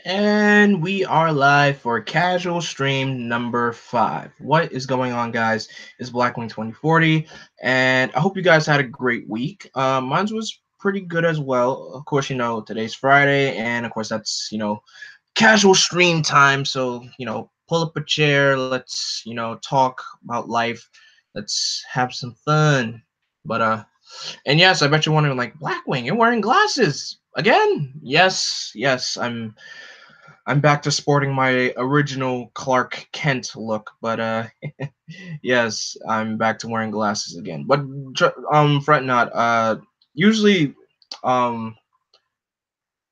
And we are live for casual stream number 5. What is going on, guys? It's Blackwing 2040, and I hope you guys had a great week. Mine was pretty good as well. Of course, today's Friday, and of course, that's, casual stream time. So, pull up a chair, let's, talk about life, let's have some fun. And yes, I bet you're wondering, like, Blackwing, you're wearing glasses again? Yes, I'm back to sporting my original Clark Kent look, but yes, I'm back to wearing glasses again. But fret not. Usually, um,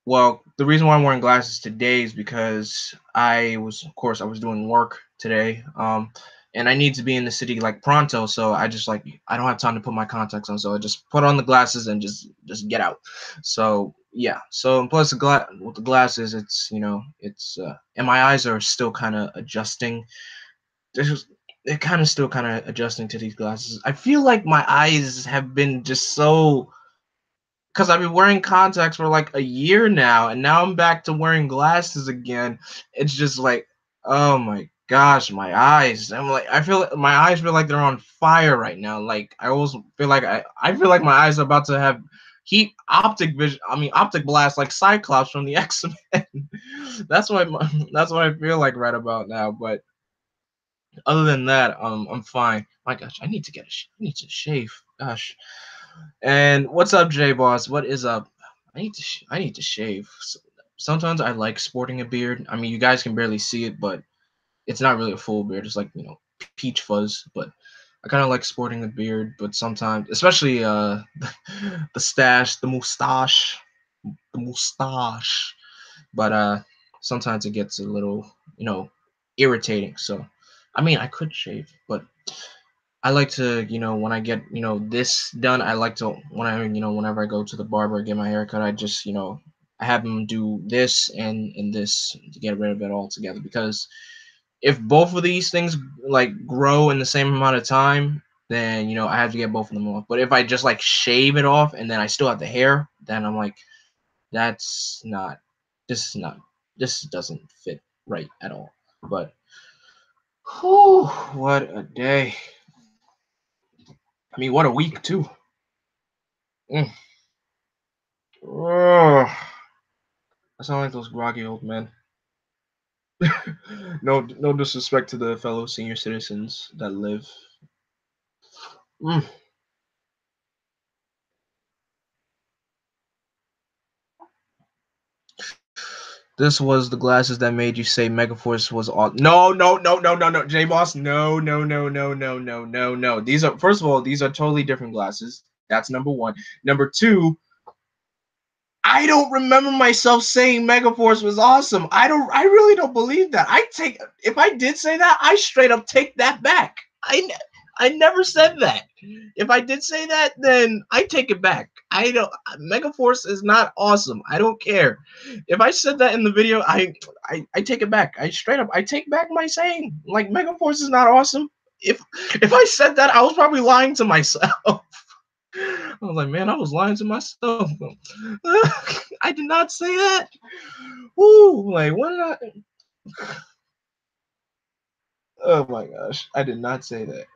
well, the reason why I'm wearing glasses today is because of course, I was doing work today. And I need to be in the city like pronto, so I don't have time to put my contacts on, so I just put on the glasses and just get out. So yeah. So plus with the glasses, and my eyes are still kind of adjusting. There's they're kind of adjusting to these glasses. I feel like my eyes have been just so because I've been wearing contacts for like a year now, and now I'm back to wearing glasses again. It's just like, oh my gosh, my eyes. I feel like my eyes feel like they're on fire right now. Like I always feel like I feel like my eyes are about to have heat optic vision. I mean optic blast like Cyclops from the X-Men. That's what I feel like right about now. But other than that, I'm fine. My gosh, I need to shave. Gosh. And what's up, J Boss? What is up? I need to shave. Sometimes I like sporting a beard. I mean, you guys can barely see it, but it's not really a full beard. It's like peach fuzz. But I kind of like sporting a beard. But sometimes, especially the stash, the mustache. But sometimes it gets a little irritating. So, I mean, I could shave, but I like to, when I get, this done, I like to, whenever I go to the barber and get my haircut, I just, I have him do this and this to get rid of it all together. Because if both of these things like grow in the same amount of time, then, I have to get both of them off. But if I just like shave it off and then I still have the hair, then I'm like, that's not, this is not, this doesn't fit right at all. But, whew, what a day. I mean, what a week, too. Mm. Ugh. I sound like those groggy old men. No disrespect to the fellow senior citizens that live. Mm. This was the glasses that made you say Megaforce was all. No, J Boss. No. These are first of all, these are totally different glasses. That's number one. Number two, I don't remember myself saying Megaforce was awesome. I really don't believe that. If I did say that, I straight up take that back. I never said that. If I did say that, then I take it back. I don't Megaforce is not awesome. I don't care. If I said that in the video, I take it back. I take back my saying. Like Megaforce is not awesome. If I said that, I was probably lying to myself. I was like, man, I was lying to myself. I did not say that. Woo, like what did I? Oh my gosh, I did not say that.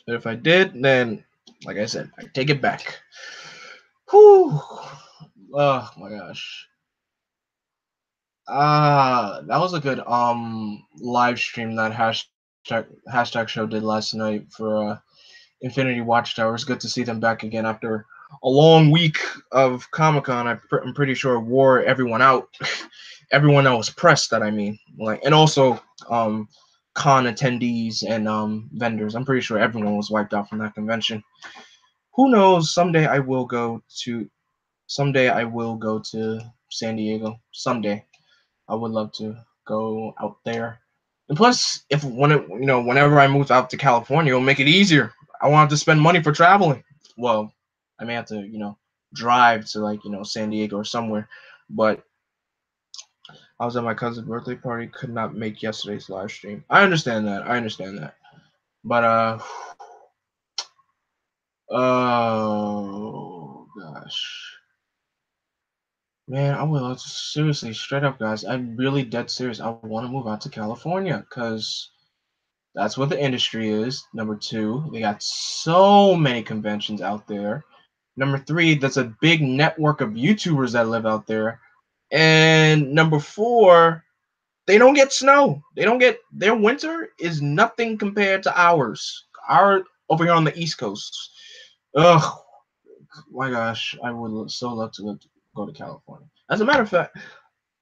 But if I did, then, like I said, I take it back. Whew. Oh my gosh. That was a good live stream that hashtag show did last night for Infinity Watchtower. It's good to see them back again after a long week of Comic Con. I'm pretty sure wore everyone out. Everyone that was pressed. That I mean, like, and also con attendees and vendors. I'm pretty sure everyone was wiped out from that convention. Who knows? Someday I will go to San Diego. Someday I would love to go out there. And plus, whenever I move out to California, it'll make it easier. I won't have to spend money for traveling. Well, I may have to, drive to like, San Diego or somewhere. But I was at my cousin's birthday party, could not make yesterday's live stream. I understand that. But oh gosh. Man, I will seriously, straight up, guys. I'm really dead serious. I want to move out to California because that's what the industry is. Number two, they got so many conventions out there. Number three, there's a big network of YouTubers that live out there. And number four, they don't get snow. They don't get their winter is nothing compared to ours. Our over here on the East Coast. Ugh, my gosh, I would so love to go to California. As a matter of fact,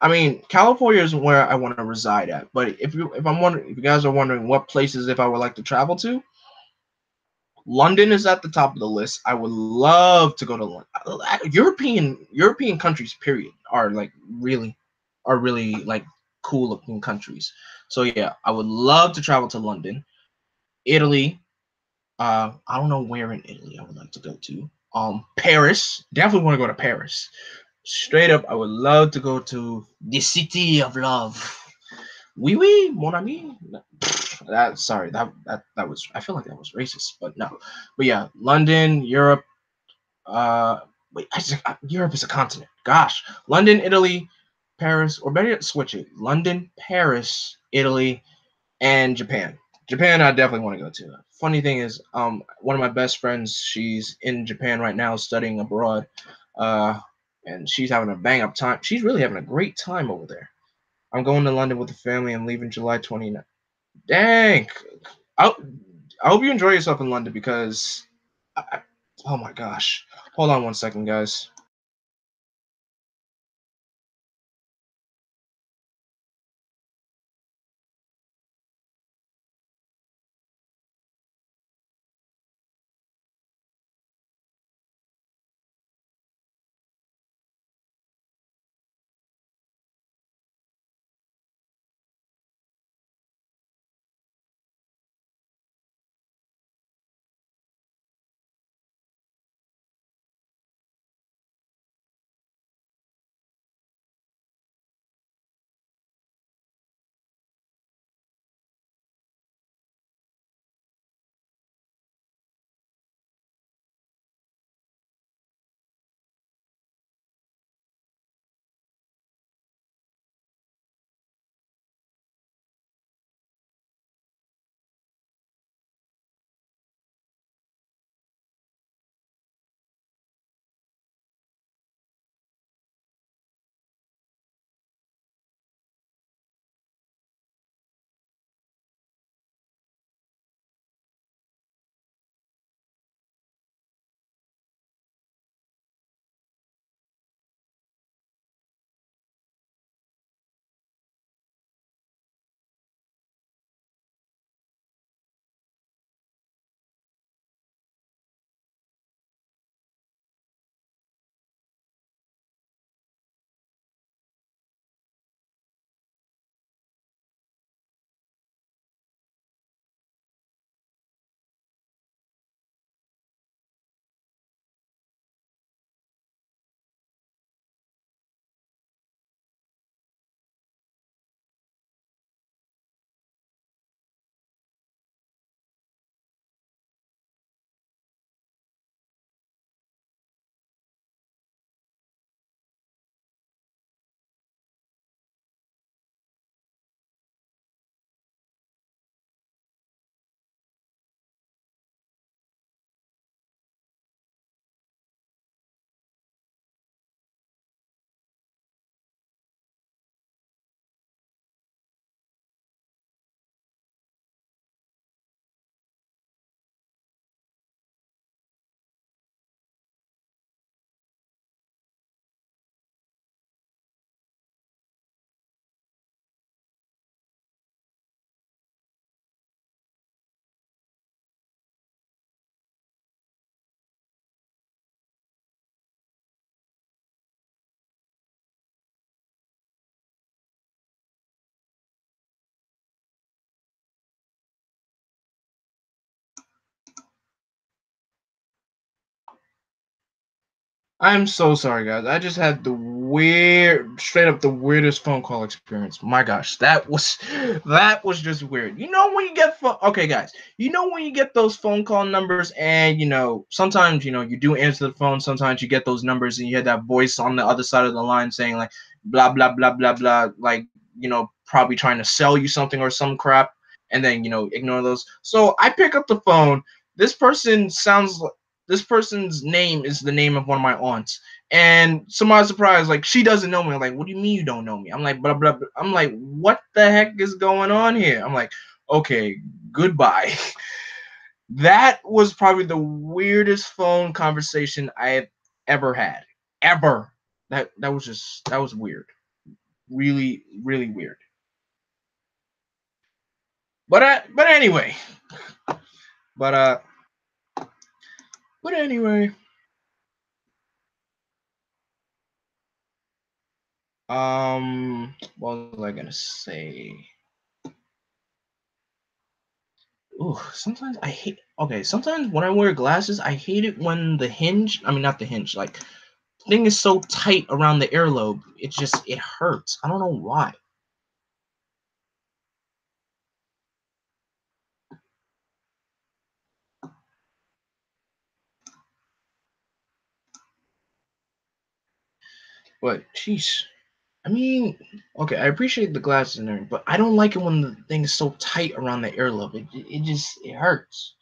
I mean, California is where I want to reside at. But if I'm wondering, if you guys are wondering what places if I would like to travel to, London is at the top of the list. I would love to go to London. European countries, period, are really like cool looking countries. So yeah, I would love to travel to London, Italy. I don't know where in Italy I would like to go to. Paris. Definitely want to go to Paris. Straight up, I would love to go to the city of love. Oui, oui, mon ami. That sorry, that was. I feel like that was racist, but no. But yeah, London, Europe. Uh, wait, Europe is a continent. Gosh, London, Italy, Paris, or better yet, switch it. London, Paris, Italy, and Japan. Japan, I definitely want to go to. Funny thing is, one of my best friends, she's in Japan right now studying abroad, uh, and she's having a bang up time. She's really having a great time over there. I'm going to London with the family. I'm leaving July 29th. Dang. I, I hope you enjoy yourself in London because, I, oh my gosh. Hold on one second, guys. I'm so sorry, guys. I just had the straight up the weirdest phone call experience. My gosh, that was just weird. You know when you get okay, guys. You know when you get those phone call numbers, and sometimes you do answer the phone. Sometimes you get those numbers, and you hear that voice on the other side of the line saying like blah blah blah blah blah, like probably trying to sell you something or some crap, and then ignore those. So I pick up the phone. This person sounds this person's name is the name of one of my aunts. And to my surprise, like she doesn't know me. I'm like, what do you mean you don't know me? I'm like, blah blah blah. I'm like, what the heck is going on here? I'm like, okay, goodbye. That was probably the weirdest phone conversation I have ever had. Ever. That was weird. Really, really weird. But anyway. But uh but anyway. What was I gonna say? Ooh, sometimes I hate. Okay, sometimes when I wear glasses, I hate it when the hinge. I mean, not the hinge. Like thing is so tight around the earlobe. It hurts. I don't know why. But jeez, I mean, okay, I appreciate the glasses and everything, but I don't like it when the thing is so tight around the earlobe. It hurts.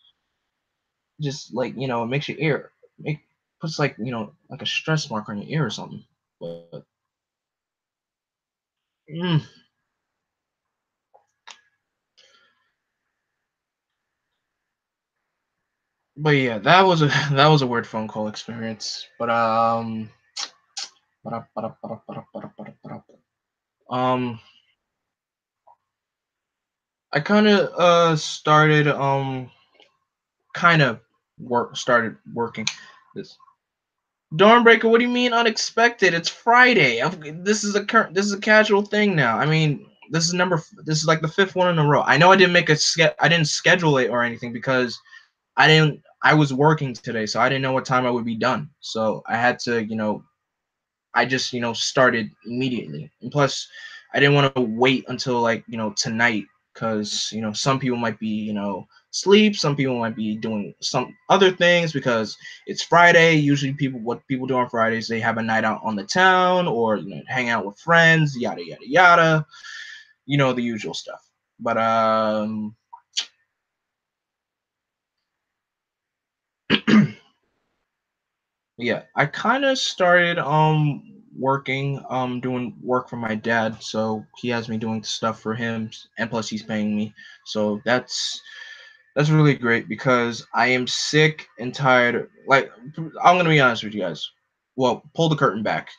Just like it makes your ear make puts like like a stress mark on your ear or something. But mm, but yeah, that was a that was a weird phone call experience. Um, I kind of started kind of work started working this Dawnbreaker. What do you mean unexpected? It's Friday. This is a casual thing now. I mean, this is like the fifth one in a row. I know I didn't schedule it or anything because I was working today, so I didn't know what time I would be done. So I had to, I just started immediately. And plus, I didn't want to wait until like tonight because some people might be sleep, some people might be doing some other things because it's Friday. Usually, what people do on Fridays, they have a night out on the town or hang out with friends, yada yada yada. The usual stuff. But yeah, I kind of started working doing work for my dad, so he has me doing stuff for him, and plus he's paying me. So that's really great because I am sick and tired. Like I'm gonna be honest with you guys. Well, pull the curtain back.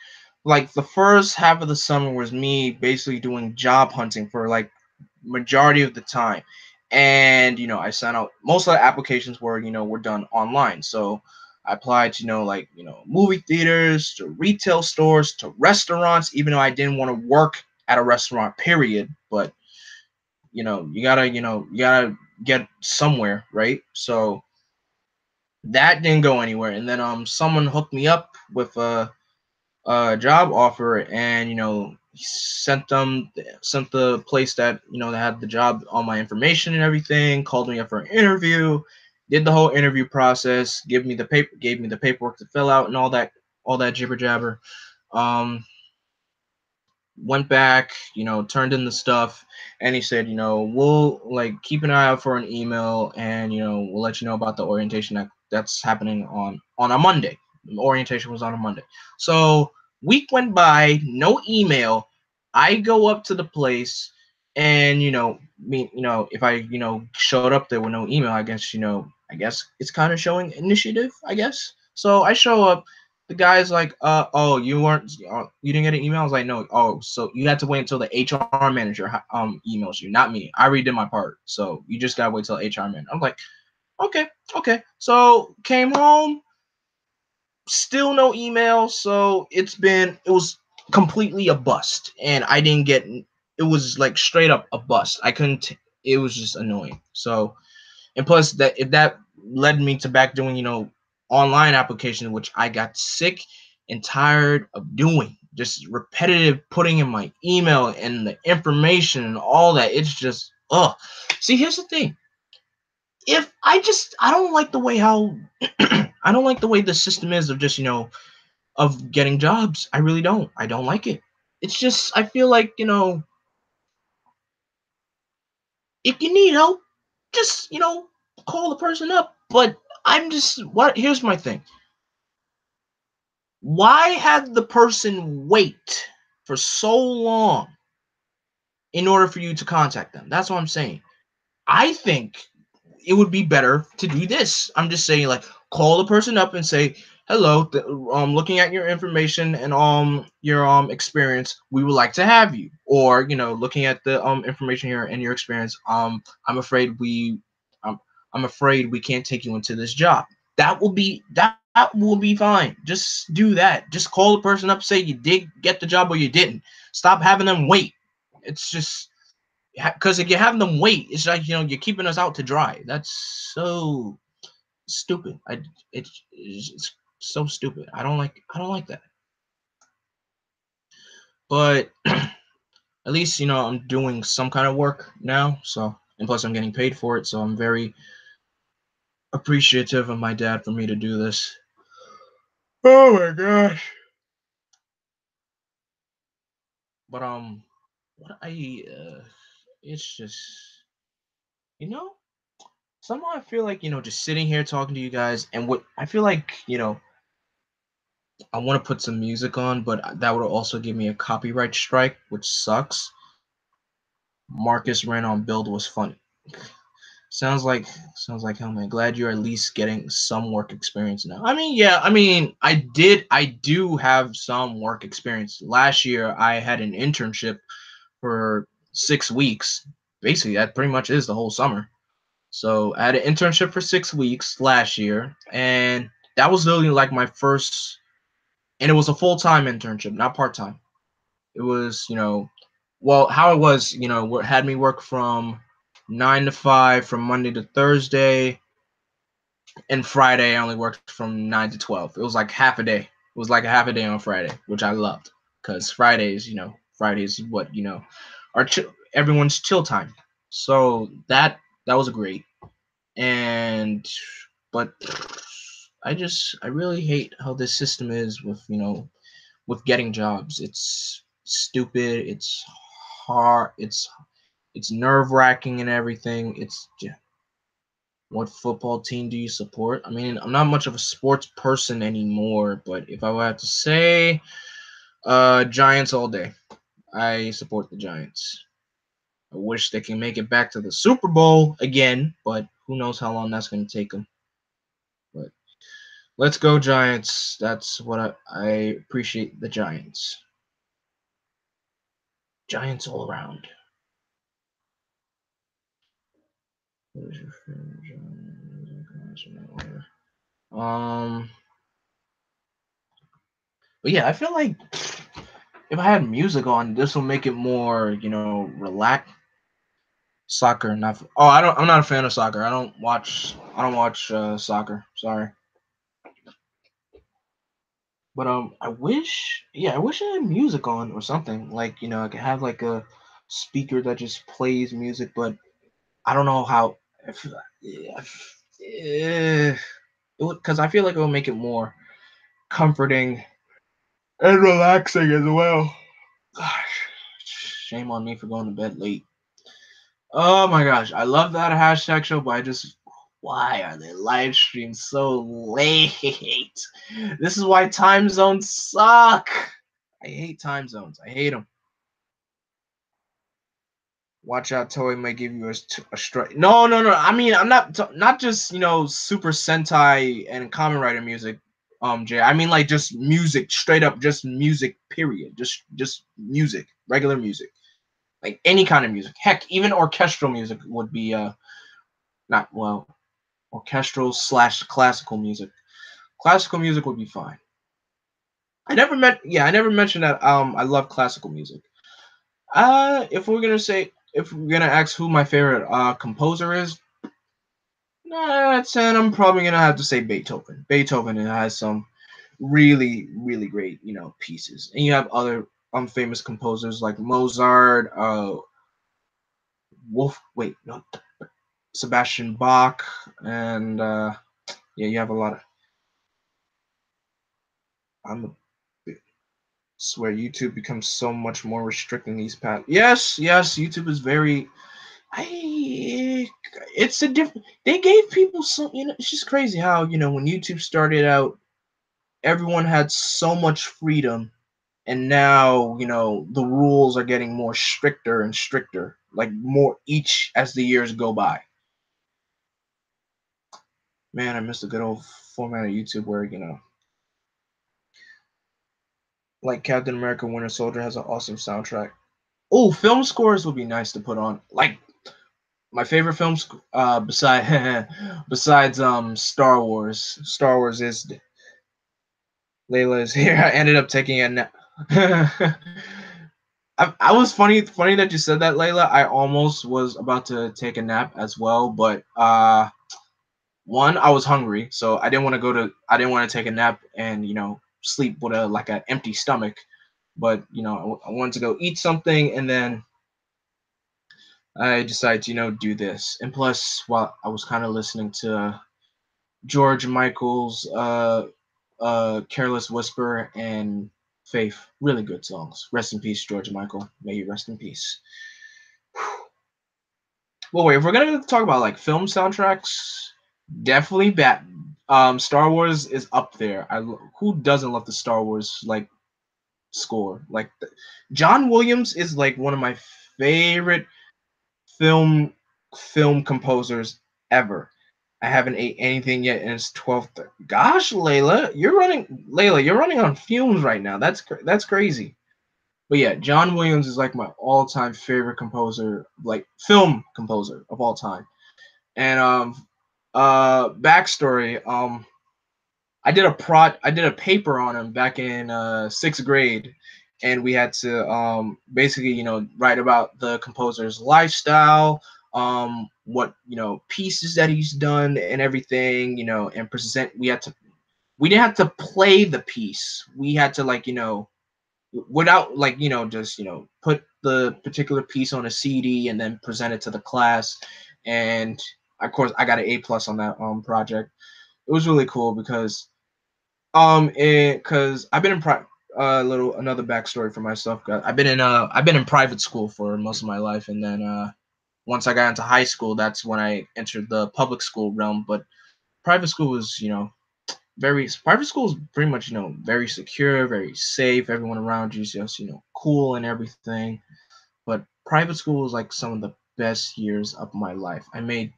Like the first half of the summer was me basically doing job hunting for like majority of the time, and I sent out most of the applications were done online. So I applied to like movie theaters, to retail stores, to restaurants, even though I didn't want to work at a restaurant. Period. But you gotta get somewhere, right? So that didn't go anywhere, and then someone hooked me up with a job offer, and sent the place that that had the job, all my information and everything, called me up for an interview, did the whole interview process, gave me the paperwork to fill out and all that jibber jabber. um Went back, turned in the stuff, and he said, we'll like keep an eye out for an email, and we'll let you know about the orientation that's happening on a Monday. The orientation was on a Monday. So week went by, no email. I go up to the place, and if I showed up there with no email, I guess it's kind of showing initiative, I guess. So I show up, the guy's like, oh, you didn't get an email? I was like, no. Oh, so you had to wait until the HR manager emails you, not me. I already did my part, so you just gotta wait till HR manager. I'm like, okay, okay. So came home, still no email. So it was completely a bust, and I didn't get. It was like straight up a bust. I couldn't. It was just annoying. So, and plus that led me to back doing online application, which I got sick and tired of doing. Just repetitive putting in my email and the information and all that. It's just ugh. See, here's the thing. If I don't like the way how I don't like the way the system is of just, of getting jobs. I really don't. I don't like it. It's just I feel like, if you need help, just, call the person up. But I'm just what here's my thing. Why have the person wait for so long in order for you to contact them? That's what I'm saying. I think it would be better to do this. I'm just saying, like, call the person up and say, "Hello, looking at your information and your experience, we would like to have you." Or, looking at the information here and your experience, I'm afraid I'm afraid we can't take you into this job. That will be fine. Just do that. Just call the person up, say you did get the job or you didn't. Stop having them wait. It's just because if you have them wait, it's like you're keeping us out to dry. That's so stupid. It's so stupid. I don't like that. But at least I'm doing some kind of work now. So and plus I'm getting paid for it. So I'm very appreciative of my dad for me to do this. Oh my gosh. But what it's just you know somehow I feel like just sitting here talking to you guys and what I feel like I want to put some music on, but that would also give me a copyright strike, which sucks. Marcus ran on build was funny. Sounds like hell, man. Glad you're at least getting some work experience now. I mean, yeah, I do have some work experience. Last year I had an internship for 6 weeks. Basically, that pretty much is the whole summer. So I had an internship for 6 weeks last year, and that was literally like my first, and it was a full-time internship, not part-time. It was, well, how it was, had me work from 9 to 5 from Monday to Thursday, and Friday I only worked from 9 to 12. It was like half a day. It was like a half a day on Friday, which I loved because Fridays is what are everyone's chill time. So that was great. And but I really hate how this system is with getting jobs. It's stupid. It's hard. It's nerve wracking and everything. It's yeah. What football team do you support? I mean, I'm not much of a sports person anymore, but if I were to say, Giants all day. I support the Giants. I wish they can make it back to the Super Bowl again, but who knows how long that's going to take them. But let's go Giants. That's what I appreciate the Giants. Giants all around. What is your favorite genre? But yeah, I feel like if I had music on, this will make it more, relax. Soccer, not. Oh, I don't. I'm not a fan of soccer. I don't watch soccer. Sorry. But I wish I had music on or something. Like I could have like a speaker that just plays music, but I don't know how. Because I feel like it will make it more comforting and relaxing as well. Gosh, shame on me for going to bed late. Oh my gosh, I love that hashtag show, but why are they live streams so late? This is why time zones suck. I hate time zones. I hate them. Watch out, Toei might give you a strike. No, no, no. I mean, I'm not just Super Sentai and Kamen Rider music. Jay. I mean like just music, straight up, just music. Period. Just music, regular music, like any kind of music. Heck, even orchestral music would be not well, orchestral slash classical music. Classical music would be fine. I never mentioned that I love classical music. If we're gonna ask who my favorite composer is, nah, 10, I'm probably gonna have to say Beethoven. Beethoven has some really, really great, pieces. And you have other famous composers like Mozart, Wolf. Wait, no, Sebastian Bach, and yeah, you have a lot of. I'm a swear YouTube becomes so much more restricting these past. Yes, yes, YouTube is very. I. It's a different. They gave people some. It's just crazy how when YouTube started out, everyone had so much freedom, and now the rules are getting more stricter and stricter, like more each as the years go by. Man, I miss the good old format of YouTube where like Captain America: Winter Soldier has an awesome soundtrack. Oh, film scores would be nice to put on. Like my favorite films, besides Star Wars. Star Wars is Layla is here. I ended up taking a nap. I was funny that you said that, Layla. I almost was about to take a nap as well, but one, I was hungry, so I didn't want to take a nap and sleep with a like an empty stomach. But I wanted to go eat something, and then I decided to do this. And plus, while I was kind of listening to George Michael's "Careless Whisper" and "Faith," really good songs. Rest in peace, George Michael. May you rest in peace. Well, wait, if we're gonna talk about like film soundtracks, definitely Bat. Star Wars is up there. Who doesn't love the Star Wars like score? Like John Williams is like one of my favorite film composers ever. I haven't ate anything yet, and it's 12:30. Gosh, Layla, you're running on fumes right now. That's crazy. But yeah, John Williams is like my all-time favorite composer, like film composer of all time. And backstory, I did a paper on him back in sixth grade, and we had to basically write about the composer's lifestyle, what pieces that he's done and everything, and present. We didn't have to play the piece. We had to like without like just put the particular piece on a CD and then present it to the class. And of course I got an A+ on that project. It was really cool because because I've been in little another backstory for myself. I've been in private school for most of my life, and then once I got into high school, that's when I entered the public school realm. But private school was private school is pretty much very secure, very safe. Everyone around you is just cool and everything. But private school was like some of the best years of my life. I made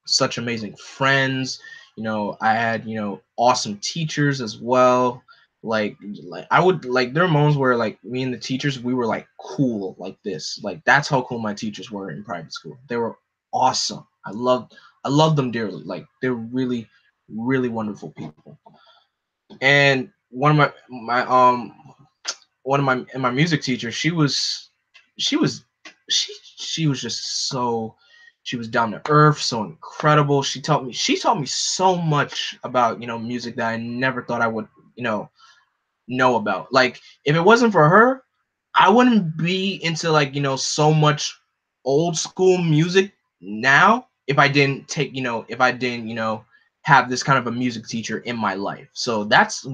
such amazing friends. I had awesome teachers as well. Like I would like there are moments where like me and the teachers we were like cool like this. Like that's how cool my teachers were in private school. They were awesome. I loved them dearly. Like they're really really wonderful people. And one of my music teachers, she was she was just so she was down to earth, so incredible. She taught me so much about music that I never thought I would know about. Like if it wasn't for her, I wouldn't be into like so much old school music now if I didn't have this kind of a music teacher in my life. So that's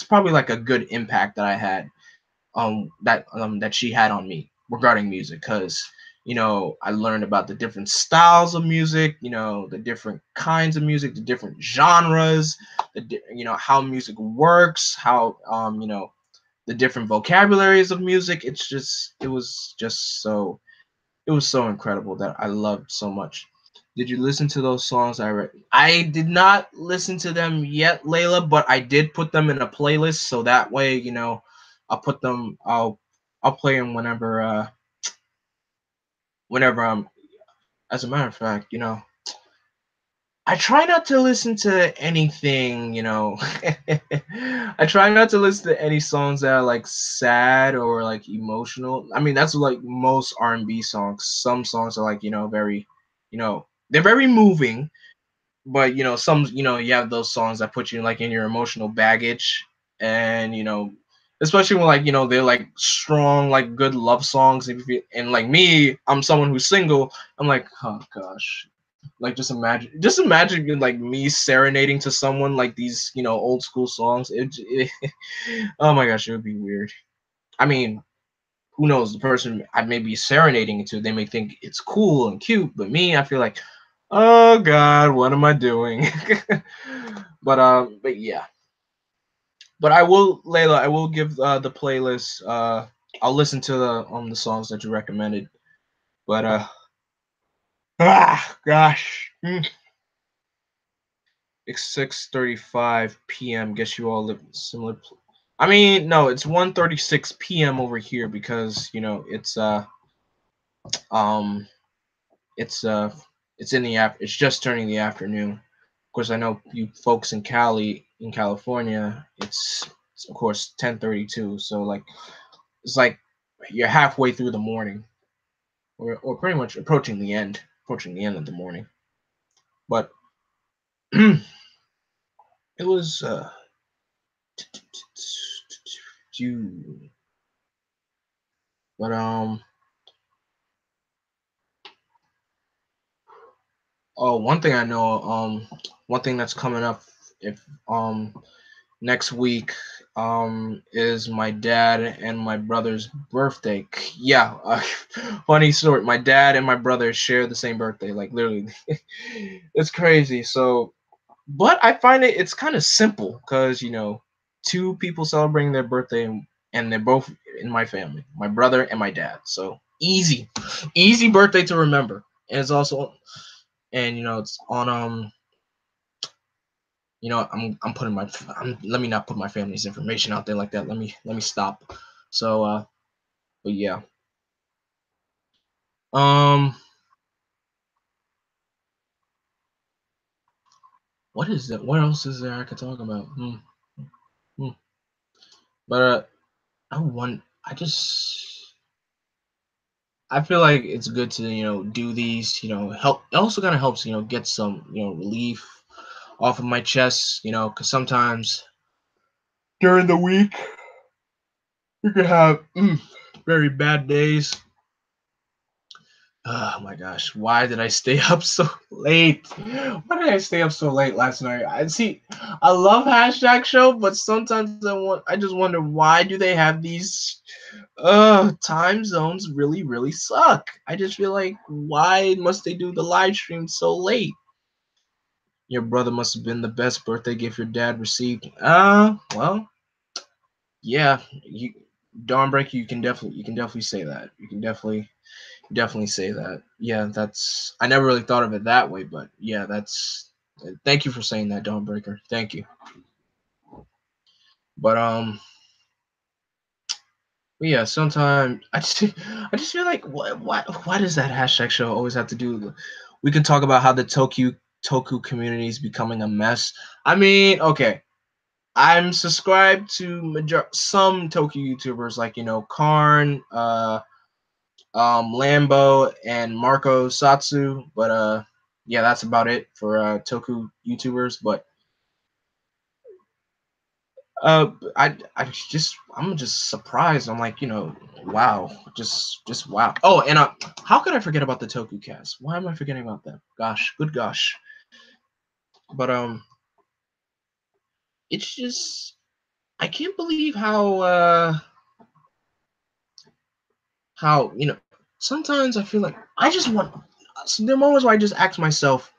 probably like a good impact that I had that she had on me regarding music, because I learned about the different styles of music, the different kinds of music, the different genres, how music works, how the different vocabularies of music. It was so incredible that I loved so much. Did you listen to those songs I read? I did not listen to them yet, Layla, but I did put them in a playlist so that way, I'll put them I'll play them whenever I'm as a matter of fact, I try not to listen to anything, I try not to listen to any songs that are like sad or like emotional. I mean, that's like most R&B songs. Some songs are like, very, they're very moving, but some you have those songs that put you like in your emotional baggage, and especially when like they're like strong like good love songs. And like me, I'm someone who's single. I'm like, oh gosh, like just imagine like me serenading to someone like these old school songs. Oh my gosh, it would be weird. I mean, who knows, the person I may be serenading it to, they may think it's cool and cute, but me, I feel like, oh god, what am I doing? But yeah. But I will, Layla, I will give the playlist. I'll listen to the songs that you recommended. But gosh, it's 6:35 p.m. Guess you all live in similar. I mean, no, it's 1:36 p.m. over here because um it's uh it's in the it's just turning the afternoon. Of course, I know you folks in California, it's of course 10:32. So like it's like you're halfway through the morning, or pretty much approaching the end of the morning. But it was June. But oh, one thing I know, one thing that's coming up, if next week is my dad and my brother's birthday. Yeah, funny story. My dad and my brother share the same birthday, like literally. It's crazy. So, but I find it's kind of simple because two people celebrating their birthday, and they're both in my family, my brother and my dad. So easy birthday to remember. And it's also, and it's on I'm putting let me not put my family's information out there like that. Let me stop. So but yeah. Um what is it? What else is there I could talk about? Hmm. But I feel like it's good to, do these, help. It also kind of helps, get some, relief off of my chest, because sometimes during the week you could have very bad days. Oh my gosh, why did I stay up so late? Why did I stay up so late last night? I love hashtag show, but sometimes I just wonder, why do they have these time zones really, really suck. I just feel like, why must they do the live stream so late? Your brother must have been the best birthday gift your dad received. Well, yeah, Dawnbreaker, you can definitely say that. You can definitely say that. Yeah, that's, I never really thought of it that way, but yeah, that's, thank you for saying that, Dawnbreaker. Thank you. But yeah, sometimes I just feel like, why does that hashtag show always have to do? We can talk about how the Toku community is becoming a mess. I mean, okay, I'm subscribed to some Toku YouTubers like Karn, Lambo, and Marco Satsu, but yeah, that's about it for Toku YouTubers. But I'm just surprised. I'm like, wow, just wow. Oh, and how could I forget about the Toku cast? Why am I forgetting about them? Gosh, good gosh. But it's just, I can't believe how sometimes I feel like I just want. So there are moments where I just ask myself,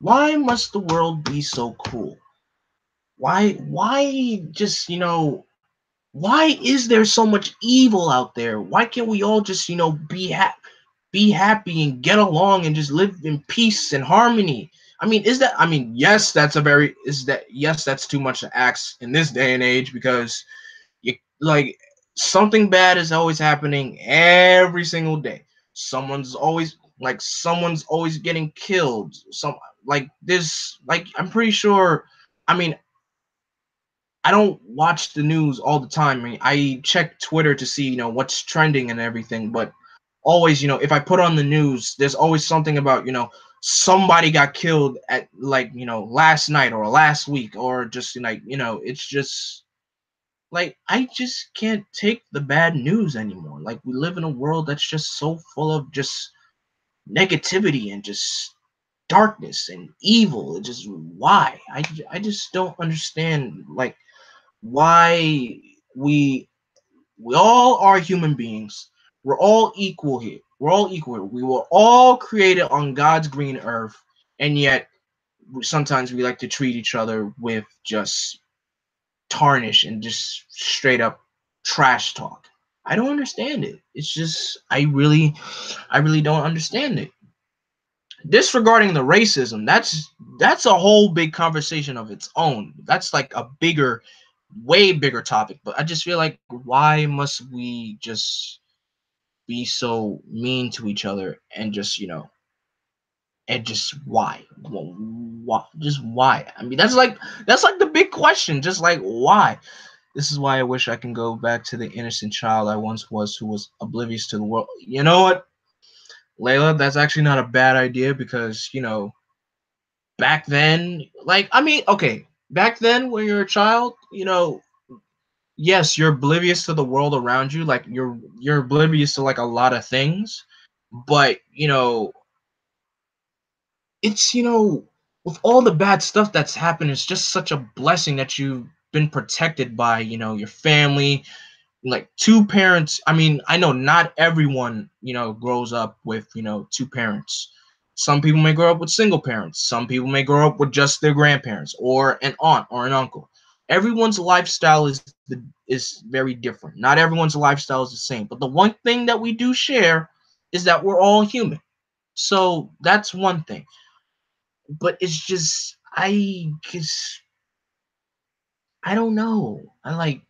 why must the world be so cruel? Why just why is there so much evil out there? Why can't we all just be happy and get along and just live in peace and harmony? Yes, that's too much to ask in this day and age, because you like something bad is always happening every single day. Someone's always getting killed. Some like this like I'm pretty sure. I mean, I don't watch the news all the time. I check Twitter to see, what's trending and everything, but always, if I put on the news, there's always something about, somebody got killed at like, last night or last week, or just like, it's just like I just can't take the bad news anymore. Like we live in a world that's just so full of just negativity and just darkness and evil. It just why? I just don't understand like why we we all are human beings. We're all equal here. We're all equal here. We were all created on God's green earth, and yet sometimes we like to treat each other with just tarnish and just straight up trash talk. I don't understand it. It's just I really don't understand it. Disregarding the racism, that's a whole big conversation of its own. That's like a bigger, way bigger topic. But I just feel like why must we just be so mean to each other and just and just why? Why? Just why? I mean, that's like the big question. Just like why? This is why I wish I can go back to the innocent child I once was, who was oblivious to the world. You know what, Layla? That's actually not a bad idea because back then, like I mean, okay, back then when you're a child, yes, you're oblivious to the world around you. Like you're oblivious to like a lot of things, but it's with all the bad stuff that's happened, it's just such a blessing that you've been protected by your family, like two parents. I mean, I know not everyone grows up with two parents. Some people may grow up with single parents, some people may grow up with just their grandparents or an aunt or an uncle. Everyone's lifestyle is very different. Not everyone's lifestyle is the same, but the one thing that we do share is that we're all human. So that's one thing. But it's just I don't know. I like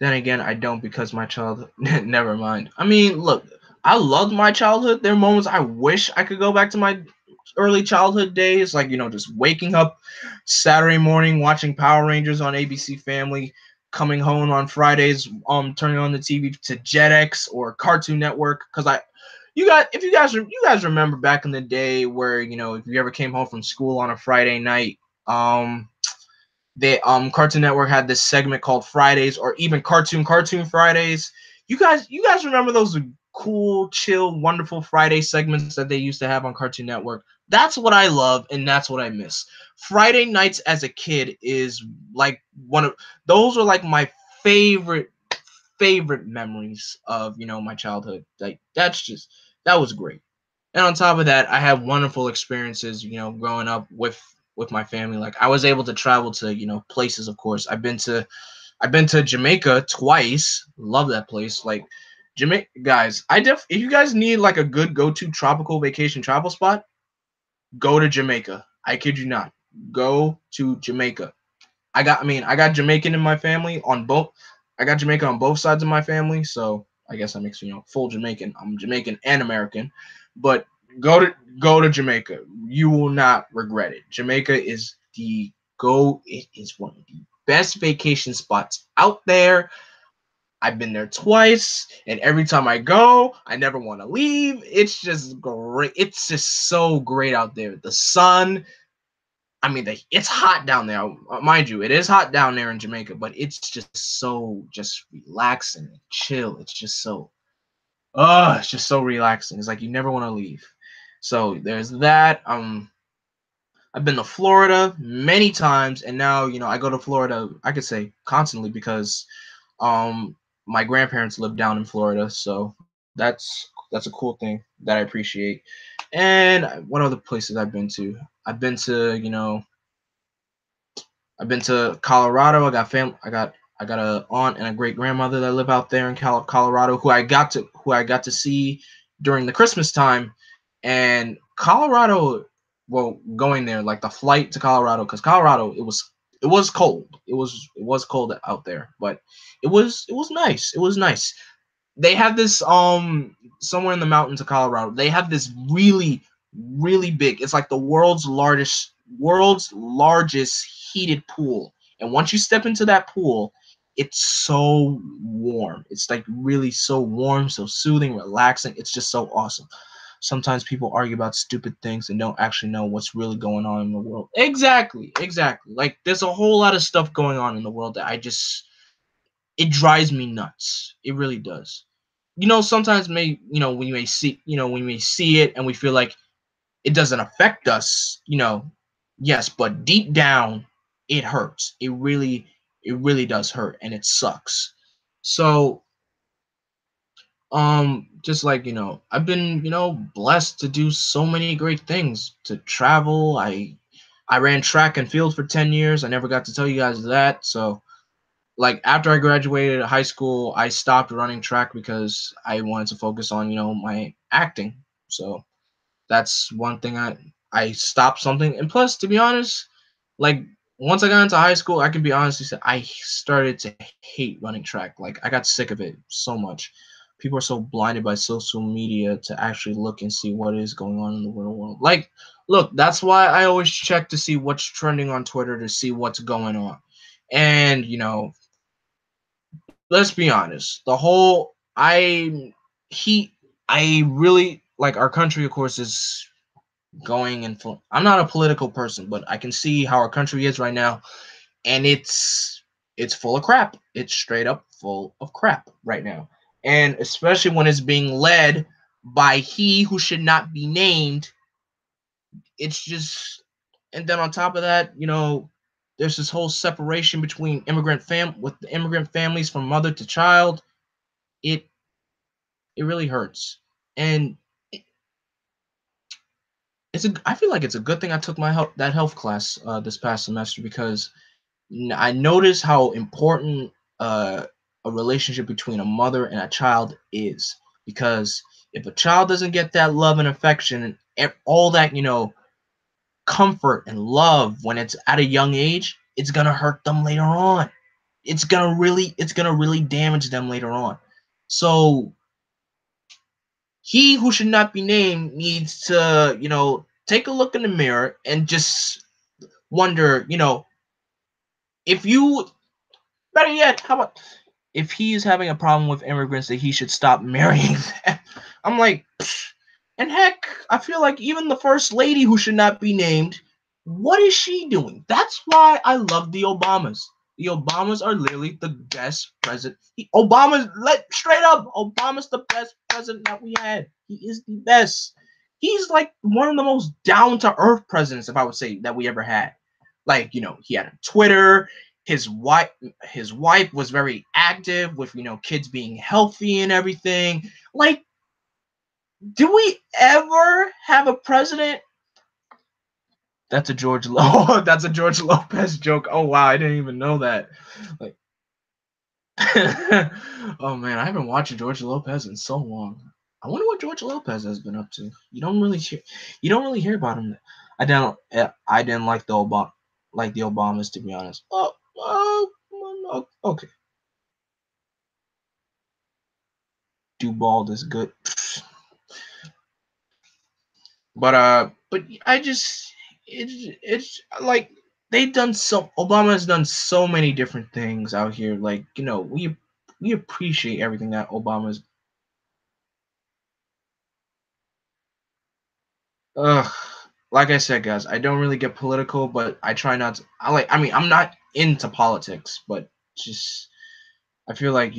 Then again, I don't because my childhood. Never mind. I mean, look, I loved my childhood. There are moments I wish I could go back to my early childhood days, like just waking up Saturday morning, watching Power Rangers on ABC Family, coming home on Fridays, turning on the TV to Jetix or Cartoon Network. Because if you guys remember back in the day where if you ever came home from school on a Friday night, they Cartoon Network had this segment called Fridays, or even Cartoon Fridays. You guys remember those cool, chill, wonderful Friday segments that they used to have on Cartoon Network? That's what I love and that's what I miss. Friday nights as a kid is like one of those are like my favorite memories of my childhood. Like that was great. And on top of that, I had wonderful experiences, growing up with my family. Like I was able to travel to, places, of course. I've been to Jamaica twice. Love that place. Like Jamaica guys, if you guys need like a good go-to tropical vacation travel spot, go to Jamaica. I kid you not. Go to Jamaica. I got Jamaican in my family on both. I got Jamaican on both sides of my family, so I guess that makes full Jamaican. I'm Jamaican and American, but go to Jamaica. You will not regret it. Jamaica is It is one of the best vacation spots out there. I've been there twice, and every time I go, I never want to leave. It's just great. It's just so great out there. The sun, I mean, it's hot down there, mind you. It is hot down there in Jamaica, but it's just so just relaxing and chill. It's just so relaxing. It's like you never want to leave. So there's that. I've been to Florida many times, and now I go to Florida. I could say constantly because um my grandparents live down in Florida, so that's a cool thing that I appreciate. And what other places I've been to? I've been to I've been to Colorado. I got a aunt and a great grandmother that live out there in Colorado who I got to see during the Christmas time. And Colorado, well, going there, like the flight to Colorado, because Colorado, it was cold. It was cold out there, but it was nice. It was nice. They have this somewhere in the mountains of Colorado. They have this really really big. It's like the world's largest heated pool. And once you step into that pool, it's so warm. It's like really so warm, so soothing, relaxing. It's just so awesome. sometimes people argue about stupid things and don't actually know what's really going on in the world. Exactly, exactly. Like there's a whole lot of stuff going on in the world that it drives me nuts. It really does. Sometimes we may see it and we feel like it doesn't affect us, yes, but deep down it hurts. It really does hurt and it sucks. So just like I've been blessed to do so many great things, to travel. I ran track and field for 10 years. I never got to tell you guys that. So like after I graduated high school, I stopped running track because I wanted to focus on my acting. So that's one thing I stopped something. And plus, to be honest, like once I got into high school, I can be honest, I started to hate running track. Like I got sick of it so much. People are so blinded by social media to actually look and see what is going on in the real world. Like, look, that's why I always check to see what's trending on Twitter, to see what's going on. And let's be honest, the whole he I really like our country, of course, is going and I'm not a political person, but I can see how our country is right now, and it's full of crap. It's straight up full of crap right now, and especially when it's being led by he who should not be named. It's just, and then on top of that, there's this whole separation between with the immigrant families from mother to child. It it really hurts, and I feel like it's a good thing I took that health class this past semester, because I noticed how important uh, a relationship between a mother and a child is. Because if a child doesn't get that love and affection and all that, comfort and love when it's at a young age, it's gonna hurt them later on. It's gonna really damage them later on. So he who should not be named needs to, take a look in the mirror and just wonder, if you, better yet, how about if he's having a problem with immigrants, that he should stop marrying them. I'm like, psh. And heck, I feel like even the first lady, who should not be named, what is she doing? That's why I love the Obamas. The Obamas are literally the best president. Straight up, Obama's the best president that we had. He is the best. He's like one of the most down to earth presidents, if I would say, that we ever had. Like, he had a Twitter. His wife was very active with kids being healthy and everything. Like, do we ever have a president? That's a that's a George Lopez joke. Oh wow, I didn't even know that. Like, oh man, I haven't watched George Lopez in so long. I wonder what George Lopez has been up to. You don't really hear about him. I didn't like the Obamas, to be honest. Okay. Dubald is good. But I just, it's like Obama has done so many different things out here. Like, we appreciate everything that Obama's. Ugh, like I said, guys, I don't really get political, but I try not to. I'm not into politics, but just I feel like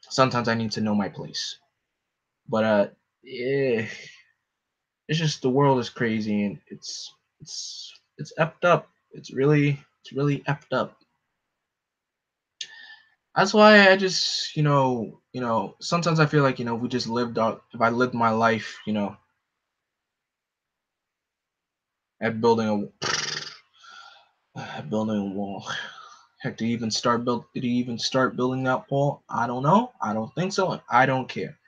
sometimes I need to know my place. But yeah, it's just the world is crazy, and it's effed up. It's really effed up. That's why I just, sometimes I feel like, we just lived out. If I lived my life, at building at building a wall. Heck, did he even start building that wall? I don't know. I don't think so. I don't care.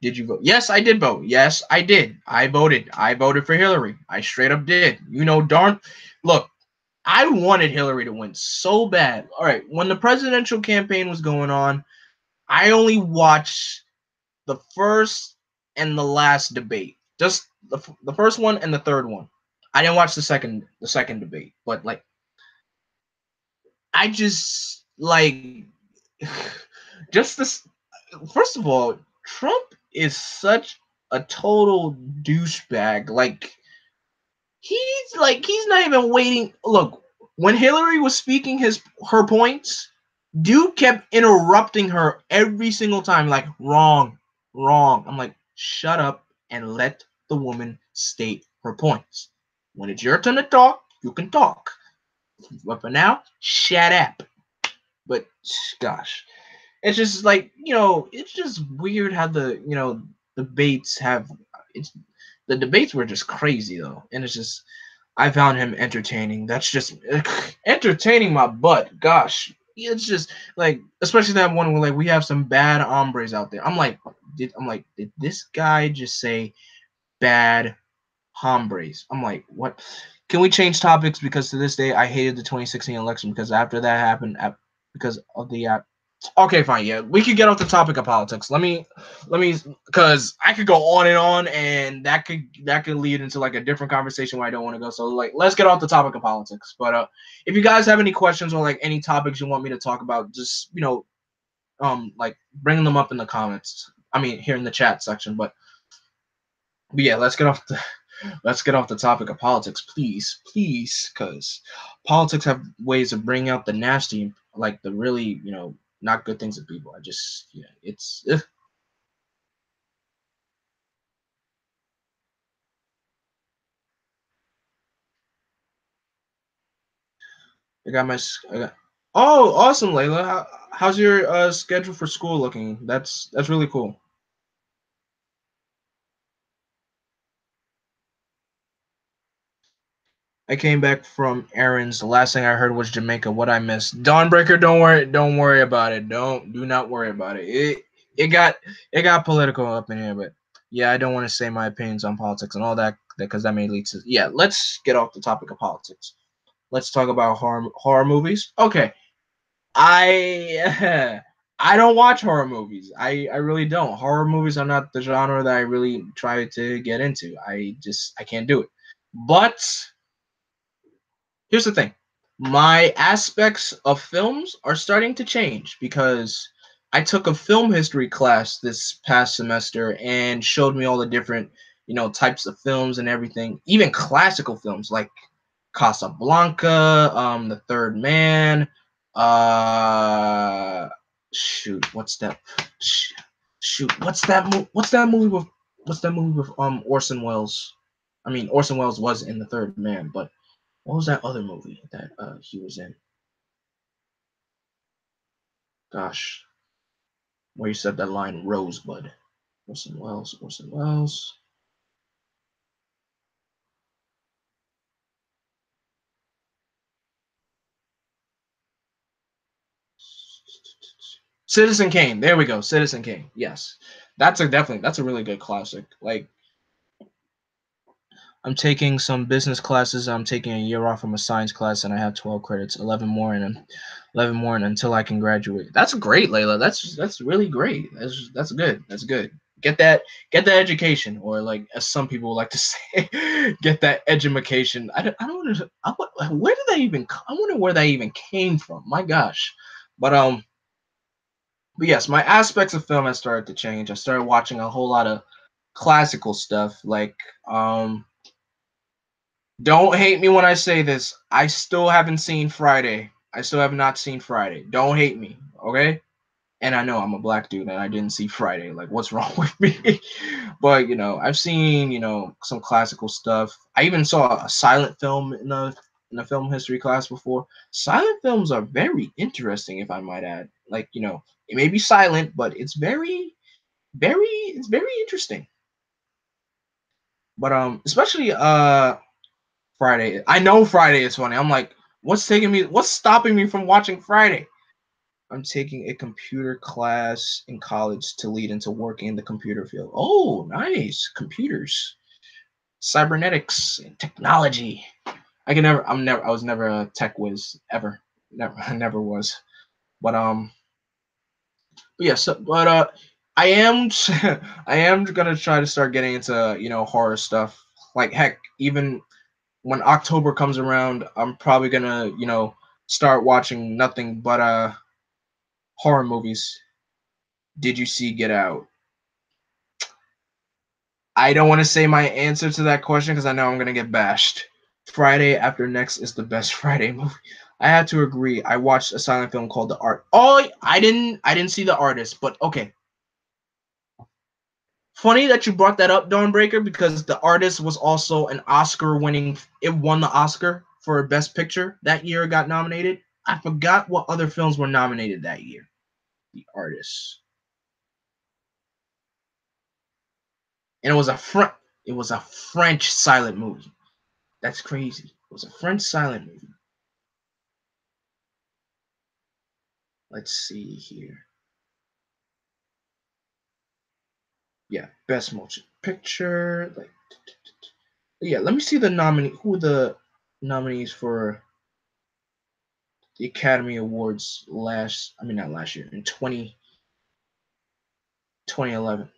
Did you vote? Yes, I did vote. Yes, I did. I voted. I voted for Hillary. I straight up did. Darn. Look, I wanted Hillary to win so bad. All right, when the presidential campaign was going on, I only watched the first and the last debate. Just the first one and the third one. I didn't watch the second debate, but like I just like just this. First of all, Trump is such a total douchebag. He's not even waiting. Look, when Hillary was speaking her points, dude kept interrupting her every single time, like wrong, wrong. I'm like, shut up and let the woman state her points. When it's your turn to talk, you can talk. But for now, shut up. But gosh, it's just like, it's just weird how the debates have. It's the debates were just crazy though, and it's just I found him entertaining. That's just entertaining my butt. Gosh, it's just like, especially that one where like we have some bad hombres out there. Did this guy just say bad hombres? I'm like, what? Can we change topics? Because to this day, I hated the 2016 election because after that happened, because of the okay, fine. Yeah, we could get off the topic of politics. Let me, because I could go on, and that could lead into like a different conversation where I don't want to go. So like, let's get off the topic of politics. But if you guys have any questions or like any topics you want me to talk about, just like bring them up in the comments. I mean, here in the chat section. But yeah, let's get off the topic of politics, please, because politics have ways of bringing out the nasty, like the really, not good things in people. I just, it's. Ugh. I got my. I got, oh, awesome, Layla. How's your schedule for school looking? That's really cool. I came back from errands. The last thing I heard was Jamaica. What I missed. Dawnbreaker, don't worry about it. Do not worry about it. It got political up in here, but yeah, I don't want to say my opinions on politics and all that because that may lead to, yeah. Let's get off the topic of politics. Let's talk about horror movies. Okay, I I don't watch horror movies. I really don't. Horror movies are not the genre that I really try to get into. I can't do it. But here's the thing, my aspects of films are starting to change because I took a film history class this past semester and showed me all the different types of films and everything, even classical films like Casablanca, The Third Man, shoot, what's that shoot what's that movie with Orson Welles. I mean, Orson Welles was in The Third Man, but what was that other movie that he was in? Gosh, where he said that line, Rosebud. Orson Welles, Orson Welles. Citizen Kane. There we go. Citizen Kane. Yes. That's a really good classic. Like, I'm taking some business classes. I'm taking a year off from a science class, and I have 12 credits, 11 more, and until I can graduate. That's great, Layla. That's really great. That's good. That's good. Get that education, or like as some people like to say, get that edumacation. I don't know. Where did that even? I wonder where that even came from. My gosh, but but yes, my aspects of film has started to change. I started watching a whole lot of classical stuff, like don't hate me when I say this. I still haven't seen Friday. I still have not seen Friday. Don't hate me, okay? And I know I'm a black dude and I didn't see Friday. Like, what's wrong with me? But I've seen some classical stuff. I even saw a silent film in a film history class before. Silent films are very interesting, if I might add. Like, it may be silent, but it's very interesting. But especially Friday. I know Friday is funny. I'm like, what's stopping me from watching Friday? I'm taking a computer class in college to lead into working in the computer field. Oh, nice. Computers, cybernetics, and technology. I was never a tech whiz ever. Never, I never was. But but yeah, I am, I am gonna try to start getting into horror stuff. Like heck, even when October comes around, I'm probably gonna start watching nothing but horror movies. Did you see Get Out? I don't want to say my answer to that question because I know I'm gonna get bashed. Friday After Next is the best Friday movie. I had to agree. I watched a silent film called The Art. Oh, I didn't see The Artist, but okay. Funny that you brought that up, Dawnbreaker, because The Artist was also an Oscar-winning. It won the Oscar for Best Picture that year. It got nominated. I forgot what other films were nominated that year. The Artist, and it was a front. It was a French silent movie. That's crazy. It was a French silent movie. Let's see here. Yeah, Best Motion Picture. Like, yeah, let me see the nominee. Who are the nominees for the Academy Awards last? I mean, not last year, in 2011.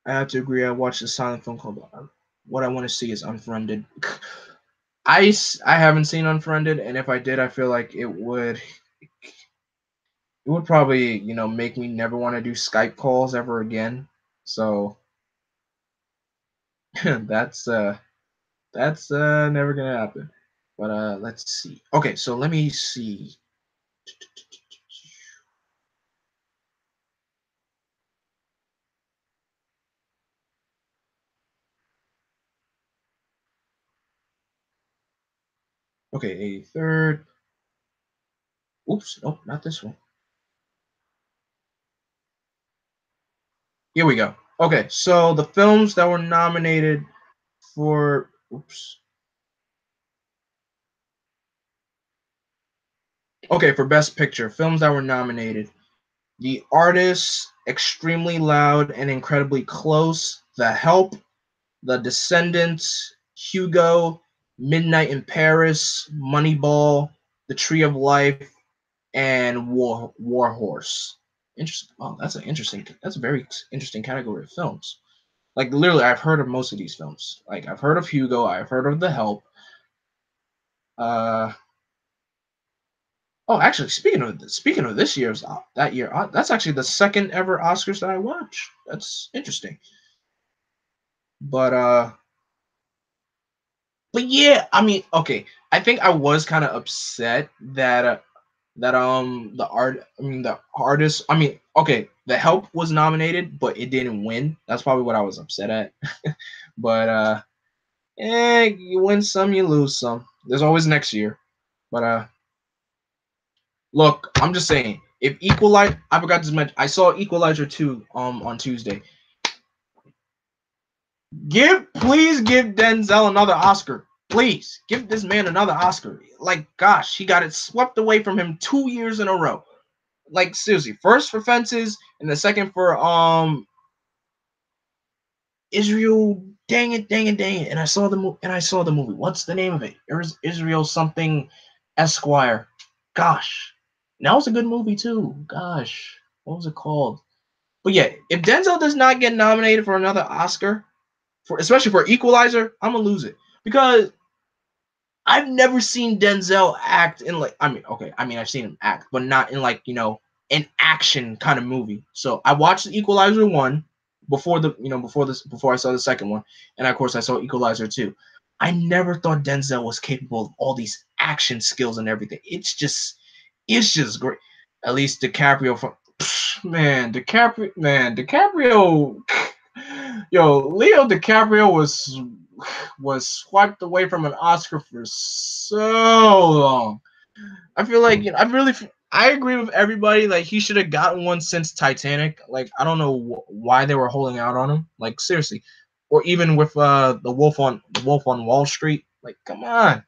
I have to agree. I watched a silent film called What I Want to See is Unfriended. I haven't seen Unfriended, and if I did, I feel like it would probably make me never want to do Skype calls ever again. So that's never gonna happen. But let's see. Okay, so let me see. Okay, a third. Oops, nope, not this one. Here we go. Okay, so the films that were nominated for oops. Okay, for Best Picture, films that were nominated. The Artist, Extremely Loud and Incredibly Close, The Help, The Descendants, Hugo, Midnight in Paris, Moneyball, The Tree of Life, and War Horse. Interesting. Oh, that's a very interesting category of films. Like literally, I've heard of most of these films. Like I've heard of Hugo, I've heard of The Help. Uh, oh, actually, speaking of this year's that year, that's actually the second ever Oscars that I watched. That's interesting. But but yeah, I mean, okay, I think I was kind of upset that the artist, I mean, okay, The Help was nominated, but it didn't win. That's probably what I was upset at. But you win some, you lose some. There's always next year. But look, I'm just saying, if Equalizer, I forgot to mention, I saw Equalizer 2 on Tuesday. Please give Denzel another Oscar. Please give this man another Oscar. Like, gosh, he got it swept away from him 2 years in a row. Like, seriously, first for Fences and the second for Israel. Dang it, dang it, dang it! And I saw the movie. What's the name of it? It was Israel something Esquire. Gosh, that was a good movie too. Gosh, what was it called? But yeah, if Denzel does not get nominated for another Oscar, especially for Equalizer, I'm gonna lose it because I've never seen Denzel act in like. I mean, okay, I mean I've seen him act, but not in like an action kind of movie. So I watched the Equalizer 1 before I saw the second one, and of course I saw Equalizer 2. I never thought Denzel was capable of all these action skills and everything. It's just great. At least DiCaprio from DiCaprio, yo, Leo DiCaprio was swiped away from an Oscar for so long. I feel like I agree with everybody. Like he should have gotten one since Titanic. Like I don't know why they were holding out on him. Like seriously, or even with the Wolf on Wall Street. Like come on.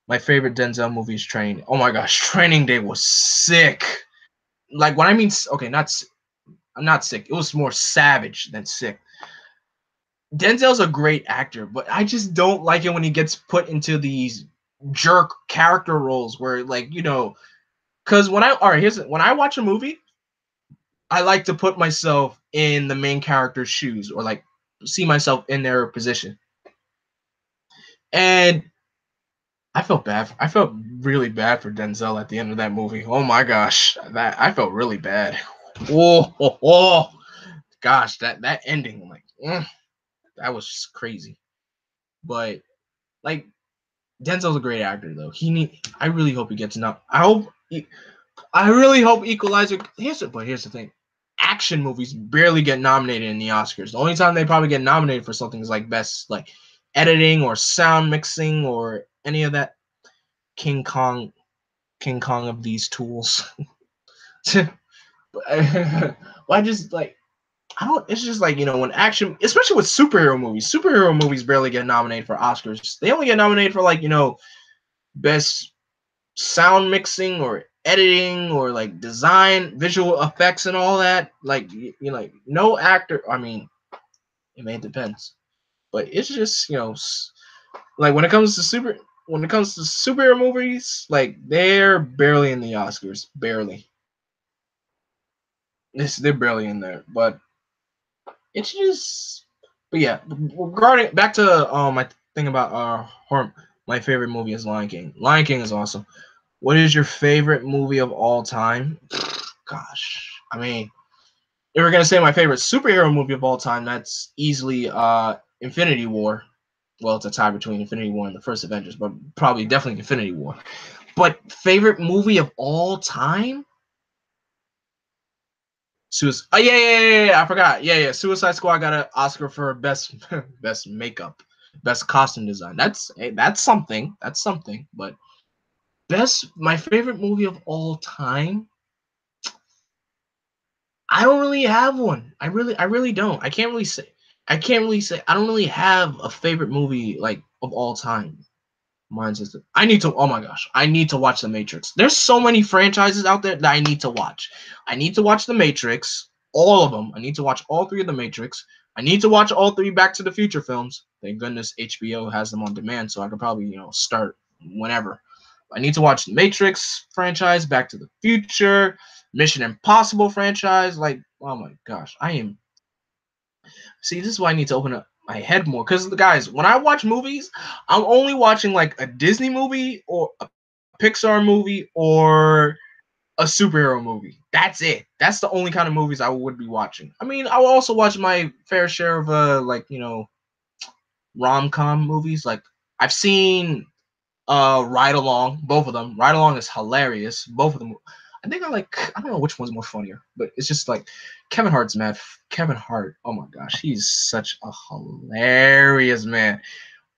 My favorite Denzel movie is Training. Oh my gosh, Training Day was sick. Like when I mean okay, I'm not sick. It was more savage than sick. Denzel's a great actor, but I just don't like it when he gets put into these jerk character roles where because when I watch a movie, I like to put myself in the main character's shoes or like see myself in their position. And I felt bad. I felt really bad for Denzel at the end of that movie. Oh my gosh, that I felt really bad. Oh, gosh, that ending, like, that was just crazy. But like, Denzel's a great actor, though. I really hope he gets enough. I really hope Equalizer. Here's the thing. Action movies barely get nominated in the Oscars. The only time they probably get nominated for something is like best like editing or sound mixing or any of that. King Kong, King Kong of these tools. Well, I just like I don't. It's just like when action, especially with superhero movies barely get nominated for Oscars. They only get nominated for like best sound mixing or editing or like design, visual effects, and all that. Like like no actor. I mean, it may depends, but it's just like when it comes to superhero movies, like they're barely in the Oscars, barely. They're barely in there, but it's just. But yeah, regarding back to my thing about my favorite movie is Lion King. Lion King is awesome. What is your favorite movie of all time? Gosh, I mean, if we're gonna say my favorite superhero movie of all time, that's easily Infinity War. Well, it's a tie between Infinity War and the first Avengers, but probably definitely Infinity War. But favorite movie of all time? Oh yeah. I forgot. Yeah. Suicide Squad got an Oscar for best best makeup, best costume design. That's something. That's something. But my favorite movie of all time. I don't really have one. I really don't. I can't really say. I don't really have a favorite movie like of all time. Mine's just. I need to. Oh my gosh, I need to watch The Matrix. There's so many franchises out there that I need to watch. I need to watch The Matrix, all of them. I need to watch all three of The Matrix. I need to watch all three Back to the Future films. Thank goodness HBO has them on demand, so I could probably start whenever. I need to watch the Matrix franchise, Back to the Future, Mission Impossible franchise. Like, oh my gosh, I am. See, this is why I need to open up my head more. Because, guys, when I watch movies, I'm only watching like a Disney movie or a Pixar movie or a superhero movie. That's it. That's the only kind of movies I would be watching. I mean, I will also watch my fair share of like rom-com movies. Like I've seen Ride Along, both of them. Ride Along is hilarious. Both of them. I think I don't know which one's more funnier, but it's just like Kevin Hart's mad. Kevin Hart, oh my gosh, he's such a hilarious man.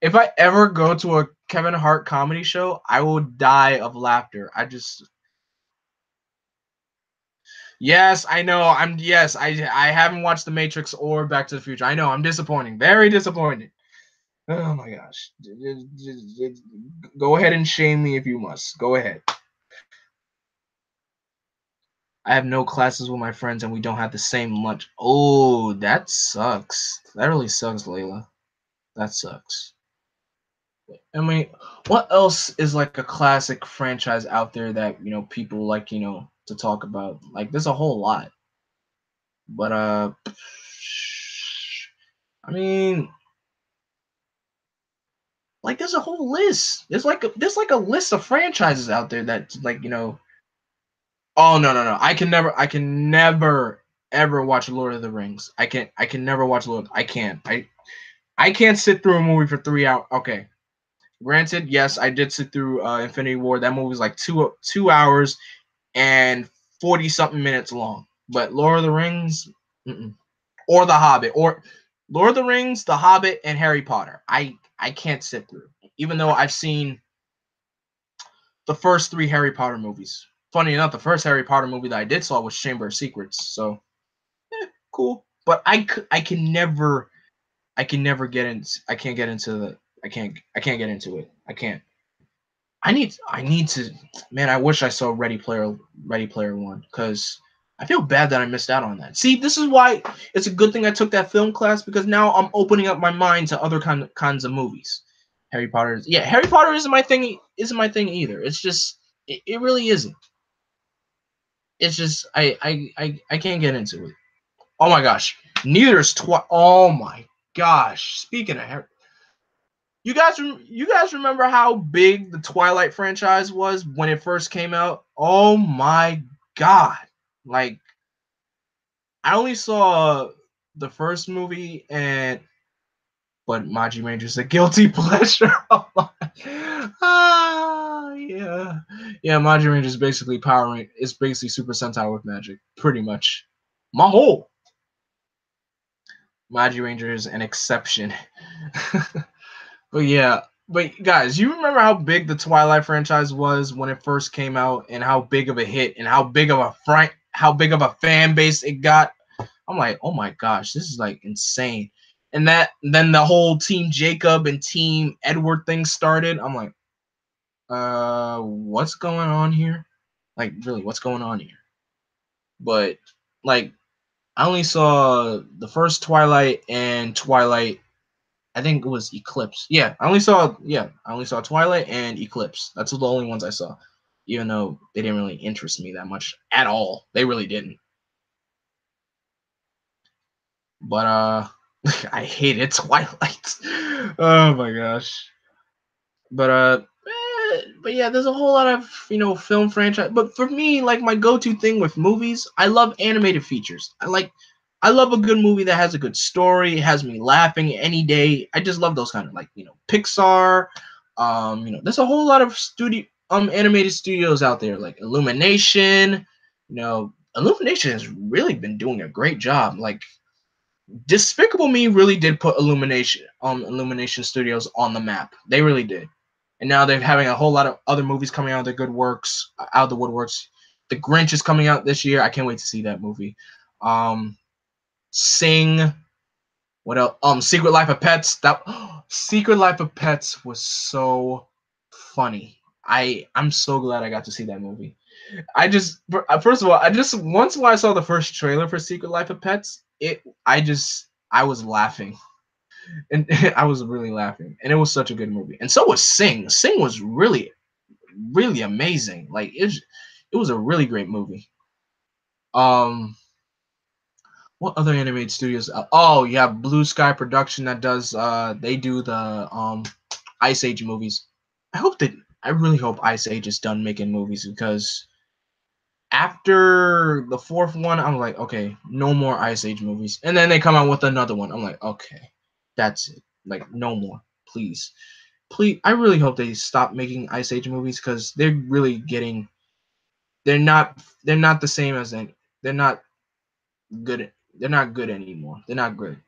If I ever go to a Kevin Hart comedy show, I will die of laughter. Yes, I know. I haven't watched The Matrix or Back to the Future. I know, I'm disappointing. Very disappointed. Oh my gosh. Go ahead and shame me if you must. Go ahead. I have no classes with my friends and we don't have the same lunch. Oh, that sucks. That really sucks, Layla. That sucks. I mean, what else is like a classic franchise out there that people like to talk about? Like, there's a whole lot. But I mean, like there's a whole list. There's like a list of franchises out there that like. Oh no. I can never ever watch Lord of the Rings. I can never watch Lord. I can't. I can't sit through a movie for 3 hours. Okay. Granted, yes, I did sit through Infinity War. That movie was like 2 hours and 40 something minutes long. But Lord of the Rings, or The Hobbit, or Lord of the Rings, The Hobbit, and Harry Potter. I can't sit through. Even though I've seen the first three Harry Potter movies. Funny enough, the first Harry Potter movie that I did saw was Chamber of Secrets. So cool. But I can never get in. I can't get into the. I can't get into it. I can't. I need to. Man, I wish I saw Ready Player One because I feel bad that I missed out on that. See, this is why it's a good thing I took that film class because now I'm opening up my mind to other kinds of movies. Harry Potter isn't my thing. Isn't my thing either. It's just it really isn't. It's just I can't get into it. Oh my gosh, neither is Oh my gosh. Speaking of Harry, You guys remember how big the Twilight franchise was when it first came out? Oh my god. Like I only saw the first movie but Majima Ranger's a guilty pleasure. Yeah. Yeah, Majima Ranger's basically it's basically Super Sentai with magic, pretty much. Maho! Majima Ranger is an exception. But yeah, but guys, you remember how big the Twilight franchise was when it first came out, and how big of a hit, and how big of a fan base it got? I'm like, oh my gosh, this is like insane. And then the whole Team Jacob and Team Edward thing started. I'm like, what's going on here? Like, really, what's going on here? But like, I only saw the first Twilight and Twilight. I think it was Eclipse. I only saw Twilight and Eclipse. That's the only ones I saw. Even though they didn't really interest me that much at all. They really didn't. But I hated Twilight. Oh my gosh. But yeah, there's a whole lot of film franchise. But for me, like my go-to thing with movies, I love animated features. I love a good movie that has a good story, has me laughing any day. I just love those kind of Pixar. There's a whole lot of studio animated studios out there like Illumination. Illumination has really been doing a great job. Like Despicable Me really did put Illumination Studios on the map. They really did. And now they're having a whole lot of other movies coming out of the woodworks. The Grinch is coming out this year. I can't wait to see that movie. Sing. What else? Secret Life of Pets. That Secret Life of Pets was so funny. I'm so glad I got to see that movie. First of all, once when I saw the first trailer for Secret Life of Pets, I was laughing, and I was really laughing, and it was such a good movie. And so was Sing. Sing was really, really amazing. Like it was a really great movie. Um, what other animated studios? Oh, you have Blue Sky Production that does. They do the Ice Age movies. I really hope Ice Age is done making movies because after the fourth one, I'm like, okay, no more Ice Age movies. And then they come out with another one. I'm like, okay, that's it. Like, no more, please, please. I really hope they stop making Ice Age movies because they're really getting. They're not the same as any. They're not good. They're not good anymore. They're not good.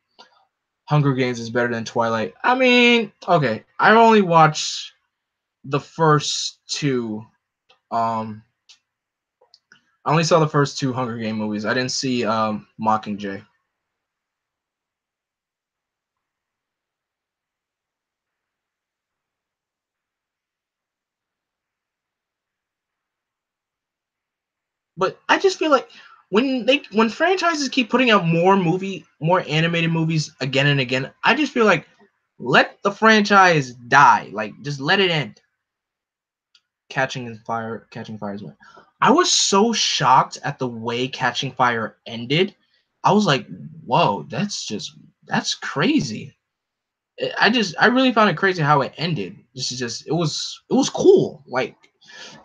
Hunger Games is better than Twilight. I mean, okay, I only watched the first two. I only saw the first two Hunger Game movies. I didn't see Mockingjay. But I just feel like when franchises keep putting out more animated movies again and again, I just feel like let the franchise die. Like just let it end. Catching Fire is one. I was so shocked at the way Catching Fire ended. I was like, whoa, that's crazy. I really found it crazy how it ended. It was cool. Like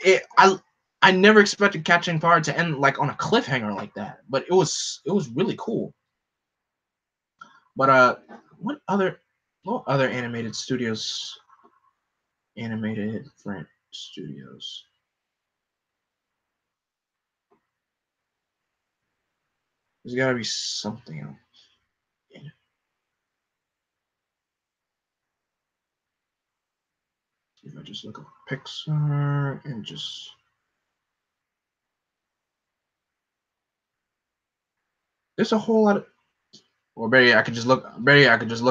it I never expected Catching Fire to end like on a cliffhanger like that, but it was really cool. But what other animated French studios? There's got to be something else. If I just look up Pixar and just there's a whole lot of or better yet, I could just look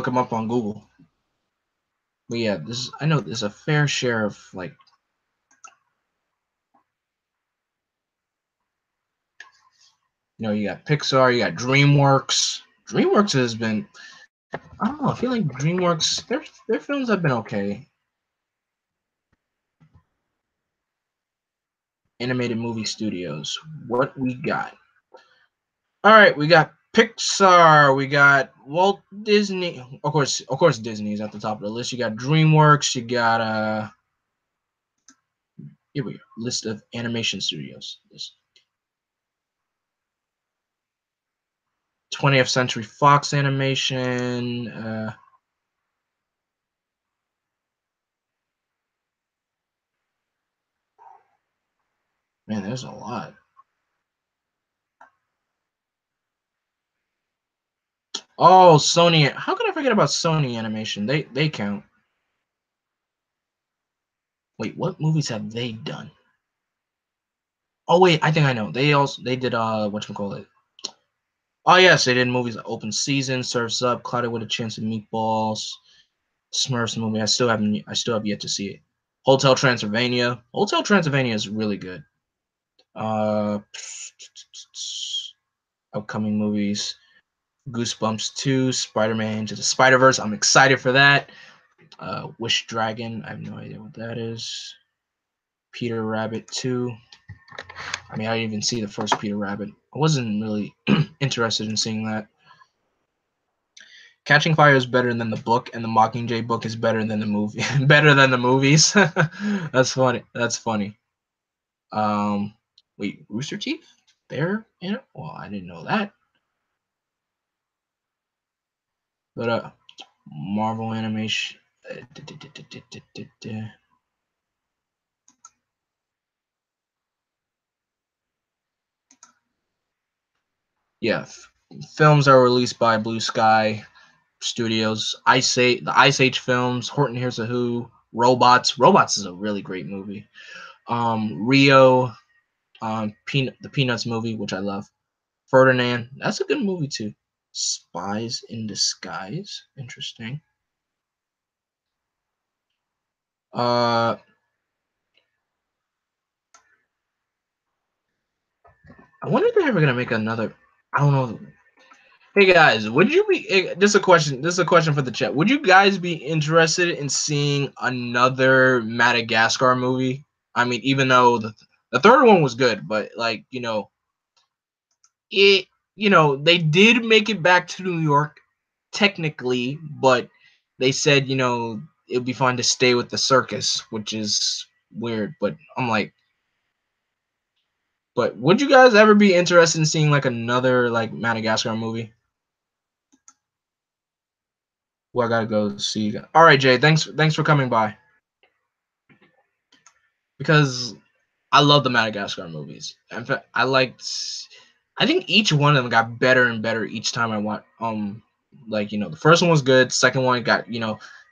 them up on Google. But yeah, I know there's a fair share of like you got Pixar, you got DreamWorks. DreamWorks has been I don't know, I feel like DreamWorks their films have been okay. Animated movie studios. What we got? All right, we got Pixar, we got Walt Disney. Of course, Disney is at the top of the list. You got DreamWorks. You got here we go. List of animation studios. 20th Century Fox Animation. Man, there's a lot. Oh, Sony. How could I forget about Sony Animation? They count. Wait, what movies have they done? Oh wait, I think I know. They did whatchamacallit. Oh yes, they did movies like Open Season, Surfs Up, Clouded with a Chance of Meatballs, Smurfs movie. I still have yet to see it. Hotel Transylvania. Hotel Transylvania is really good. Uh Upcoming movies. Goosebumps 2, Spider-Man Into the Spider-Verse. I'm excited for that. Wish Dragon. I have no idea what that is. Peter Rabbit 2. I mean, I didn't even see the first Peter Rabbit. I wasn't really interested in seeing that. Catching Fire is better than the book, and the Mockingjay book is better than the movie. Better than the movies. That's funny. That's funny. Wait, Rooster Teeth? They're in it? Well, I didn't know that. But Marvel Animation. Yeah, films are released by Blue Sky Studios. The Ice Age films. Horton Hears a Who. Robots. Robots is a really great movie. Rio. The Peanuts movie, which I love. Ferdinand. That's a good movie too. Spies in Disguise. Interesting. I wonder if they're ever gonna make another. I don't know. Hey guys, would you be? This is a question. This is a question for the chat. Would you guys be interested in seeing another Madagascar movie? I mean, even though the third one was good, but like it, they did make it back to New York technically, but they said it would be fine to stay with the circus, which is weird. But I'm like, but would you guys ever be interested in seeing like another like Madagascar movie? Well, I gotta go see. All right, Jay. Thanks for coming by. Because I love the Madagascar movies. In fact, I think each one of them got better and better each time I watched. The first one was good. Second one got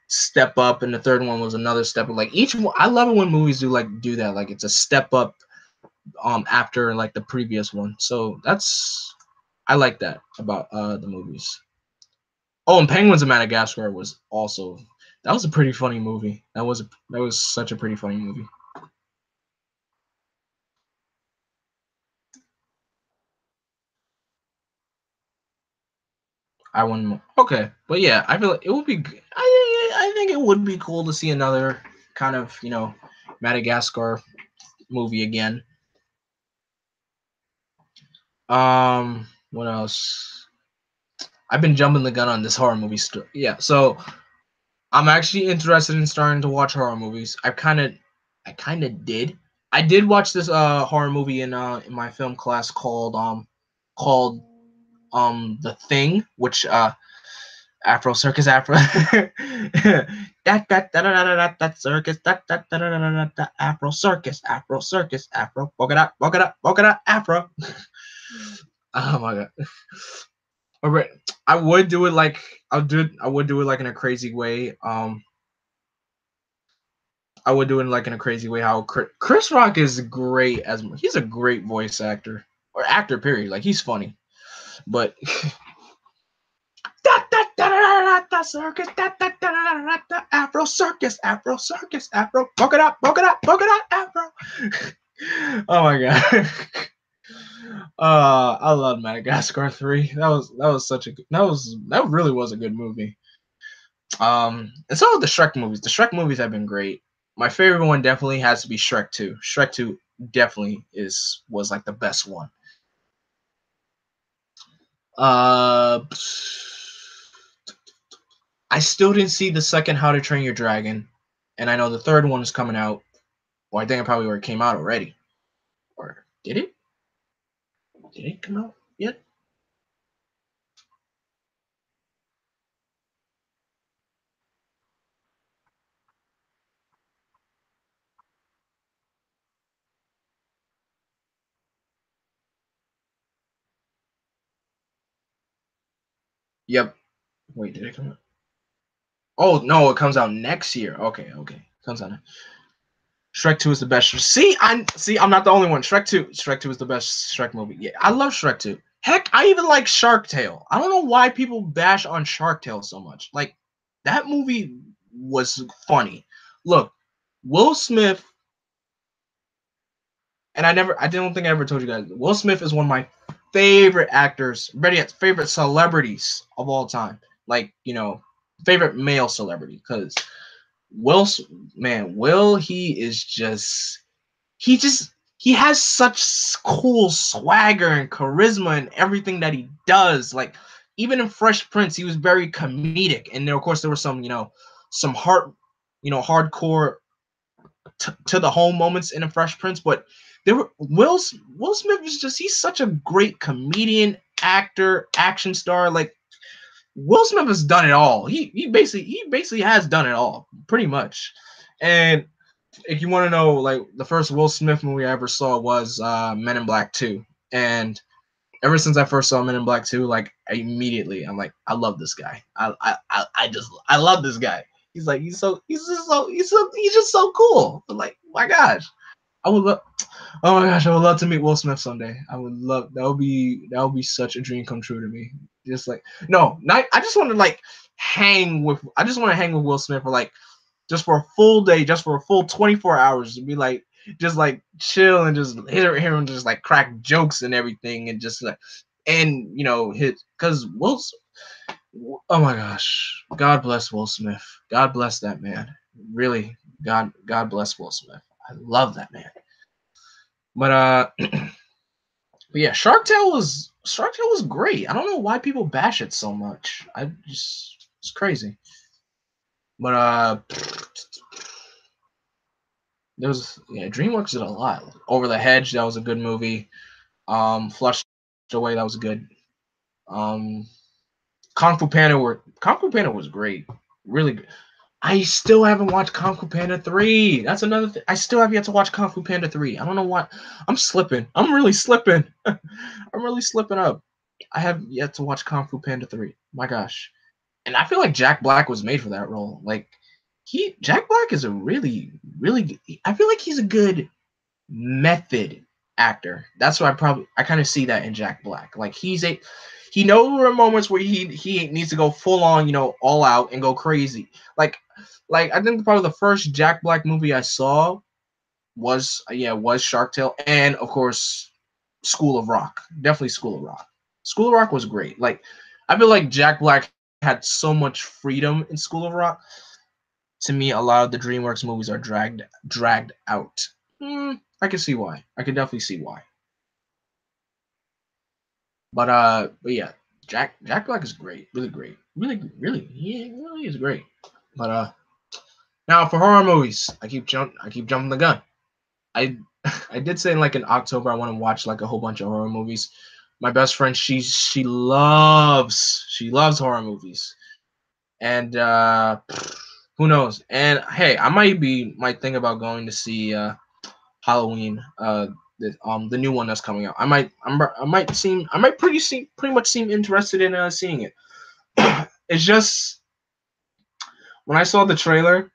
step up, and the third one was another step up. Like each one, I love it when movies do that. Like it's a step up after like the previous one. So I like that about the movies. Oh, and Penguins of Madagascar was also that was a pretty funny movie. That was such a pretty funny movie. I wouldn't. Okay, but yeah, I feel like it would be. I think it would be cool to see another kind of Madagascar movie again. What else? I've been jumping the gun on this horror movie story. Yeah, so I'm actually interested in starting to watch horror movies. I kind of did. I did watch this horror movie in my film class called The Thing, which Afro Circus Afro that circus that Afro Circus Afro polka dot Afro. Oh my god. All right. I would do it like I would do it like in a crazy way. I would do it like in a crazy way how Chris Rock is great he's a great voice actor or actor period. Like he's funny. But circus, Afro circus, Afro, polka dot, Afro. Oh my god. I love Madagascar 3. That was such a that really was a good movie. And some of the Shrek movies. The Shrek movies have been great. My favorite one definitely has to be Shrek 2. Shrek 2 definitely was like the best one. Uh, I still didn't see the second How to Train Your Dragon, and I know the third one is coming out. Well, I think it probably already came out already. Or did it? Did it come out yet? Yep. Wait, did it come out? Oh no, it comes out next year. Okay, okay. Comes out. Shrek 2 is the best. I'm not the only one. Shrek 2 is the best Shrek movie. Yeah, I love Shrek 2. Heck, I even like Shark Tale. I don't know why people bash on Shark Tale so much. Like that movie was funny. Look, Will Smith, and I don't think I ever told you guys. Will Smith is one of my favorite actors, better yet, favorite celebrities of all time. Like, favorite male celebrity cuz Will man, Will he is just he just he has such cool swagger and charisma and everything that he does. Like even in Fresh Prince, he was very comedic, and there, of course, there were some hardcore to the home moments in a Fresh Prince, but there were Will Smith is just he's such a great comedian, actor, action star. Like Will Smith has done it all. He basically has done it all, pretty much. And if you want to know, like the first Will Smith movie I ever saw was Men in Black 2. And ever since I first saw Men in Black 2, like I'm like, I love this guy. I love this guy. He's like he's just so cool. I'm like, my gosh. I would love Oh my gosh, I would love to meet Will Smith someday. I would love that would be such a dream come true to me. Just like no, not I just want to like hang with Will Smith for like just for a full day, just for a full 24 hours to be like just like chill and just hear him just like crack jokes and everything and just like and hit because oh my gosh, God bless Will Smith. God bless that man. Really, God bless Will Smith. I love that man. But but yeah, Shark Tale was great. I don't know why people bash it so much. It's crazy. But there was DreamWorks did a lot. Over the Hedge, that was a good movie. Flushed Away, that was good. Um, Kung Fu Panda was great, really good. I still haven't watched Kung Fu Panda 3. That's another thing. I still have yet to watch Kung Fu Panda 3. I don't know why. I'm slipping. I'm really slipping. I'm really slipping up. I have yet to watch Kung Fu Panda 3. My gosh. And I feel like Jack Black was made for that role. Like Jack Black is a really, really I feel like he's a good method actor. That's why I kind of see that in Jack Black. Like he knows there are moments where he needs to go full on, all out and go crazy. Like I think probably the first Jack Black movie I saw was Shark Tale, and of course School of Rock. Definitely School of Rock. School of Rock was great. Like I feel like Jack Black had so much freedom in School of Rock. To me, a lot of the DreamWorks movies are dragged out. I can see why. I can definitely see why. But yeah, Jack Black is great, really great, really, he really is great. But now for horror movies, I keep jumping the gun. I I did say like in October I want to watch like a whole bunch of horror movies. My best friend, she loves horror movies, and who knows? And hey, might think about going to see Halloween, the new one that's coming out. I might pretty much seem interested in seeing it. It's just when I saw the trailer,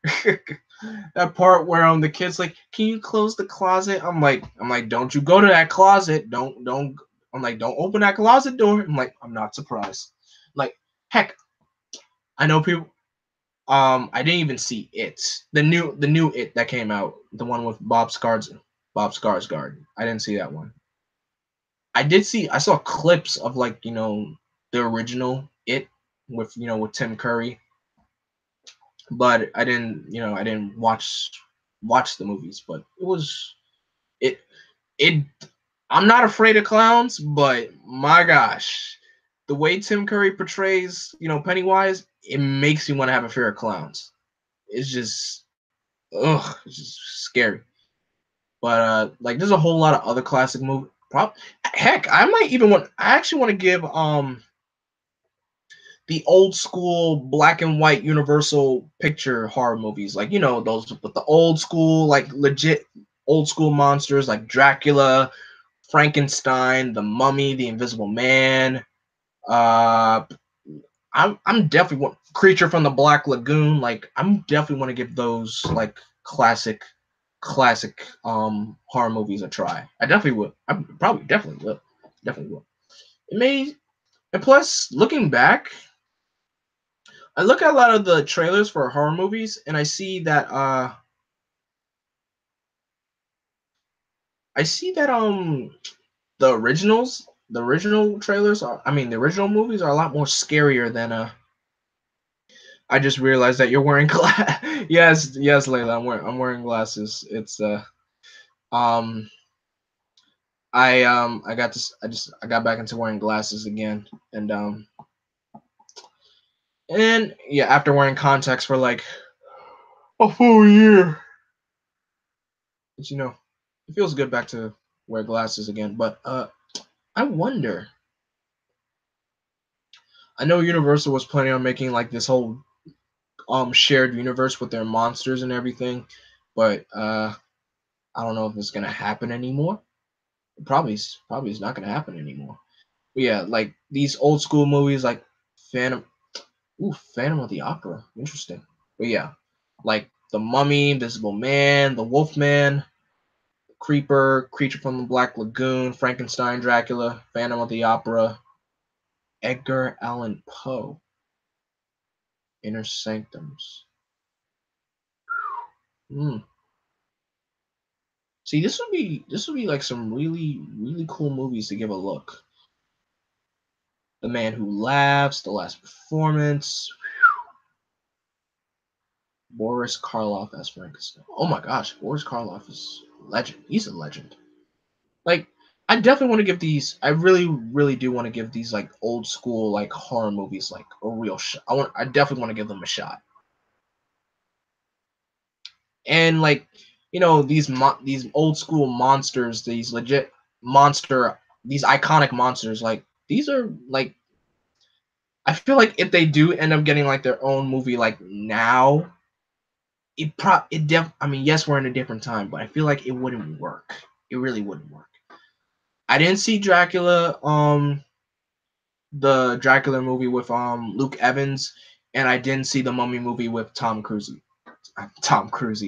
that part where the kid's like, "Can you close the closet?" I'm like, "Don't you go to that closet? Don't." I'm like, "Don't open that closet door." I'm like, "I'm not surprised." Like, heck, I know people. I didn't even see it. The new it that came out, the one with Bob Skarsgård. I didn't see that one. I saw clips of like the original it with Tim Curry, but I didn't watch the movies. But it it I'm not afraid of clowns, but my gosh, the way Tim Curry portrays, Pennywise, it makes you want to have a fear of clowns. It's just, ugh, it's just scary. But like, there's a whole lot of other classic movies. Heck, I might even want. I actually want to give the old school black and white Universal picture horror movies, like those with the old school, like legit old school monsters, like Dracula, Frankenstein, the Mummy, the Invisible Man. Uh, I'm definitely want Creature from the Black Lagoon. Like I'm definitely want to give those like classic horror movies a try. I definitely would. I probably definitely will. Definitely will. It may and plus looking back, I look at a lot of the trailers for horror movies and I see that the original trailers are I mean the original movies are a lot more scarier than I just realized that you're wearing glass. Yes, Layla, I'm wearing glasses. It's um I got back into wearing glasses again and yeah, after wearing contacts for like a full year. But it feels good back to wear glasses again. But I wonder. I know Universal was planning on making like this whole shared universe with their monsters and everything, but I don't know if it's gonna happen anymore. Probably is not gonna happen anymore. But yeah, like these old school movies like Phantom Phantom of the Opera. Interesting. But yeah, like The Mummy, Invisible Man, The Wolfman, Creeper, Creature from the Black Lagoon, Frankenstein, Dracula, Phantom of the Opera, Edgar Allan Poe, Inner Sanctums. Hmm. See, this would be like some really cool movies to give a look. The Man Who Laughs, The Last Performance, Boris Karloff as Frankenstein. Oh my gosh, Boris Karloff is legend. He's a legend. Like, I definitely want to give these. I really do want to give these like old school like horror movies like a real shot. I definitely want to give them a shot. And like, these old school monsters, these legit these iconic monsters. Like, these are like. I feel like if they do end up getting like their own movie like now, I mean, yes, we're in a different time, but I feel like it wouldn't work. It really wouldn't work. I didn't see Dracula, the Dracula movie with Luke Evans, and I didn't see the Mummy movie with Tom Cruise. Tom Cruise.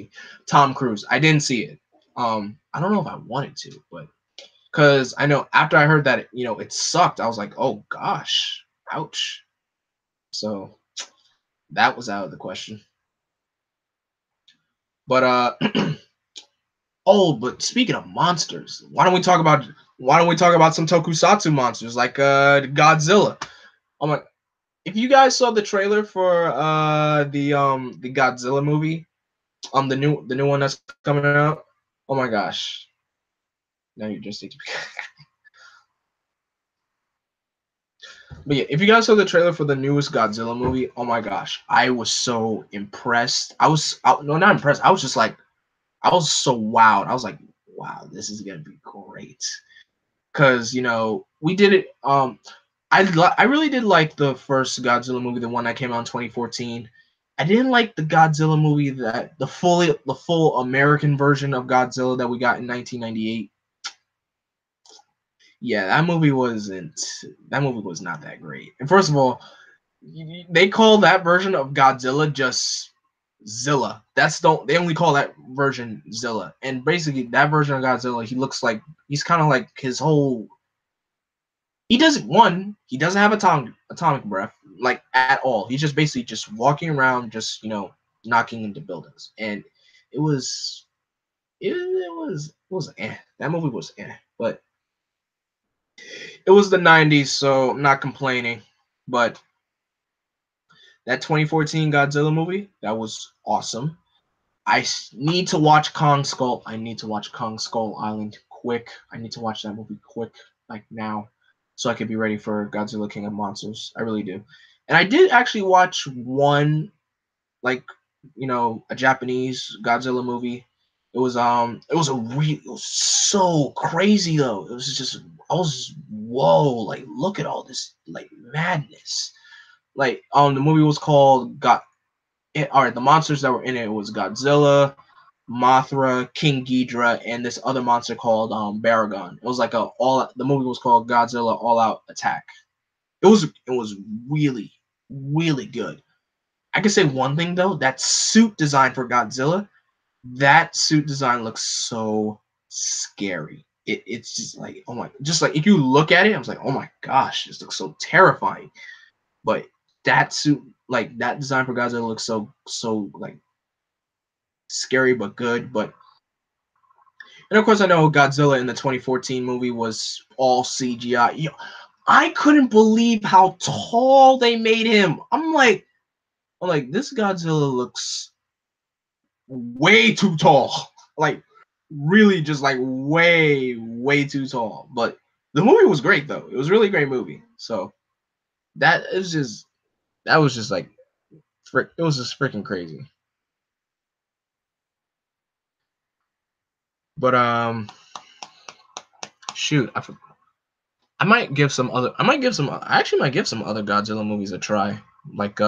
Tom Cruise. I didn't see it. I don't know if I wanted to, but because I know after I heard that it sucked, I was like, oh gosh, ouch. So that was out of the question. But oh, but speaking of monsters, why don't we talk about some tokusatsu monsters like Godzilla? Oh my, if you guys saw the trailer for the Godzilla movie, the new one that's coming out, oh my gosh. Now you're just But yeah, if you guys saw the trailer for the newest Godzilla movie, oh my gosh, I was so impressed. No, not impressed. I was just like, I was so wowed. I was like, wow, this is gonna be great. Cause we did it. I really did like the first Godzilla movie, the one that came out in 2014. I didn't like the Godzilla movie that the full American version of Godzilla that we got in 1998. Yeah, that movie was not that great. And first of all, they call that version of Godzilla just Zilla. They only call that version Zilla. And basically that version of Godzilla, he's kind of like his whole he doesn't have atomic breath like at all. He's just basically just walking around just, knocking into buildings. And it was that movie was but it was the 90s, so I'm not complaining. But that 2014 Godzilla movie, that was awesome. Need to watch Kong Skull. I need to watch Kong Skull Island quick. I need to watch that movie quick, like now. so I could be ready for Godzilla King of Monsters. I really do. And I did actually watch one, like, a Japanese Godzilla movie. It was so crazy though. It was just I was whoa, like look at all this like madness. Like the movie was called all right, the monsters that were in it was Godzilla, Mothra, King Ghidorah, and this other monster called Baragon. It was like the movie was called Godzilla All Out Attack. It was really, really good. I can say one thing though, that suit design for Godzilla, that suit design looks so scary. It's just like, oh my, just like if you look at it, I was like, oh my gosh, this looks so terrifying. But that suit, like that design for Godzilla looks so like scary but good. But and of course I know Godzilla in the 2014 movie was all CGI. I couldn't believe how tall they made him. I'm like, this Godzilla looks way too tall. Like, really just like way, way too tall. But the movie was great though. It was a really great movie. So that was just like it was just freaking crazy. But shoot, I actually might give some other Godzilla movies a try. Like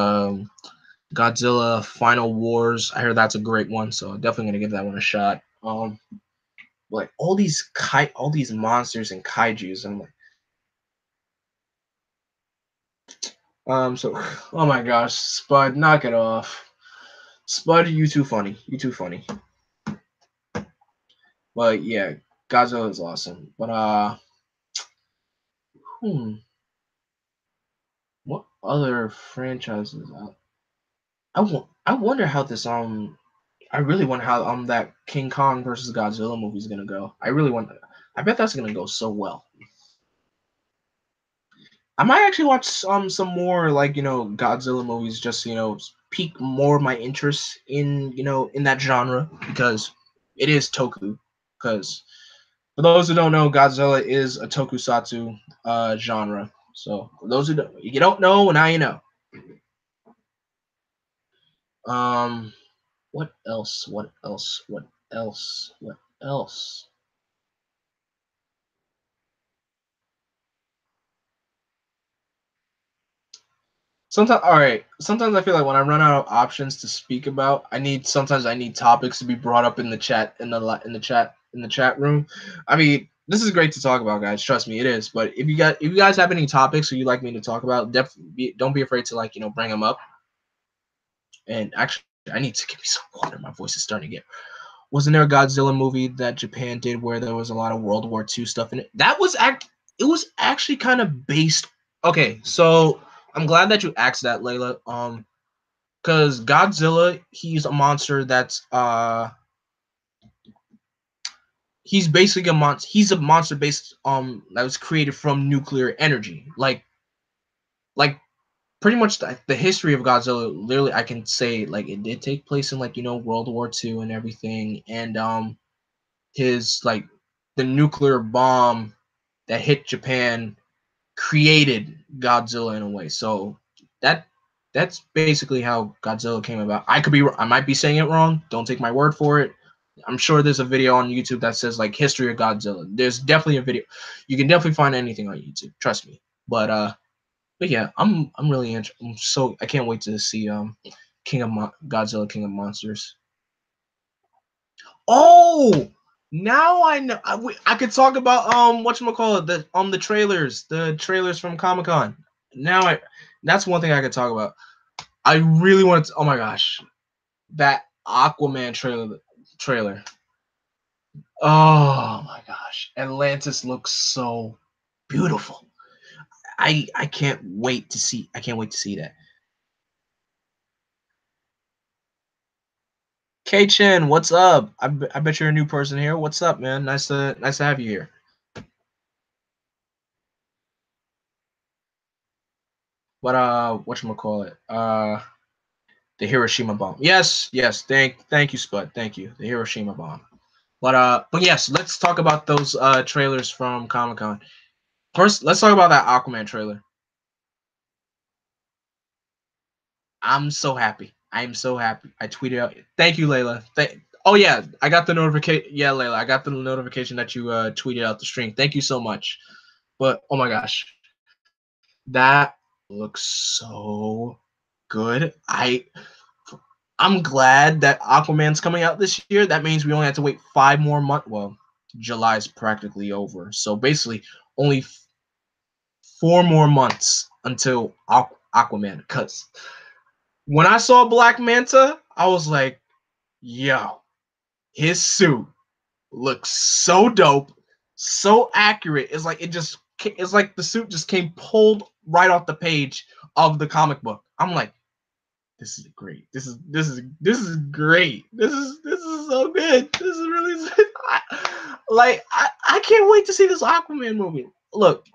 Godzilla Final Wars. I heard that's a great one, so definitely gonna give that one a shot. Like all these monsters and kaijus. I'm like, so oh my gosh, Spud, knock it off. Spud, you too funny. You too funny. But yeah, Godzilla is awesome. But what other franchises? I wonder how this I really wonder how that King Kong versus Godzilla movie is gonna go. I really want. I bet that's gonna go so well. I might actually watch some more like Godzilla movies just pique more of my interest in that genre because it is toku. Because for those who don't know, Godzilla is a tokusatsu genre. So for those who don't, you don't know, now you know. Um, what else? What else? What else? What else? Sometimes, all right. Sometimes I feel like when I run out of options to speak about, sometimes I need topics to be brought up in the chat in the chat room. I mean, this is great to talk about, guys. Trust me, it is. But if you guys have any topics or you'd like me to talk about, definitely don't be afraid to bring them up. And actually, I need to give me some water. My voice is starting to get. Wasn't there a Godzilla movie that Japan did where there was a lot of World War II stuff in it? It was actually kind of based. Okay, so I'm glad that you asked that, Layla. Because Godzilla, he's a monster that's he's basically a monster. He's a monster based that was created from nuclear energy. Like pretty much the history of Godzilla. Literally, I can say like it did take place in World War II and everything, and his the nuclear bomb that hit Japan created Godzilla in a way. So that that's basically how Godzilla came about. I might be saying it wrong. Don't take my word for it. I'm sure there's a video on YouTube that says like history of Godzilla. There's definitely a video. You can definitely find anything on YouTube. Trust me. But yeah, I'm really interested. I can't wait to see Godzilla King of Monsters. Oh, now I know. I could talk about whatchamacallit, the trailers from Comic-Con. That's one thing I could talk about. I really want to. Oh my gosh, that Aquaman trailer. Oh my gosh, Atlantis looks so beautiful. I can't wait to see. I can't wait to see that. K Chen, what's up? I bet you're a new person here. What's up, man? Nice to have you here. But whatchamacallit? The Hiroshima bomb. Yes. Thank you, Spud. Thank you. The Hiroshima bomb. But yes, let's talk about those trailers from Comic-Con. First, let's talk about that Aquaman trailer. I'm so happy. I am so happy. I tweeted out. Thank you, Layla. Oh yeah, I got the notification. Yeah, Layla, I got the notification that you tweeted out the stream. Thank you so much. But oh my gosh, that looks so good. I'm glad that Aquaman's coming out this year. That means we only have to wait 5 more months. Well, July's practically over, so basically only 4 more months until Aquaman. Because when I saw Black Manta, I was like, yo, his suit looks so dope, so accurate. It's like the suit just came pulled right off the page of the comic book. I'm like, this is great. This is great. This is so good. This is really I can't wait to see this Aquaman movie. Look,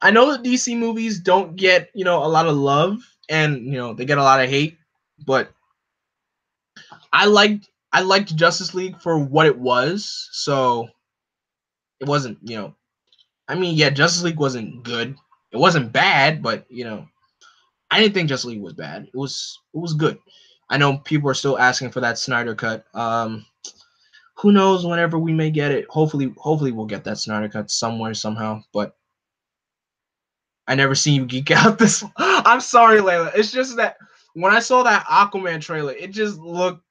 I know that DC movies don't get, a lot of love and, they get a lot of hate, but I liked Justice League for what it was. So it wasn't, I mean, yeah, Justice League wasn't good. It wasn't bad, but, I didn't think Justice League was bad. It was good. I know people are still asking for that Snyder cut. Who knows whenever we may get it. Hopefully we'll get that Snyder cut somewhere somehow, but I never seen you geek out this. I'm sorry, Layla. It's just that when I saw that Aquaman trailer, it just looked.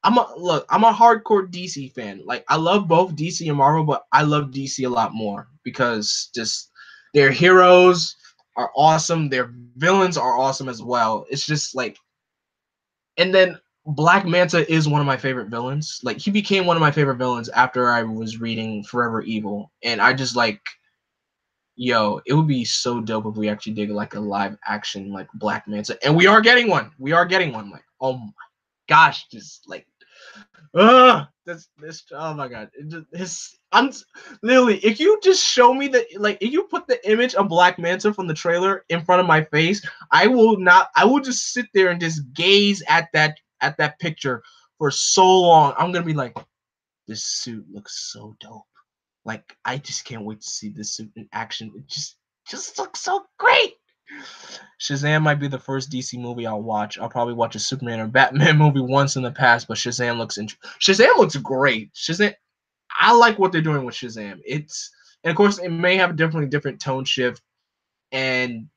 I'm a hardcore DC fan. Like I love both DC and Marvel, but I love DC a lot more because just their heroes are awesome. Their villains are awesome as well. It's just like, and then Black Manta is one of my favorite villains. Like he became one of my favorite villains after I was reading Forever Evil, and I just like yo, it would be so dope if we actually did like a live action like Black Manta, and we are getting one. We are getting one. Like, oh my gosh, just like, this. Oh my god, I'm literally. If you just show me if you put the image of Black Manta from the trailer in front of my face, I will not. I will just sit there and just gaze at that picture for so long. I'm gonna be like, this suit looks so dope. Like I just can't wait to see this suit in action. It just looks so great. Shazam might be the first DC movie I'll watch. I'll probably watch a Superman or Batman movie once in the past, but Shazam looks great. Shazam, I like what they're doing with Shazam. And of course it may have a definitely different tone shift. And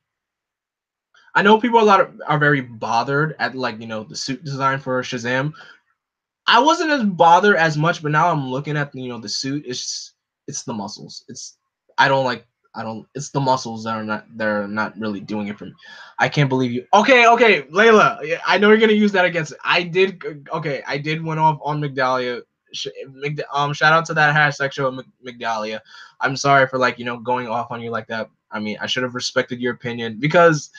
I know people are very bothered at the suit design for Shazam. I wasn't as bothered as much, but now I'm looking at the suit. It's the muscles. It's the muscles that are not really doing it for me. I can't believe you. Okay, Layla. I know you're gonna use that against it. I did went off on Migdalia. Shout out to that hashtag show Migdalia. I'm sorry for going off on you like that. I mean, I should have respected your opinion because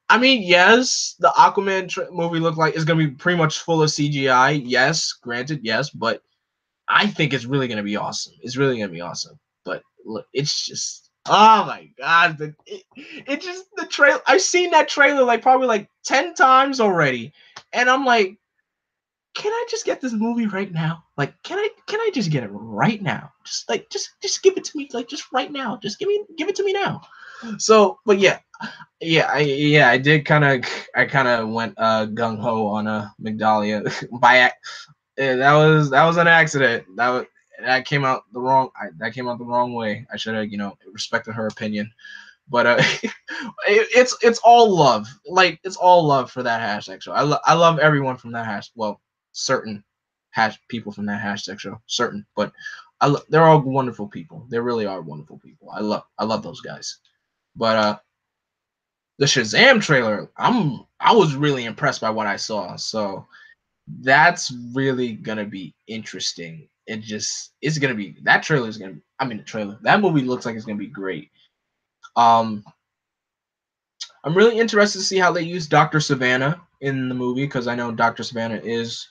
I mean, yes, the Aquaman movie looked like it's gonna be pretty much full of CGI. Yes, granted, yes, but I think it's really gonna be awesome. It's really gonna be awesome. But look, it's just oh my god, it just the trailer. I've seen that trailer like probably like 10 times already, and I'm like, can I just get this movie right now? Like, can I just get it right now? Just give it to me like just right now. Just give it to me now. So, but I did I kind of went gung ho on a Migdalia that was an accident. That came out the wrong way. I should have respected her opinion. But it's all love. Like it's all love for that hashtag show. I love everyone from that hash. Well, certain people from that hashtag show. Certain, but they're all wonderful people. They really are wonderful people. I love those guys. But the Shazam trailer, I was really impressed by what I saw. So that's really gonna be interesting. It's gonna be that trailer is gonna. I mean, the trailer. That movie looks like it's gonna be great. Um, I'm really interested to see how they use Doctor Savannah in the movie because I know Doctor Savannah is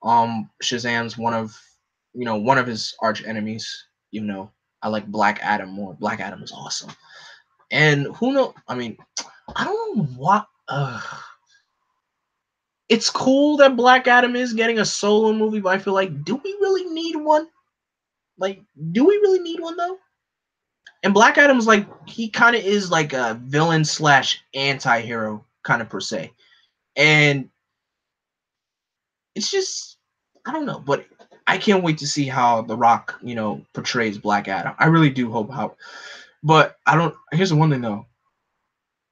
Shazam's one of his arch enemies. Even though I like Black Adam more. Black Adam is awesome. And who knows? I mean, I don't know what. It's cool that Black Adam is getting a solo movie, but I feel like, do we really need one? Like, do we really need one though? And Black Adam's like he kind of is like a villain slash anti-hero kind of per se. And it's just I don't know, but I can't wait to see how The Rock, portrays Black Adam. I really do hope how, but I don't. Here's the one thing though: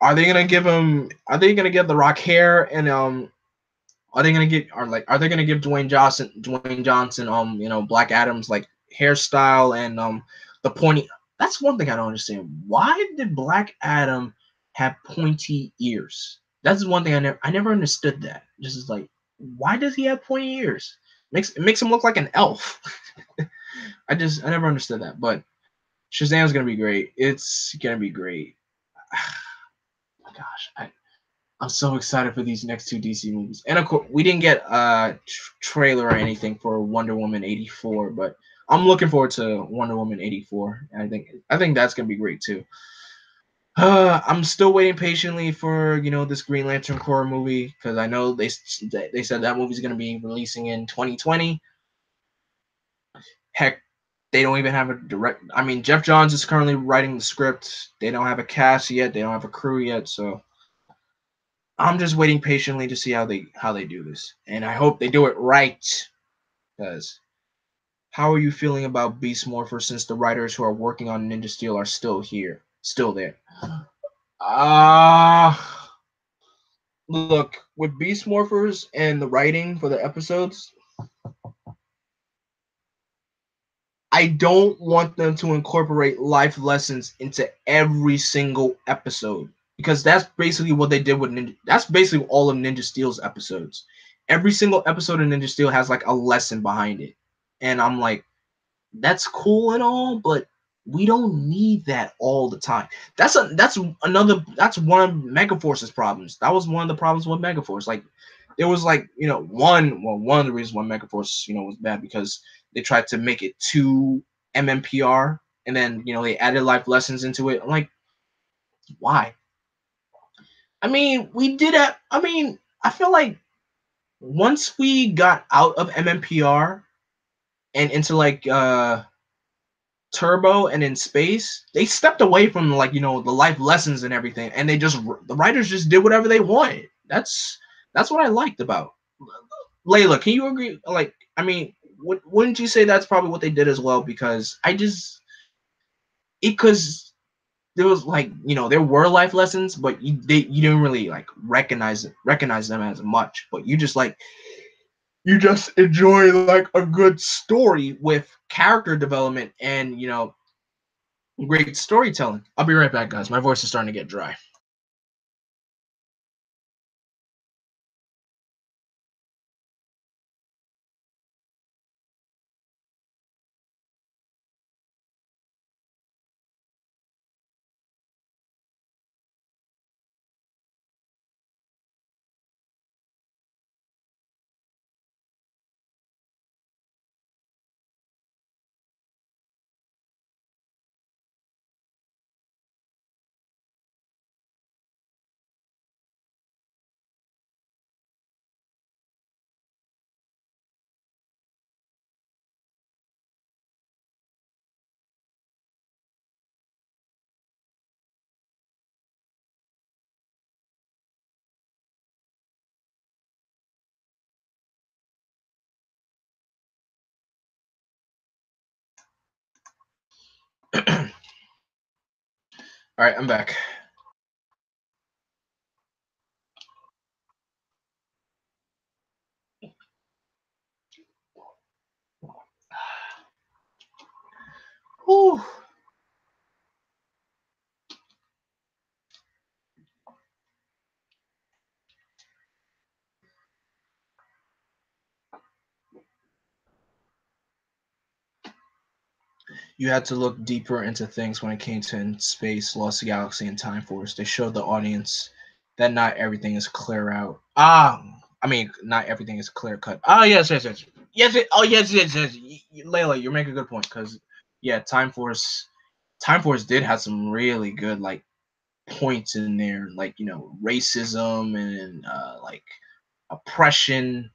are they gonna give him? Are they gonna give The Rock hair and Are they gonna get? Are they gonna give Dwayne Johnson, Black Adam's like hairstyle and the pointy? That's one thing I don't understand. Why did Black Adam have pointy ears? That's one thing I never understood that. Just is like, why does he have pointy ears? It makes him look like an elf. I never understood that. But Shazam's gonna be great. It's gonna be great. Oh my gosh, I'm so excited for these next two DC movies. And of course, we didn't get a trailer or anything for Wonder Woman 84, but I'm looking forward to Wonder Woman 84. And I think that's gonna be great too. I'm still waiting patiently for this Green Lantern Corps movie because I know they said that movie's gonna be releasing in 2020. Heck, they don't even have a direct. I mean, Jeff Johns is currently writing the script. They don't have a cast yet. They don't have a crew yet. So I'm just waiting patiently to see how they do this, and I hope they do it right. Because how are you feeling about Beast Morpher since the writers who are working on Ninja Steel are still there? Ah, look with Beast Morphers and the writing for the episodes. I don't want them to incorporate life lessons into every single episode because that's basically what they did with Ninja. That's basically all of Ninja Steel's episodes. Every single episode of Ninja Steel has like a lesson behind it, and I'm like, that's cool and all, but we don't need that all the time. That's one of Megaforce's problems. That was one of the problems with Megaforce. Like there was like one of the reasons why Megaforce was bad because they tried to make it too MMPR and then they added life lessons into it. I'm like, why? I mean, we did that. I mean, I feel like once we got out of MMPR and into like Turbo and in Space, they stepped away from like the life lessons and everything, and the writers just did whatever they wanted. That's what I liked about Layla. Can you agree? Like, I mean, wouldn't you say that's probably what they did as well? Because because there was like there were life lessons, but you didn't really like recognize them as much. But you just enjoy like a good story with character development and great storytelling. I'll be right back, guys. My voice is starting to get dry. All right, I'm back. Whew. You had to look deeper into things when it came to In Space, Lost Galaxy, and Time Force. They showed the audience that not everything is clear out. I mean, not everything is clear cut. Yes, yes, yes, yes. Oh, yes, yes, yes. Layla, you're making a good point because yeah, Time Force did have some really good like points in there, like racism and like oppression.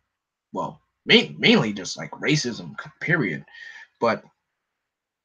Well, mainly just like racism, period. But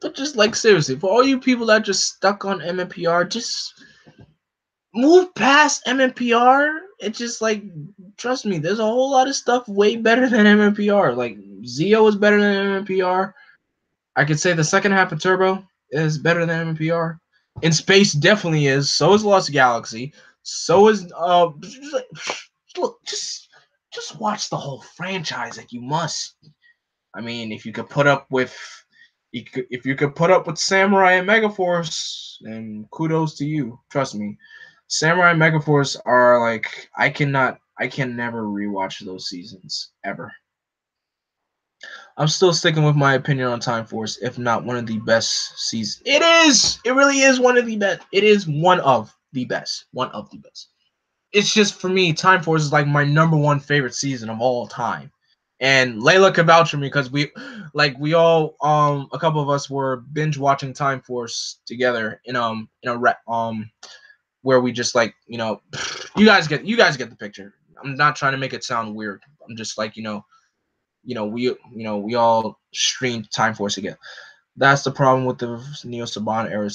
But just like seriously, for all you people that just stuck on MMPR, just move past MMPR. It's just like, trust me, there's a whole lot of stuff way better than MMPR. Like Zio is better than MMPR. I could say the second half of Turbo is better than MMPR. In space definitely is. So is Lost Galaxy. So is look, just watch the whole franchise like you must. I mean, if you could put up with if you could put up with Samurai and Megaforce, then kudos to you. Trust me. Samurai and Megaforce are like I can never rewatch those seasons ever. I'm still sticking with my opinion on Time Force, if not one of the best seasons. It is. It really is one of the best. It is one of the best. One of the best. It's just for me, Time Force is like my number one favorite season of all time. And Layla could vouch for me because we all a couple of us were binge watching Time Force together in a where we just like you guys get the picture. I'm not trying to make it sound weird. I'm just like we all streamed Time Force again. That's the problem with the Neo Saban era.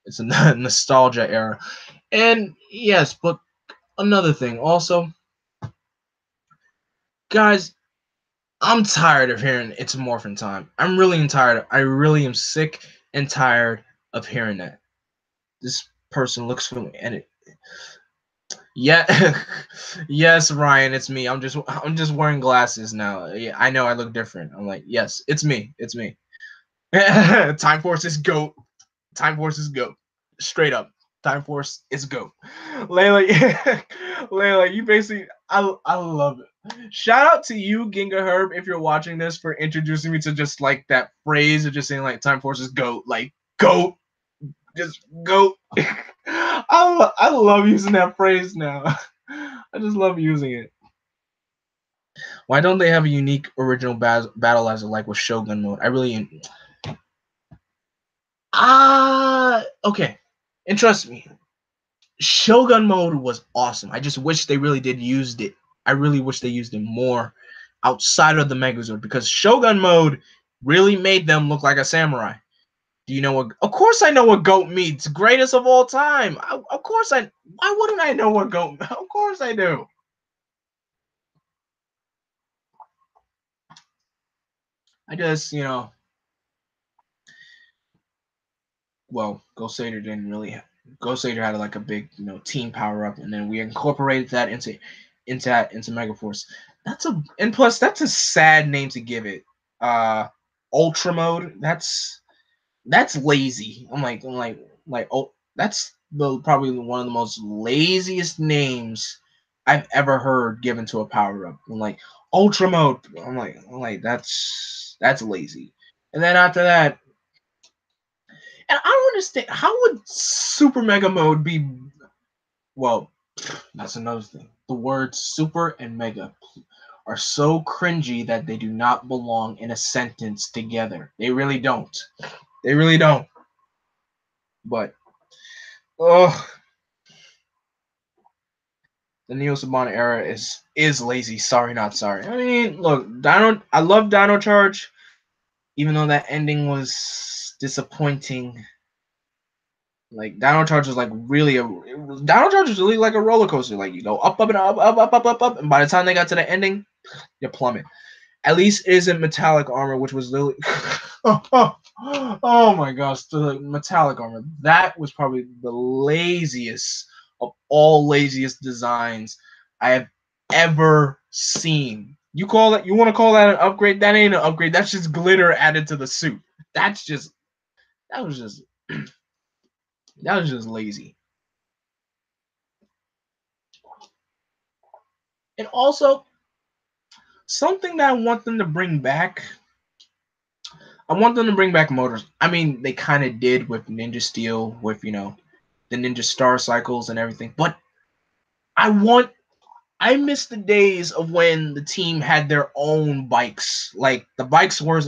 It's a nostalgia era. And yes, but another thing also, guys, I'm tired of hearing it's Morphin Time. I'm really tired. I really am sick and tired of hearing that. This person looks familiar, and yeah, yes, Ryan, it's me. I'm just wearing glasses now. Yeah, I know I look different. I'm like, yes, it's me. It's me. Time Force is GOAT. Time Force is GOAT. Straight up. Time Force is GOAT. Layla, Layla, you basically, I love it. Shout out to you, Ginga Herb, if you're watching this, for introducing me to just like that phrase of just saying like Time Force is GOAT. Like, GOAT. Just GOAT. I love using that phrase now. I just love using it. Why don't they have a unique original battleizer like with Shogun mode? I really okay. And trust me, Shogun mode was awesome. I just wish they really did used it. I really wish they used it more outside of the Megazord because Shogun mode really made them look like a samurai. Do you know what? Of course I know what GOAT means. Greatest of all time. Of course I. Why wouldn't I know what GOAT? Of course I do. I just well, Ghost Saber didn't really. Ghost Saber had like a big team power up, and then we incorporated that into Megaforce. And plus that's a sad name to give it. Ultra mode. That's lazy. Oh, that's probably one of the most laziest names I've ever heard given to a power up. I'm like Ultra mode. I'm like that's lazy. And then after that, and I don't understand how would Super Mega mode be. Well, that's another thing. The words super and mega are so cringy that they do not belong in a sentence together. They really don't. They really don't. But oh, the Neo Saban era is lazy. Sorry, not sorry. I mean, look, Dino. I love Dino Charge, even though that ending was disappointing. Like Dino Charge was like Dino Charge was really like a roller coaster. Like you go up, up, and up, up, up, up, up, up, and by the time they got to the ending, you plummet. At least it isn't metallic armor, which was literally oh my gosh, the metallic armor. That was probably the laziest of all laziest designs I have ever seen. You want to call that an upgrade? That ain't an upgrade. That's just glitter added to the suit. That's just that was just that was just lazy. And also something that I want them to bring back. I want them to bring back motors. I mean, they kind of did with Ninja Steel, with the Ninja Star Cycles and everything. But I want. I miss the days of when the team had their own bikes. Like the bikes were,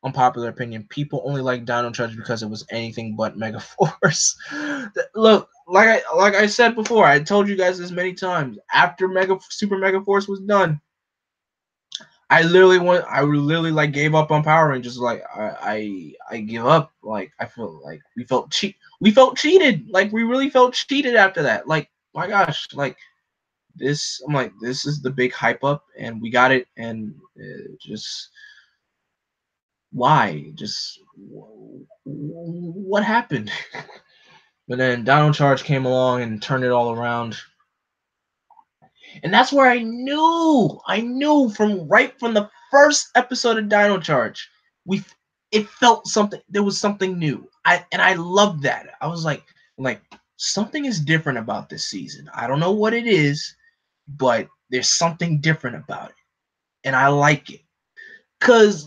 unpopular opinion, people only like Dino Charge because it was anything but Mega Force. Look, like I said before, I told you guys this many times. After Super Mega Force was done, I literally like gave up on Power Rangers. Like I give up. Like I feel like we felt cheated. Like we really felt cheated after that. Like my gosh, like this. I'm like this is the big hype up, and we got it, and just why? Just what happened? But then Dino Charge came along and turned it all around. And that's where I knew from the first episode of Dino Charge, we it felt something. There was something new. I loved that. I was like something is different about this season. I don't know what it is, but there's something different about it, and I like it. Cause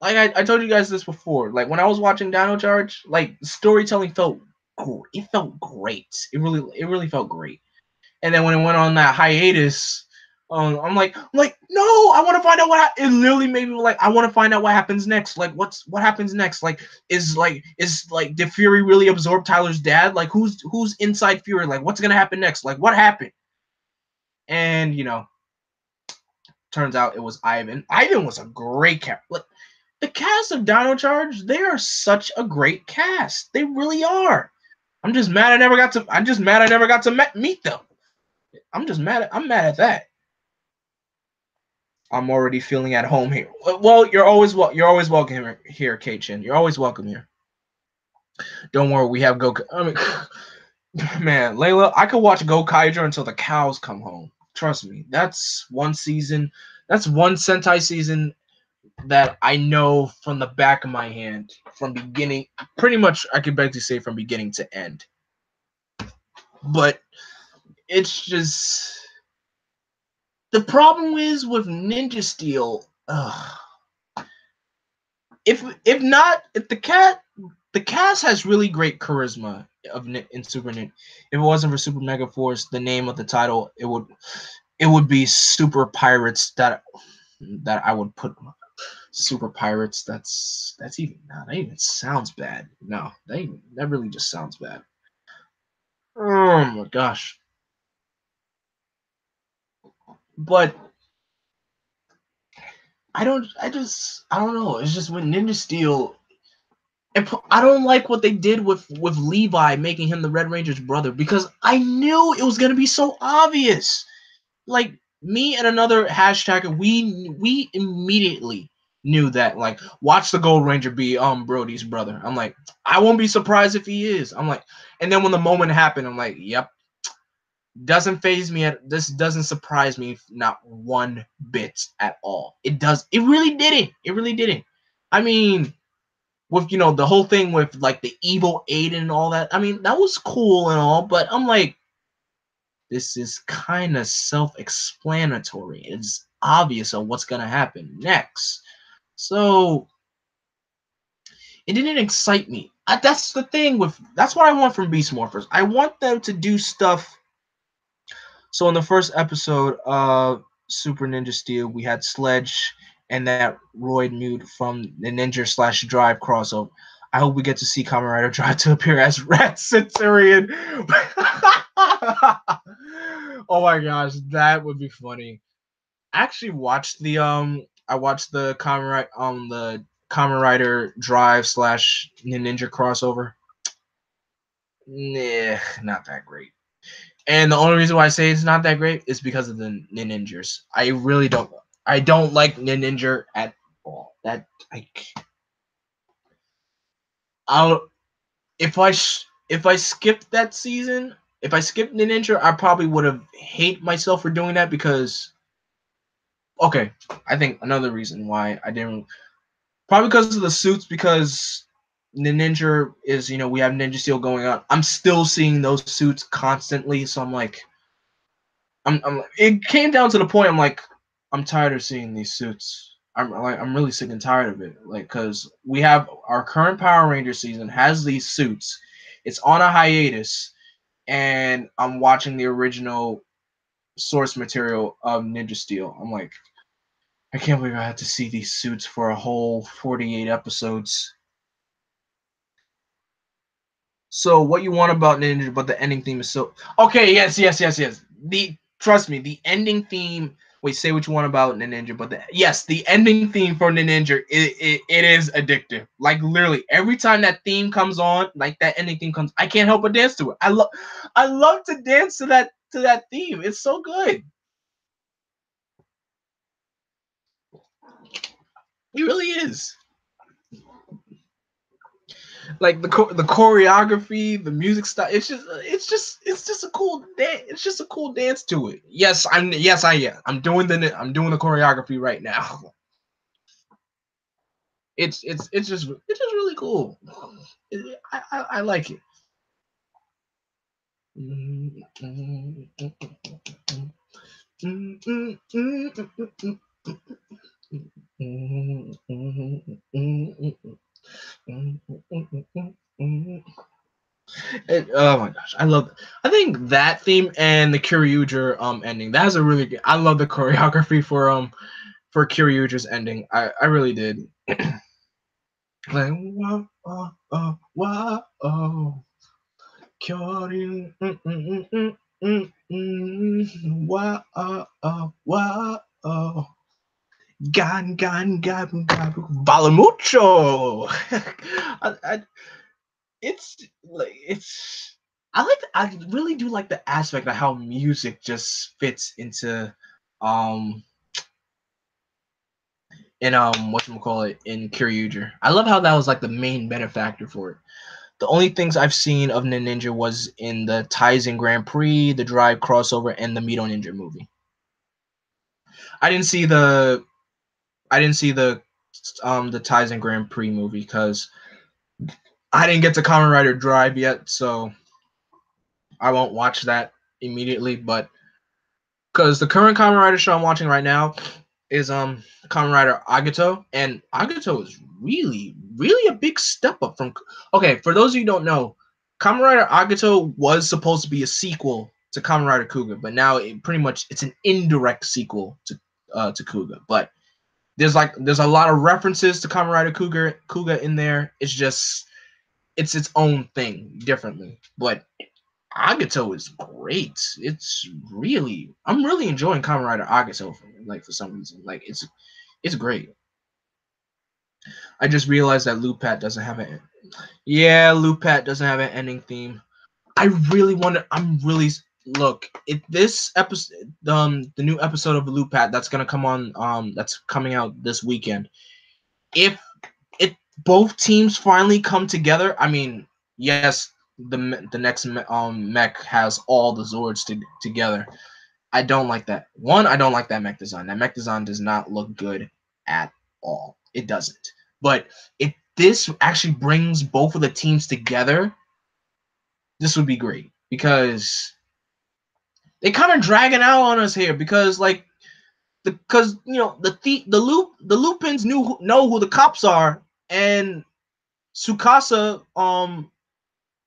I told you guys this before. Like when I was watching Dino Charge, like storytelling felt cool. It felt great. It really felt great. And then when it went on that hiatus, I'm like, no, I want to find out it literally made me like, I want to find out what happens next. Like, what happens next? Like, did Fury really absorb Tyler's dad? Like, who's inside Fury? Like, what's gonna happen next? Like, what happened? And turns out it was Ivan. Ivan was a great character. Like, the cast of Dino Charge, they are such a great cast. They really are. I'm just mad I never got to meet them. I'm mad at that. I'm already feeling at home here. Well, you're always welcome here, Kei-chan. You're always welcome here. Don't worry, we have Go. I mean, man, Layla, I could watch Gokaiger until the cows come home. Trust me, that's one season. That's one Sentai season that I know from the back of my hand, from beginning. Pretty much, I could beg to say from beginning to end. But it's just the problem is with Ninja Steel. If the cast has really great charisma in Super Ninja. If it wasn't for Super Mega Force, the name of the title it would be Super Pirates. That I would put Super Pirates. That even sounds bad. No, that really just sounds bad. Oh my gosh. But I don't know. It's just with Ninja Steel, I don't like what they did with Levi, making him the Red Ranger's brother, because I knew it was gonna be so obvious. Like me and another hashtagger, we immediately knew that. Like, watch the Gold Ranger be Brody's brother. I'm like, I won't be surprised if he is. I'm like, and then when the moment happened, I'm like, yep. Doesn't phase me. This doesn't surprise me not one bit at all. It does. It really didn't. It really didn't. I mean, with the whole thing with like the evil Aiden and all that. I mean, that was cool and all, but I'm like, this is kind of self-explanatory. It's obvious of what's gonna happen next. So it didn't excite me. That's the thing that's what I want from Beast Morphers. I want them to do stuff. So in the first episode of Super Ninja Steel, we had Sledge and that Roid Mute from the Ninja/Drive crossover. I hope we get to see Kamen Rider Drive to appear as Rat Centurion. Oh my gosh, that would be funny. I actually watched the Kamen Rider Drive/Ninja crossover. Nah, not that great. And the only reason why I say it's not that great is because of the Ninjas. I really don't. I don't like Ninja at all. That I'll if I skipped that season, if I skipped Ninja, I probably would have hate myself for doing that because. Okay, I think another reason why I didn't probably because of the suits, because the Ninja is we have Ninja Steel going on. I'm still seeing those suits constantly, so I'm like. It came down to the point I'm like, I'm tired of seeing these suits. I'm really sick and tired of it. Like, cause we have our current Power Ranger season has these suits. It's on a hiatus, and I'm watching the original source material of Ninja Steel. I'm like, I can't believe I had to see these suits for a whole 48 episodes. So what you want about Ninja, but the ending theme is so okay. Yes. Trust me, the ending theme Wait, say what you want about Ninja, but yes, the ending theme for Ninja, it is addictive. Like literally, every time that theme comes on, like that ending theme comes, I can't help but dance to it. I love to dance to that theme. It's so good. It really is. Like the choreography, the music style. It's just a cool dance. It's just a cool dance to it. Yes I am. I'm doing the choreography right now. It's just really cool. I like it. Oh my gosh, I love. I think that theme and the Kyryuger ending. That's a really good. I love the choreography for Kyryuger's ending. I really did. Like whoa, whoa, oh, Kyoryu, whoa, whoa, gan, Balamucho. It's like it's. I really do like the aspect of how music just fits into um whatchamacallit in Kyryuger. I love how that was like the main benefactor for it. The only things I've seen of Ninja was in the Tizen Grand Prix, the Drive crossover, and the Mito Ninja movie. I didn't see the the Tizen Grand Prix movie because I didn't get to Kamen Rider Drive yet, so I won't watch that immediately. But because the current Kamen Rider show I'm watching right now is Kamen Rider Agito, and Agito is really a big step up from. Okay, for those of you who don't know, Kamen Rider Agito was supposed to be a sequel to Kamen Rider Kuga, but now it's an indirect sequel to Kuga. But there's a lot of references to Kamen Rider Kuga in there. It's its own thing differently, but Agito is great. I'm really enjoying Kamen Rider Agito for some reason. Like it's great. I just realized that Lupat doesn't have an. Yeah, Lupat doesn't have an ending theme. I really wonder. I'm really look. If this episode, the new episode of Lupat that's gonna come on, that's coming out this weekend. If both teams finally come together, I mean, yes, the next mech has all the Zords together. I don't like that. One, I don't like that mech design. That mech design does not look good at all. It doesn't. But if this actually brings both of the teams together, this would be great because they kind of dragging out on us here because because the Lupins know who the cops are, and Tsukasa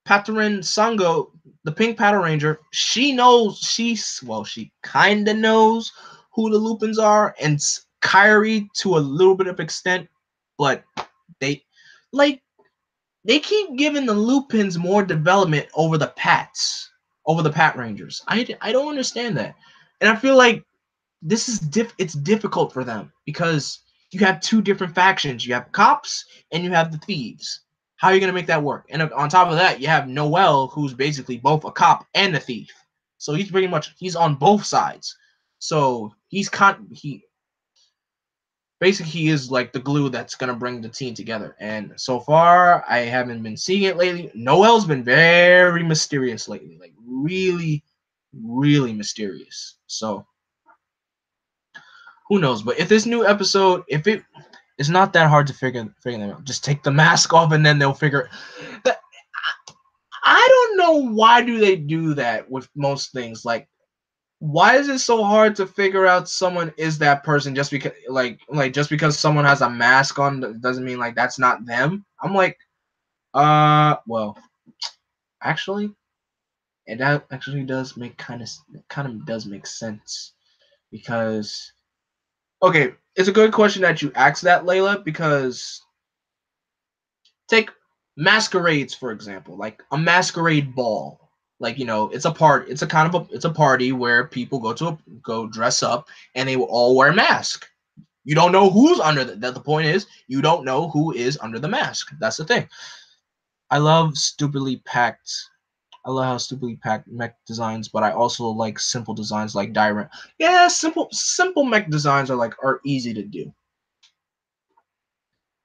Patarin Sango, the Pink Paddle Ranger, she kind of knows who the Lupins are, and Kyrie to a little bit of extent, but they like they keep giving the Lupins more development over the Pat Rangers. I don't understand that, and I feel like this is it's difficult for them because you have two different factions. You have cops and you have the thieves. How are you gonna make that work? And on top of that, you have Noel, who's basically both a cop and a thief. So he's on both sides. So he basically he is like the glue that's gonna bring the team together. And so far, I haven't been seeing it lately. Noel's been very mysterious lately, like really mysterious. So who knows? But if this new episode, if it's not that hard to figure them out. Just take the mask off and then they'll figure that. I don't know why do they do that with most things. Like, why is it so hard to figure out someone is that person just because just because someone has a mask on doesn't mean like that's not them? I'm like, well, actually, and that actually does make kind of does make sense because okay, it's a good question that you asked that, Layla, because take masquerades, for example, like a masquerade ball. Like, it's a part. It's a kind of it's a party where people go dress up and they will all wear a mask. You don't know who's under the point is you don't know who is under the mask. That's the thing. I love stupidly packed. I love how stupidly packed mech designs, but I also like simple designs like diorama. Yeah, simple mech designs are easy to do.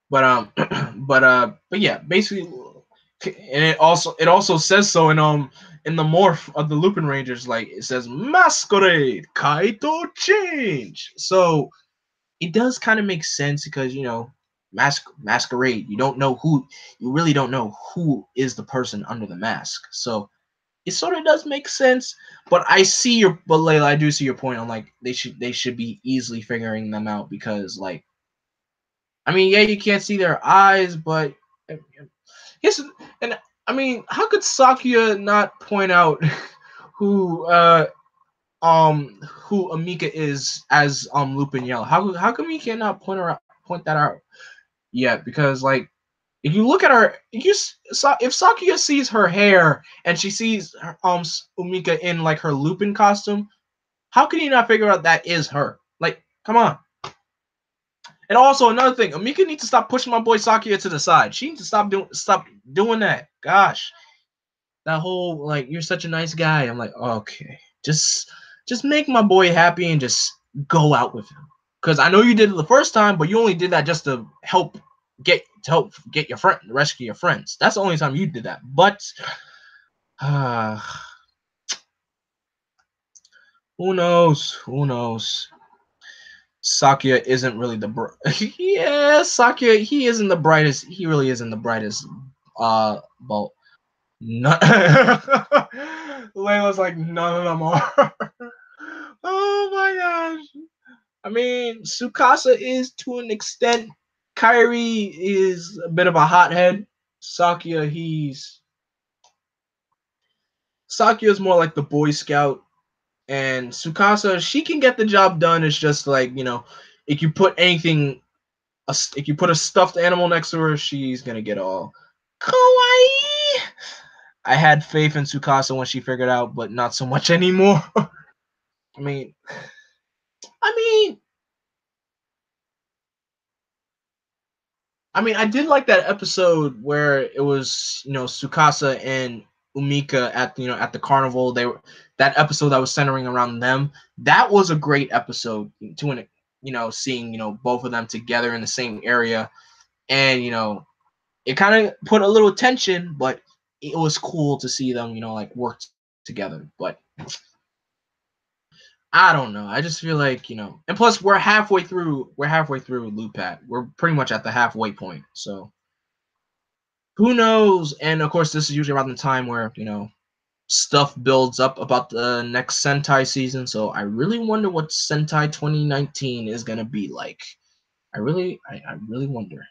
But but yeah, basically, and it also says so in the morph of the Lupin Rangers, like it says Masquerade Kaito change. So it does kind of make sense because masquerade. You really don't know who is the person under the mask. So it sort of does make sense. But Layla, I do see your point on like they should be easily figuring them out because like I mean, yeah, you can't see their eyes, but yes, and I mean, how could Sakuya not point out who who Amika is as Lupin Yell? How come he cannot point that out yet? Because like if you look at her, if Sakuya sees her hair and she sees Umika in like her Lupin costume, how can he not figure out that is her? Like, come on. And also another thing, Amika needs to stop pushing my boy Sakuya to the side. She needs to stop doing that. Gosh, that whole like you're such a nice guy. I'm like, okay, just make my boy happy and just go out with him. Because I know you did it the first time, but you only did that just to help get your friend rescue your friends. That's the only time you did that. But who knows? Who knows? Sakuya isn't really yeah, Sakuya, he isn't the brightest. He really isn't the brightest bolt. No. Layla's like none of them are. Oh my gosh. I mean, Tsukasa is to an extent. Kairi is a bit of a hothead. Sakuya is more like the Boy Scout, and Tsukasa, she can get the job done. It's just like if you put if you put a stuffed animal next to her, she's gonna get all kawaii. I had faith in Tsukasa when she figured out, but not so much anymore. I mean, I mean, I did like that episode where it was Tsukasa and Umika at at the carnival. That episode that was centering around them. That was a great episode to an seeing both of them together in the same area, and it kind of put a little tension, but it was cool to see them like work together. But I don't know. I just feel like and plus we're halfway through. We're halfway through Lupat. We're pretty much at the halfway point. So who knows? And of course, this is usually around the time where stuff builds up about the next Sentai season. So I really wonder what Sentai 2019 is gonna be like. I really wonder.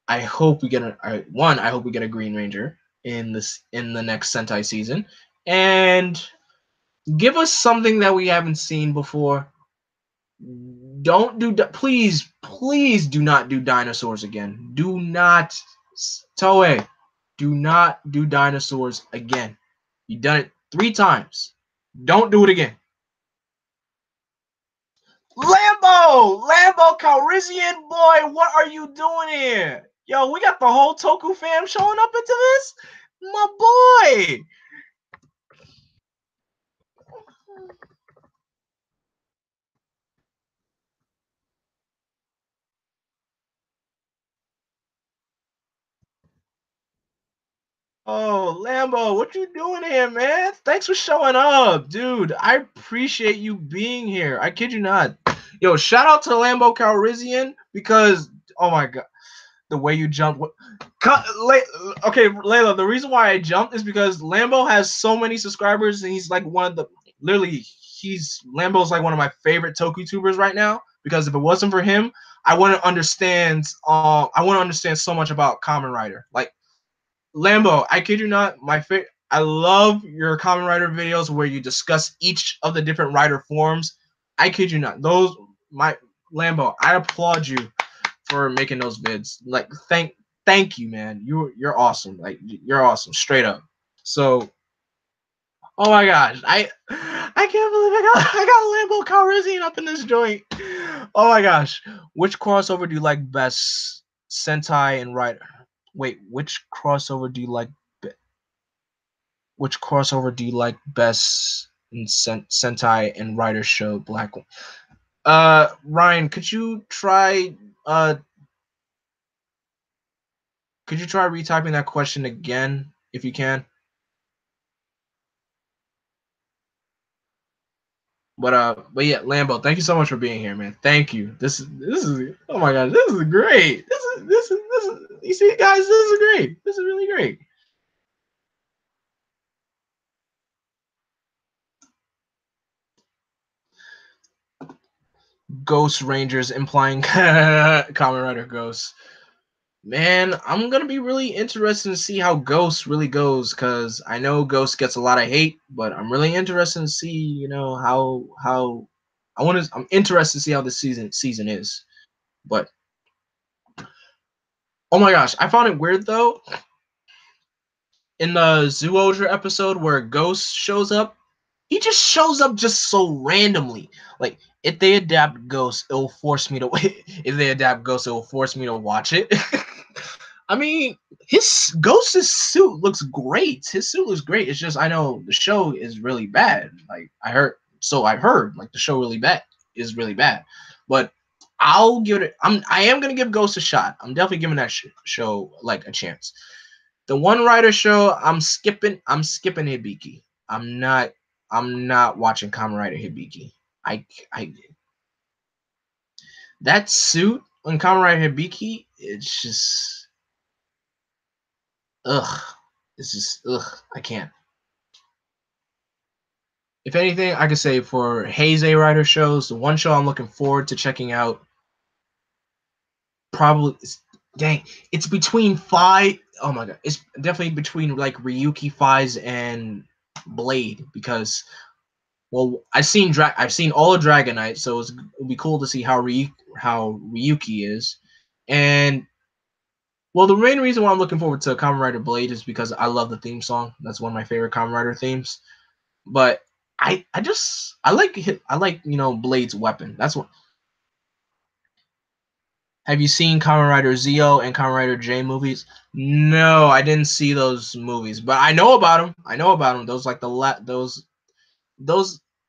I hope we get I hope we get a Green Ranger in the next Sentai season, and give us something that we haven't seen before. Don't do please do not do dinosaurs again. Do not Toei. Do not do dinosaurs again. You've done it 3 times. Don't do it again. Lambo Calrissian boy, what are you doing here? Yo, we got the whole Toku fam showing up into this? My boy. Oh, Lambo, what you doing here, man? Thanks for showing up, dude. I appreciate you being here. I kid you not. Yo, shout out to Lambo Calrissian because, oh my god, the way you jumped. Okay, Layla, the reason why I jumped is because Lambo has so many subscribers and he's like one of the, literally, Lambo's like one of my favorite TokuTubers right now because if it wasn't for him, I wouldn't understand so much about Kamen Rider. Like, Lambo, I kid you not, I love your Kamen Rider videos where you discuss each of the different rider forms. I kid you not, my Lambo, I applaud you for making those vids. Like, thank you, man. You're awesome. Like, you're awesome, straight up. So Oh my gosh, I can't believe I got Lambo Calrissian up in this joint. Oh my gosh, which crossover do you like best, Sentai and Rider? Wait, which crossover do you like best in Sentai and Rider show Black? Ryan, uh could you try retyping that question again if you can? But yeah, Lambo, thank you so much for being here, man. Thank you. This is oh my god, this is great. This is you see, guys, this is great. This is really great. Ghost Rangers implying Kamen Rider Ghost. Man, I'm gonna be really interested to see how Ghost really goes because I know Ghost gets a lot of hate, but I'm really interested to see, how I'm interested to see how this season is. But oh my gosh, I found it weird though in the Zoodra episode where Ghost shows up, he just shows up just so randomly. Like if they adapt Ghost, it will force me to if they adapt Ghost, it will force me to watch it. I mean, his Ghost's suit looks great. His suit looks great. It's just I know the show is really bad. Like I've heard like the show is really bad. But I'll give it. I am gonna give Ghost a shot. I'm definitely giving that show like a chance. The One Rider show, I'm skipping Hibiki. I'm not. I'm not watching Kamen Rider Hibiki. I that suit on Kamen Rider Hibiki, it's just ugh. It's just ugh. I can't. If anything, I could say for Heisei Rider shows, the one show I'm looking forward to checking out probably dang, it's between five. Oh my god, it's definitely between like Ryuki Fives and Blade because well, I've seen all of Dragonite, so it'll be cool to see how Ryuki is, and well, the main reason why I'm looking forward to Kamen Rider Blade is because I love the theme song. That's one of my favorite Kamen Rider themes. But I like Blade's weapon. That's what. Have you seen Kamen Rider Zeo and Kamen Rider J movies? No, I didn't see those movies, but I know about them. I know about them. Those like those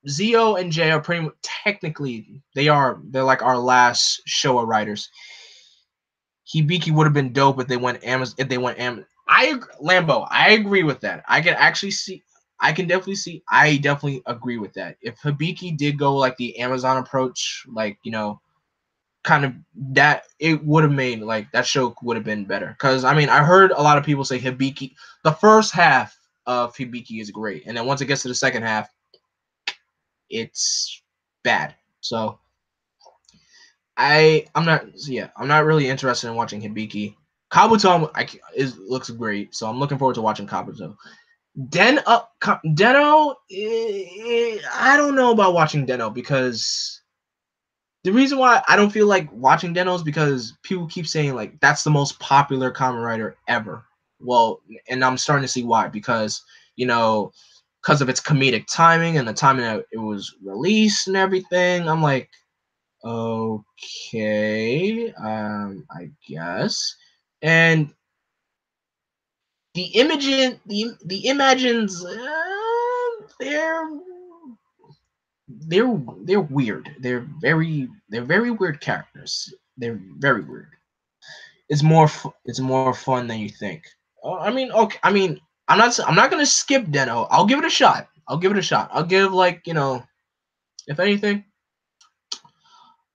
Zeo and J are pretty technically they're like our last Showa writers. Hibiki would have been dope if they went Amazon. If they went Amazon, Lambo. I agree with that. I can actually see. I can definitely see. I definitely agree with that. If Hibiki did go like the Amazon approach, like kind of that, it would have made like that show would have been better. Because I mean, I heard a lot of people say Hibiki. The first half of Hibiki is great, and then once it gets to the second half, it's bad. So I'm not really interested in watching Hibiki. Kabuto looks great, so I'm looking forward to watching Kabuto. Deno, I don't know about watching Deno because the reason why I don't feel like watching Deno is because people keep saying like that's the most popular Kamen Rider ever. Well, and I'm starting to see why because because of its comedic timing and the timing that it was released and everything. I'm like, okay, I guess. And the Imagines, they're weird. They're very weird characters. They're very weird. It's more fun than you think. I mean, okay. I mean, I'm not gonna skip Deno. I'll give it a shot. I'll give it a shot. I'll give like if anything,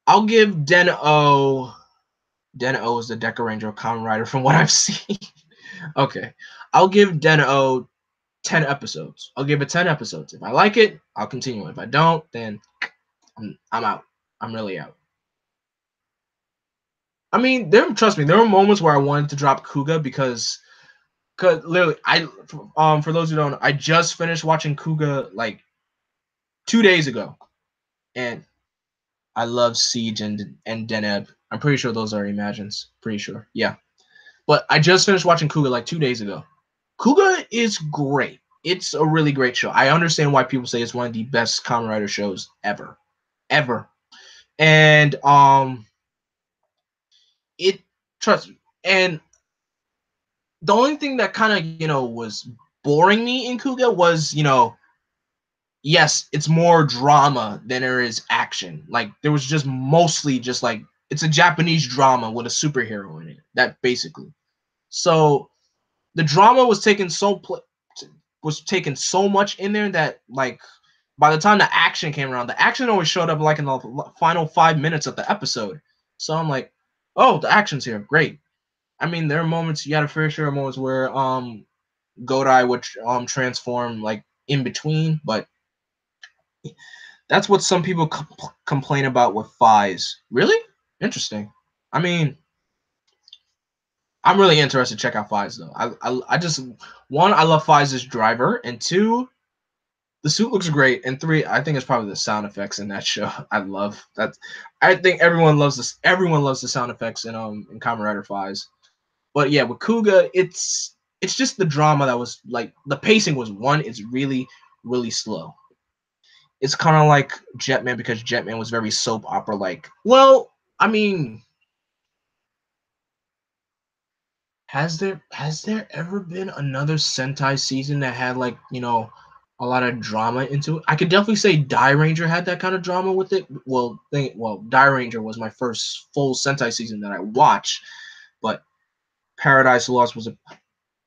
I'll give Den-O. Den-O is the Deca Ranger of Kamen Rider from what I've seen. Okay. I'll give Den-O 10 episodes. I'll give it 10 episodes. If I like it, I'll continue. If I don't, then I'm out. I'm really out. I mean, trust me, there were moments where I wanted to drop Kuga because literally for those who don't know, I just finished watching Kuga like 2 days ago. And I love Siege and Deneb. I'm pretty sure those are Imagines. Pretty sure. Yeah. But I just finished watching Kuga like 2 days ago. Kuga is great. it's a really great show. I understand why people say it's one of the best Kamen Rider shows ever, ever. And it trust me. And the only thing that kind of was boring me in Kuga was yes, it's more drama than there is action. Like there was just mostly just like it's a Japanese drama with a superhero in it. That basically. So the drama was taken so much in there that like by the time the action came around, the action always showed up like in the final 5 minutes of the episode. So I'm like, oh, the action's here, great. I mean, there are moments you got a fair share of moments where Godai would transform like in between, but that's what some people complain about with Fies. Really interesting. I mean, I'm really interested to check out Fies though. I just one, I love Fies' driver, and two, the suit looks great, and three, I think it's probably the sound effects in that show. I love that. I think everyone loves this. Everyone loves the sound effects in Kamen Rider Fies. But yeah, with Kuga, it's just the drama that was like the pacing was one. It's really slow. It's kind of like Jetman because Jetman was very soap opera like. Well, I mean, has there ever been another Sentai season that had like a lot of drama into it? I could definitely say Die Ranger had that kind of drama with it. Well, Die Ranger was my first full Sentai season that I watched, but Paradise Lost was a.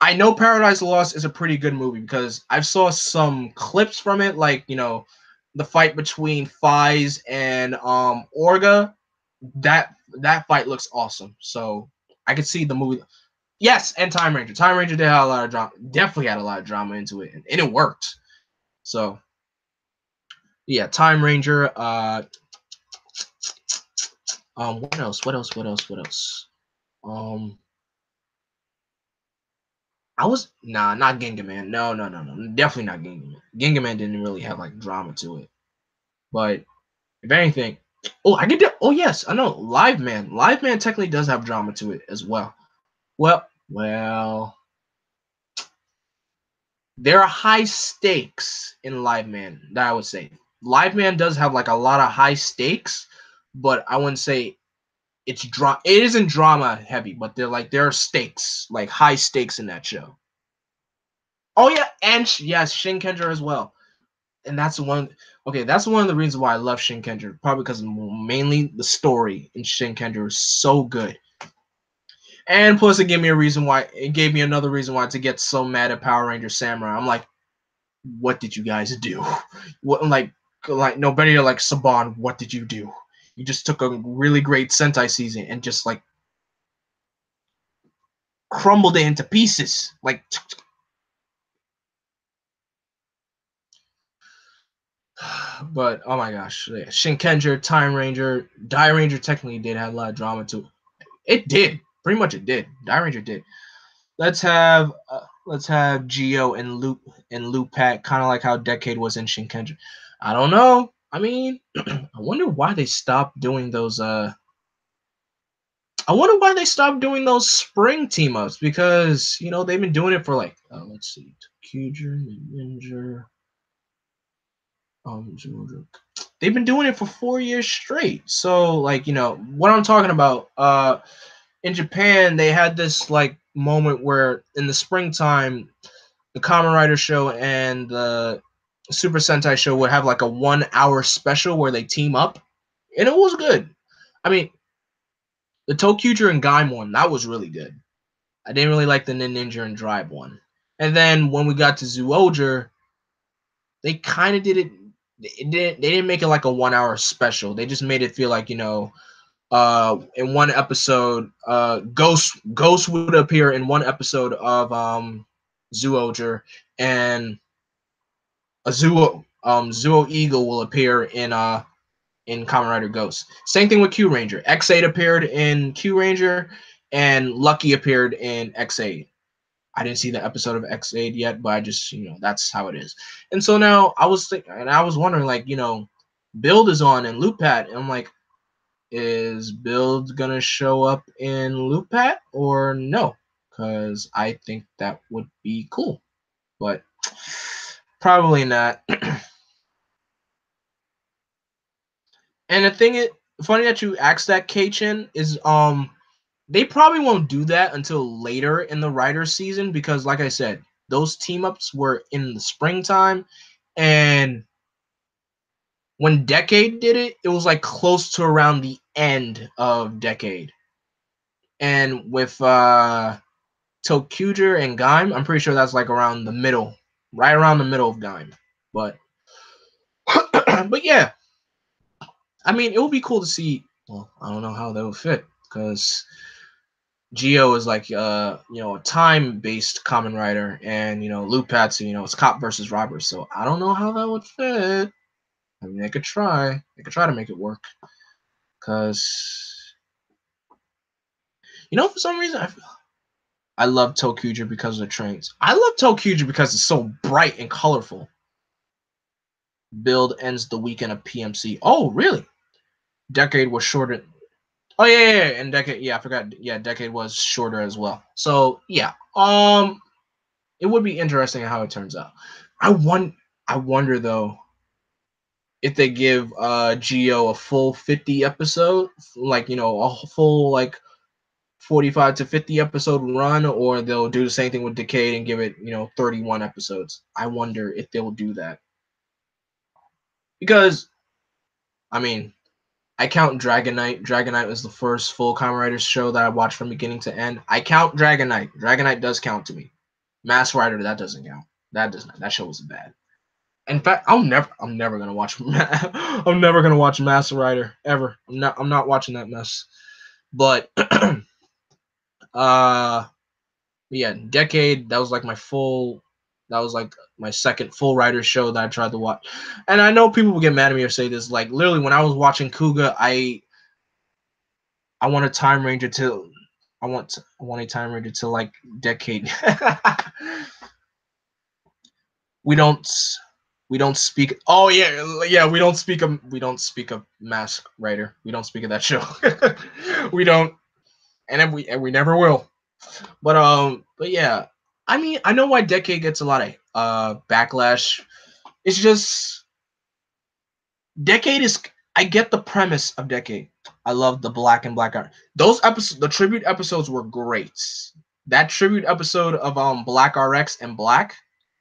I know Paradise Lost is a pretty good movie because I've saw some clips from it, like the fight between Fies and Orga. That fight looks awesome. So I could see the movie. Yes, and Time Ranger. Time Ranger did have a lot of drama. Definitely had a lot of drama into it, and it worked. So yeah, Time Ranger. What else? What else? What else? What else? Um, I was not Gingaman. No, no, no, no. Definitely not Gingaman. Gingaman didn't really have like drama to it. But if anything, oh, I get that. Oh yes, I know. Live Man. Live Man technically does have drama to it as well. Well, there are high stakes in Live Man that I would say. Live Man does have like a lot of high stakes, but I wouldn't say it's drama. It isn't drama heavy, but there are stakes, like high stakes in that show. Oh yeah, and yes, Shin Kendra as well. And that's one. Okay, that's one of the reasons why I love Shin Kendra. Probably because mainly the story in Shin Kendra is so good. And plus, it gave me a reason why. It gave me another reason why to get so mad at Power Ranger Samurai. I'm like, what did you guys do? What like nobody like Saban? What did you do? You just took a really great Sentai season and just like crumbled it into pieces. Like, but oh my gosh, yeah. Shinkenger, Time Ranger, Die Ranger technically did have a lot of drama too. It did. Pretty much it did. Die Ranger did. Let's have Geo and Loop Pat, kind of like how Decade was in Shinkenger. I don't know. I mean, I wonder why they stopped doing those. I wonder why they stopped doing those spring team ups because they've been doing it for like let's see, Kyuger, Ninja, they've been doing it for 4 years straight. So like what I'm talking about. In Japan, they had this like moment where in the springtime, the Kamen Rider show and the Super Sentai show would have like a 1 hour special where they team up, and it was good. I mean, the Tokyuger and Gaim one that was really good. I didn't really like the Ninja and Drive one, and then when we got to Zyuohger, they kind of did it. They didn't make it like a 1 hour special. They just made it feel like in one episode, Ghost would appear in one episode of Zyuohger, and a Zuo Eagle will appear in Kamen Rider Ghost. Same thing with Q Ranger. X8 appeared in Q Ranger, and Lucky appeared in X8. I didn't see the episode of X8 yet, but I just that's how it is. And so now I was thinking, and I was wondering like Build is on and Loop Pat, and I'm like, is Build gonna show up in Loop Pat or no? Because I think that would be cool. But Probably not. And the thing is, funny that you asked that, K-Chin, is they probably won't do that until later in the writer's season because, like I said, those team ups were in the springtime, and when Decade did it, it was like close to around the end of Decade. And with ToQger and Gaim, I'm pretty sure that's like around the middle, right around the middle of Gaim. But but yeah, I mean, it would be cool to see. Well, I don't know how that would fit because Geo is like a time based common writer, and Luke Patsy, it's cop versus robber. So I don't know how that would fit. I mean, they could try. They could try to make it work. Cause for some reason I love ToQger because of the trains. I love ToQger because it's so bright and colorful. Build ends the weekend of PMC. Oh, really? Decade was shorter. Oh yeah, and Decade. Yeah, I forgot. Yeah, Decade was shorter as well. So yeah, it would be interesting how it turns out. I wonder though if they give Geo a full 50 episode, like a full like 45 to 50 episode run, or they'll do the same thing with Decade and give it 31 episodes. I wonder if they'll do that because I mean I count Dragon Knight. Dragon Knight was the first full Kamen Rider show that I watched from beginning to end. I count Dragon Knight. Dragon Knight does count to me. Mask Rider, that doesn't count. That does not. That show was bad. In fact, I'm never gonna watch. I'm never gonna watch Master Rider ever. I'm not watching that mess. But yeah, Decade. That was like my full. That was like my second full Rider show that I tried to watch. And I know people will get mad at me or say this. Like literally, when I was watching Kuga, I want a Time Ranger to. I want a Time Ranger to like Decade. we don't speak. Oh yeah, we don't speak of Mask Rider. We don't speak of that show. We don't, and we never will. But yeah, I mean, I know why Decade gets a lot of backlash. It's just Decade is. I get the premise of Decade. I love the black and black art. Those episodes, the tribute episodes were great. That tribute episode of Black RX and Black,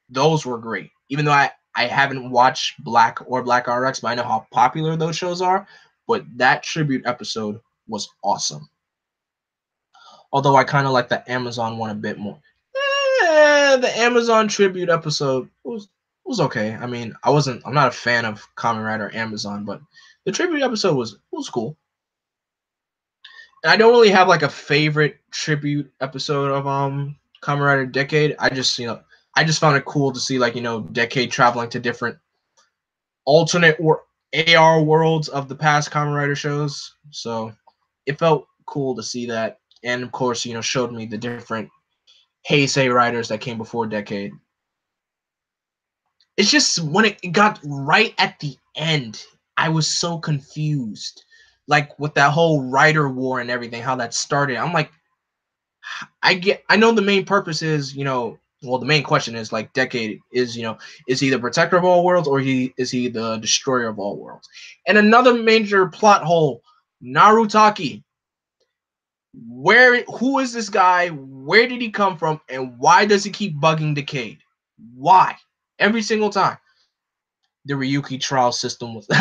those were great. Even though I haven't watched Black or Black RX, but I know how popular those shows are. But that tribute episode was awesome. Although I kind of like the Amazon one a bit more. The Amazon tribute episode was okay. I mean, I'm not a fan of Kamen Rider Amazon, but the tribute episode was cool. And I don't really have like a favorite tribute episode of Kamen Rider Decade. I just found it cool to see like Decade traveling to different alternate or AR worlds of the past Kamen Rider shows. So it felt cool to see that, and of course showed me the different Heisei riders that came before Decade. It's just when it got right at the end, I was so confused. Like with that whole rider war and everything, how that started. I'm like, I know the main purpose is, the main question is like Decade is, is he the protector of all worlds or is he the destroyer of all worlds? And another major plot hole, Narutaki. Who is this guy? Where did he come from? And why does he keep bugging Decade? Why? Every single time. The Ryuki trial system was the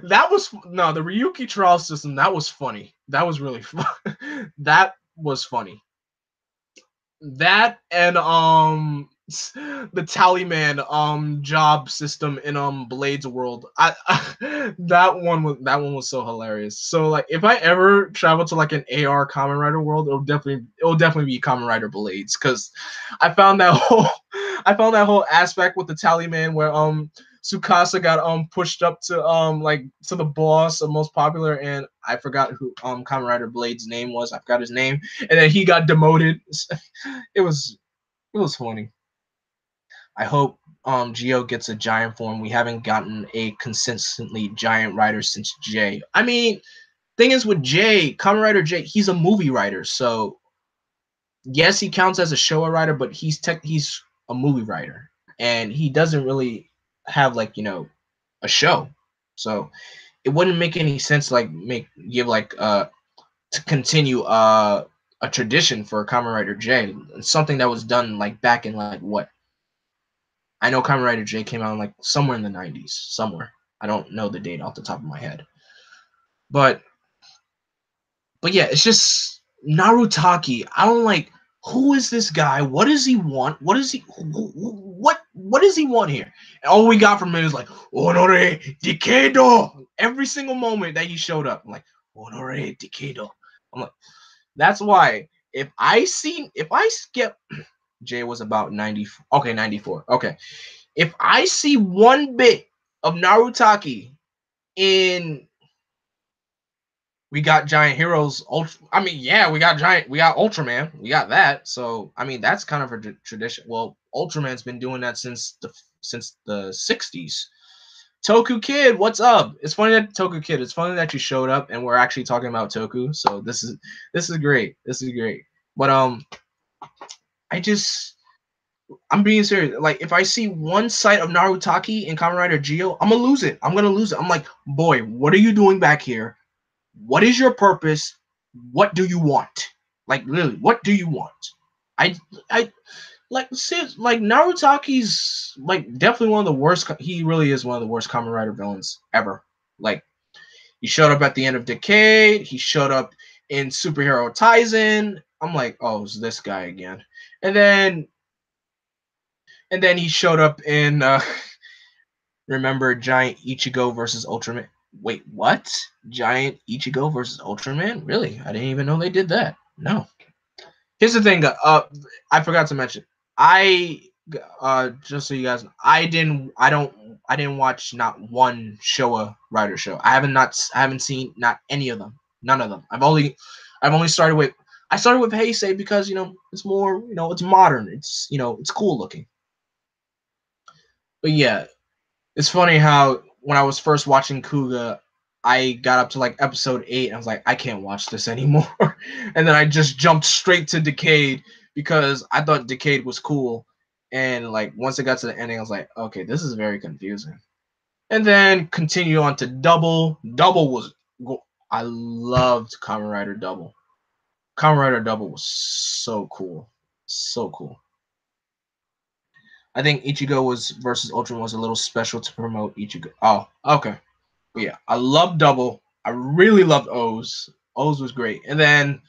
Ryuki trial system, that was funny. That was really fun. That was funny. That and the Tallyman job system in Blades World. That one was so hilarious. So like if I ever travel to like an AR Kamen Rider world, it'll definitely be Kamen Rider Blades, because I found that whole aspect with the Tallyman where Tsukasa got pushed up to to the boss of most popular, and I forgot who Kamen Rider Blade's name was. I forgot his name, and then he got demoted. It was funny. I hope Geo gets a giant form. We haven't gotten a consistently giant writer since Jay. I mean, thing is with Jay, Kamen Rider Jay, he's a movie writer, so yes, he counts as a Showa writer, but he's a movie writer. and he doesn't really have like a show, so it wouldn't make any sense like make give like to continue a tradition for Kamen Rider J, something that was done like back in like what I know Kamen Rider J came out in like somewhere in the 90s, somewhere. I don't know the date off the top of my head. But yeah, it's just Narutaki. I don't like who is this guy? What does he want? What is he what does he want here? And all we got from him is like Honore Dikedo. Every single moment that he showed up, I'm like Honore Dikedo. I'm like, that's why if I skip Jay was about 90, okay, 94. Okay. If I see one bit of Narutaki in We Got Giant Heroes I mean, yeah, we got Ultraman. We got that. So, I mean, that's kind of a tradition. Well, Ultraman's been doing that since the 60s. Toku Kid, what's up? It's funny that you showed up and we're actually talking about Toku. So, this is great. This is great. But I'm being serious. Like, if I see one sight of Narutaki in Kamen Rider Geo, I'm gonna lose it. I'm like, boy, what are you doing back here? What is your purpose? What do you want? Like, literally, what do you want? I like Narutaki's like definitely one of the worst. He really is one of the worst Kamen Rider villains ever. Like, he showed up at the end of Decade. He showed up in Superhero Taisen. I'm like, oh, it's this guy again. And then he showed up in remember Giant Ichigo versus Ultraman. Wait, what? Giant Ichigo versus Ultraman? Really? I didn't even know they did that. No. Here's the thing. I forgot to mention. I just so you guys know, I didn't watch not one Showa Rider show. I haven't seen not any of them. None of them. I've only started with Heisei because it's more it's modern. It's it's cool looking. But yeah, it's funny how when I was first watching Kuga, I got up to like episode 8 and I was like, I can't watch this anymore. And then I just jumped straight to Decade because I thought Decade was cool. And like once it got to the ending, I was like, okay, this is very confusing. And then continue on to Double. I loved Kamen Rider Double. Kamen Rider Double was so cool. So cool. I think Ichigo versus Ultraman was a little special to promote Ichigo. Oh, okay. But yeah, I love Double. I really loved O's. O's was great. And then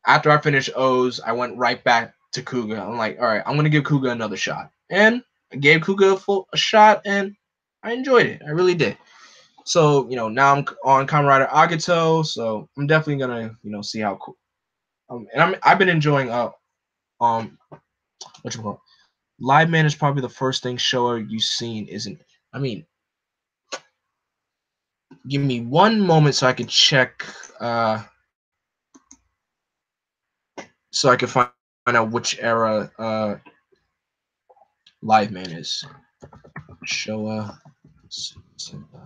after I finished O's, I went right back to Kuga. I'm like, all right, I'm gonna give Kuga another shot. And I gave Kuga a shot, and I enjoyed it. I really did. So now I'm on Kamen Rider Agito. So I'm definitely gonna see how cool. And I've been enjoying what you call Live Man is probably the first thing Showa you've seen, isn't it? I mean, give me one moment so I can check, so I can find out which era Live Man is. Showa Senpai.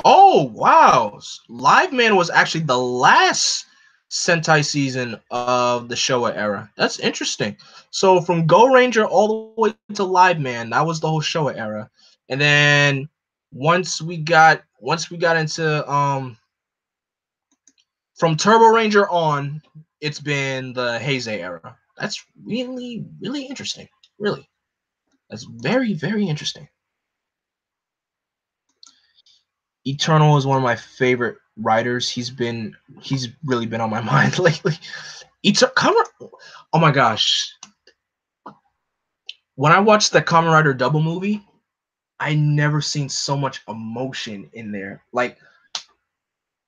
Oh wow! Live Man was actually the last Sentai season of the Showa era. That's interesting. So from Go Ranger all the way to Live Man, that was the whole Showa era. And then once we got into from Turbo Ranger on, it's been the Heisei era. That's really, really interesting. Really. That's very, very interesting. Eternal is one of my favorite writers. He's really been on my mind lately. Oh my gosh. When I watched the Kamen Rider Double movie, I never seen so much emotion in there. Like,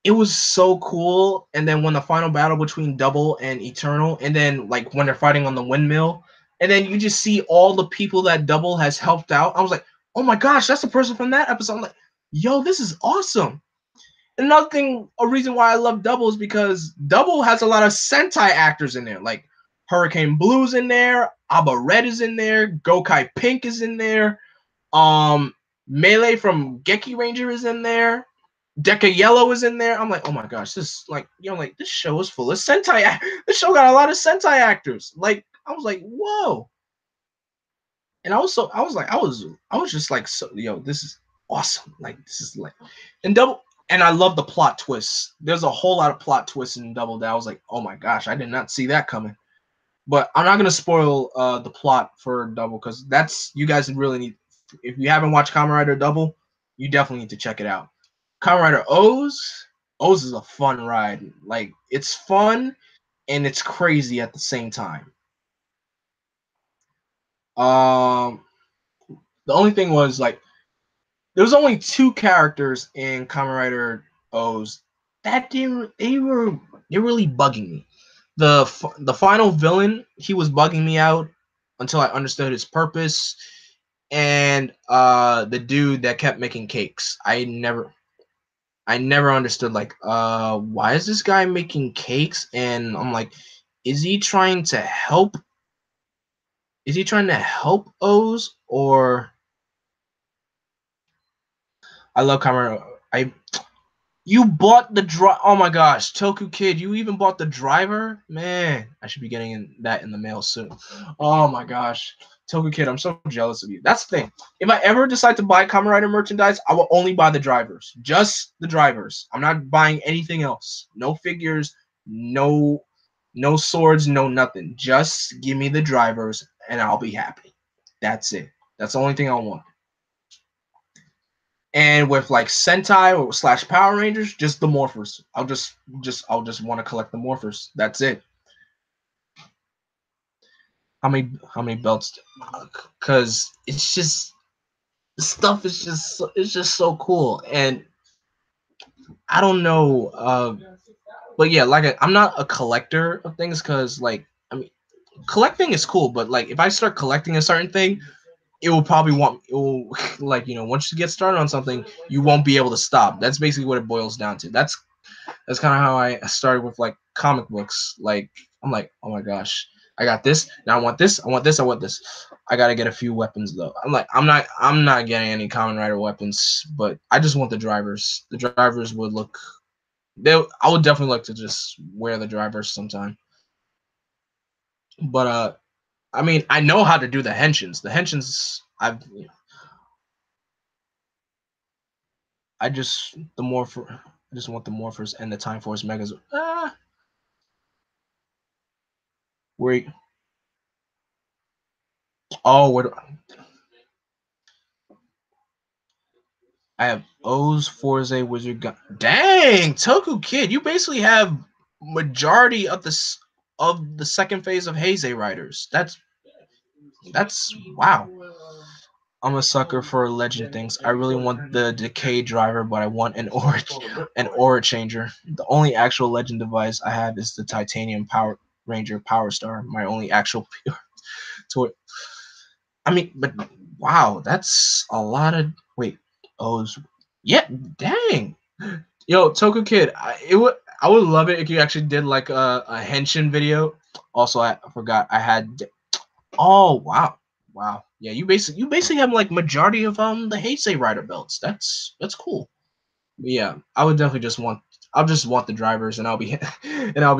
it was so cool. And then when the final battle between Double and Eternal, and then like when they're fighting on the windmill, and then you just see all the people that Double has helped out. I was like, oh my gosh, that's the person from that episode. I'm like, yo, this is awesome. Another thing, a reason why I love Double is because Double has a lot of Sentai actors in there. Like Hurricane Blue's in there, Abba Red is in there, Gokai Pink is in there. Melee from Geki Ranger is in there. Deca Yellow is in there. I'm like, oh my gosh, this like, like this show is full of Sentai. This show got a lot of Sentai actors. Like, I was like, whoa. And I was just like, so, this is awesome. Like, this is like, and I love the plot twists. There's a whole lot of plot twists in Double that I was like, oh my gosh, I did not see that coming. But I'm not gonna spoil the plot for Double because you guys really need. If you haven't watched Kamen Rider Double, you definitely need to check it out. Kamen Rider O's is a fun ride. Like, it's fun and it's crazy at the same time. The only thing was like there was only 2 characters in Kamen Rider O's that they were really bugging me. The final villain, he was bugging me out until I understood his purpose, and the dude that kept making cakes. I never understood like why is this guy making cakes, and I'm like, is he trying to help? Is he trying to help O's, or I love Kamen Rider. You bought the oh my gosh, Toku Kid, you even bought the driver? Man, I should be getting that in the mail soon. Oh my gosh. Toku Kid, I'm so jealous of you. That's the thing. If I ever decide to buy Kamen Rider merchandise, I will only buy the drivers. Just the drivers. I'm not buying anything else. No figures, no swords, no nothing. Just give me the drivers and I'll be happy. That's it. That's the only thing I want. And with like Sentai or / Power Rangers, just the morphers. I'll just want to collect the morphers. That's it. How many belts? Because it's just stuff is just so cool, and I don't know. But yeah, like I'm not a collector of things because like I mean, collecting is cool, but like if I start collecting a certain thing, it will like once you get started on something, you won't be able to stop. That's basically what it boils down to. That's kind of how I started with like comic books. Like I'm like, oh my gosh, I got this. Now I want this. I want this. I want this. I gotta get a few weapons though. I'm like, I'm not getting any Kamen Rider weapons, but I just want the drivers. The drivers would look. I would definitely like to just wear the drivers sometime. But I mean, I know how to do the henshins. The henshins, I just want the morphers and the Time Force Megas. Where? Oh, what? I have O's, Forze, Wizard Gun. Dang, Toku Kid, you basically have majority of the second phase of Heisei Riders. That's wow. I'm a sucker for legend things. I really want the Decay driver, but I want an aura changer. The only actual legend device I have is the Titanium Power Ranger Power Star. My only actual toy. I mean, but wow, that's a lot of O's. Yeah, dang. Yo, Toku Kid, I would love it if you actually did like a henshin video. Also, I forgot I had. Oh wow, yeah. You basically have like majority of the Heisei Rider belts. That's cool. But yeah, I would definitely I'll just want the drivers and I'll be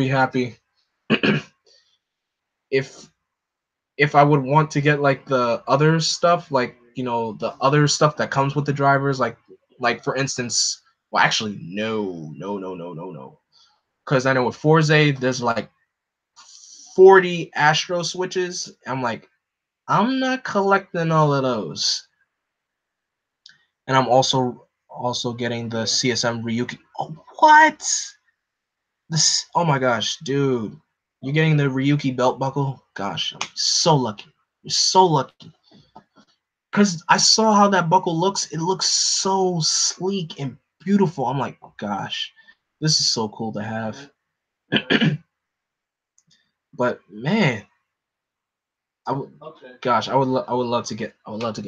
happy. if I would want to get like the other stuff, like the other stuff that comes with the drivers, like for instance, well, actually, no, because I know with Forze there's like 40 Astro switches. I'm like, I'm not collecting all of those, and I'm also getting the CSM Ryuki. Oh, what? This? Oh my gosh, dude, you're getting the Ryuki belt buckle. Gosh, I'm so lucky. You're so lucky. Because I saw how that buckle looks. It looks so sleek and beautiful. I'm like, oh, gosh, this is so cool to have. But man, I would love to get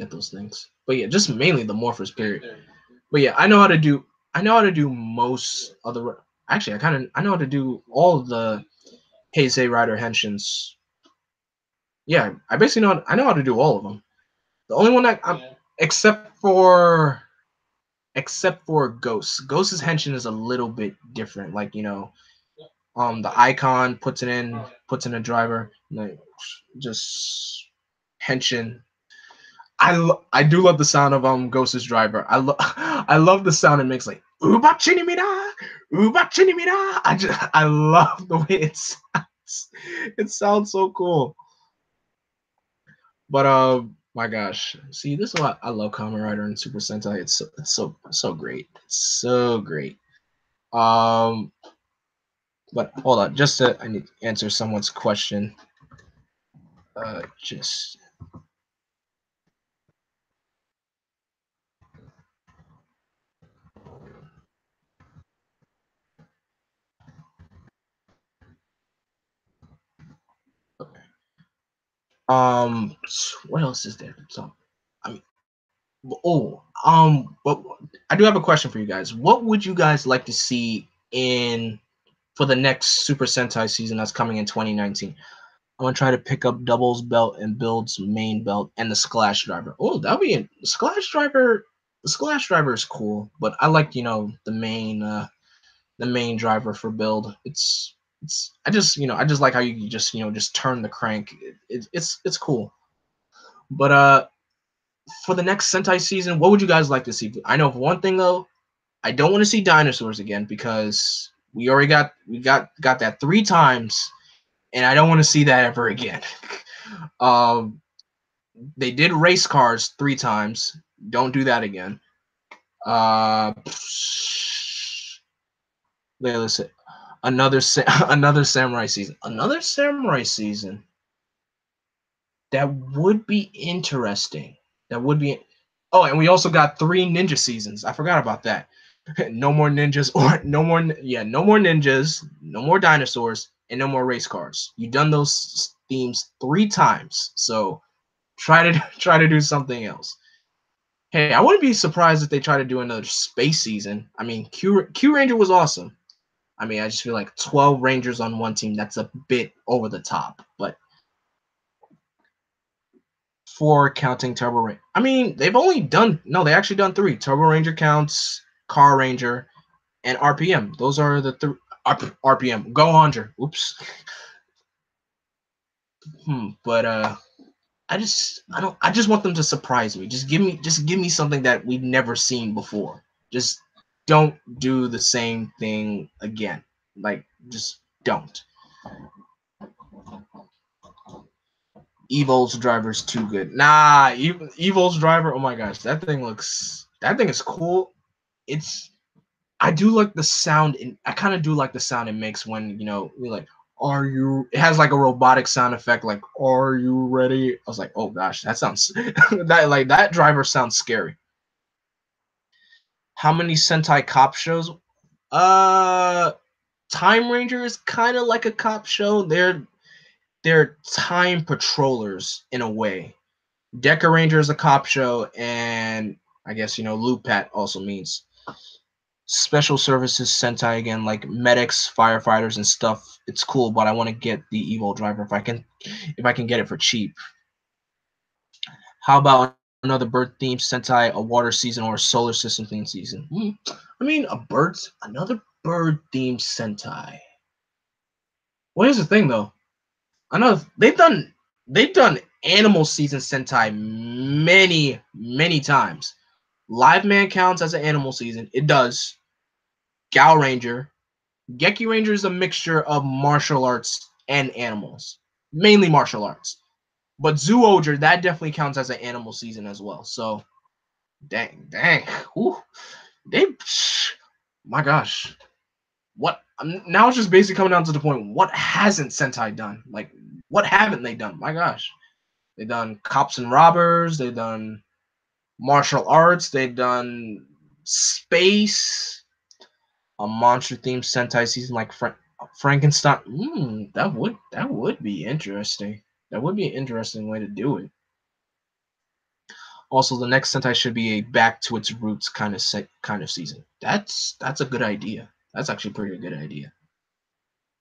those things. But yeah, just mainly the morphers period. But yeah, I know how to do most of the. Actually, I know how to do all of the Heisei Rider henshins. Yeah, I basically know how to do all of them. The only one that except for Ghost. Ghost's henshin is a little bit different. Like, the icon puts in a driver, like, just henshin. I do love the sound of Ghost's driver. I love the sound it makes, like Uba Chinimida, Uba Chinimida. I love the way it sounds. It sounds so cool. But my gosh, see, this is what I love Kamen Rider and Super Sentai. It's so great. It's so great. Um, but hold on, I need to answer someone's question. Just what else is there? So, I mean, but I do have a question for you guys. What would you guys like to see in for the next Super Sentai season that's coming in 2019? I'm gonna try to pick up Double's belt and Build's main belt and the Splash Driver. Oh, that'll be a Splash Driver. The Splash Driver is cool, but I like the main driver for Build. It's I just like how you just turn the crank. It's cool. But for the next Sentai season, what would you guys like to see? I know one thing though, I don't want to see dinosaurs again because we already got that 3 times, and I don't want to see that ever again. um, they did race cars 3 times. Don't do that again. Uh, listen, another samurai season. Another samurai season. That would be interesting. That would be. Oh, and we also got 3 ninja seasons. I forgot about that. No more ninjas or no more ninjas, no more dinosaurs, and no more race cars. You've done those themes 3 times, so try to do something else. Hey, I wouldn't be surprised if they try to do another space season. I mean, Q Ranger was awesome. I mean, I just feel like 12 Rangers on one team, that's a bit over the top. But for counting Turbo Ranger, I mean, they actually done 3. Turbo Ranger counts, Car Ranger, and RPM. Those are the 3. RPM. Go Ranger. Oops. But I just want them to surprise me. Just give me something that we've never seen before. Just don't do the same thing again. Like, just don't. Evo's driver's too good. Nah, Evo's driver. Oh my gosh, that thing is cool. It's I do like the sound, and I kind of do like the sound it makes when we like, are you? It has like a robotic sound effect, like, are you ready? I was like, oh gosh, that sounds that driver sounds scary. How many Sentai cop shows? Uh, Time Ranger is kind of like a cop show. They're time patrollers in a way. Deca Ranger is a cop show, and I guess Lupat also means special services Sentai again, like medics, firefighters, and stuff. It's cool, but I want to get the Evo driver if I can get it for cheap. How about another bird themed Sentai, a water season, or a solar system themed season? I mean, another bird themed Sentai. What is the thing though? I know they've done animal season Sentai many times. Live Man counts as an animal season. It does. Gal Ranger. Geki Ranger is a mixture of martial arts and animals. Mainly martial arts. But Zyuohger, that definitely counts as an animal season as well. So, dang. Whew. My gosh. What? Now it's just basically coming down to the point, what hasn't Sentai done? Like, what haven't they done? My gosh. They've done cops and robbers. They've done martial arts. They've done space. A monster themed Sentai season like Frankenstein. That would be interesting. That would be an interesting way to do it. Also, the next Sentai should be a back to its roots kind of season. That's a good idea. That's actually a pretty good idea.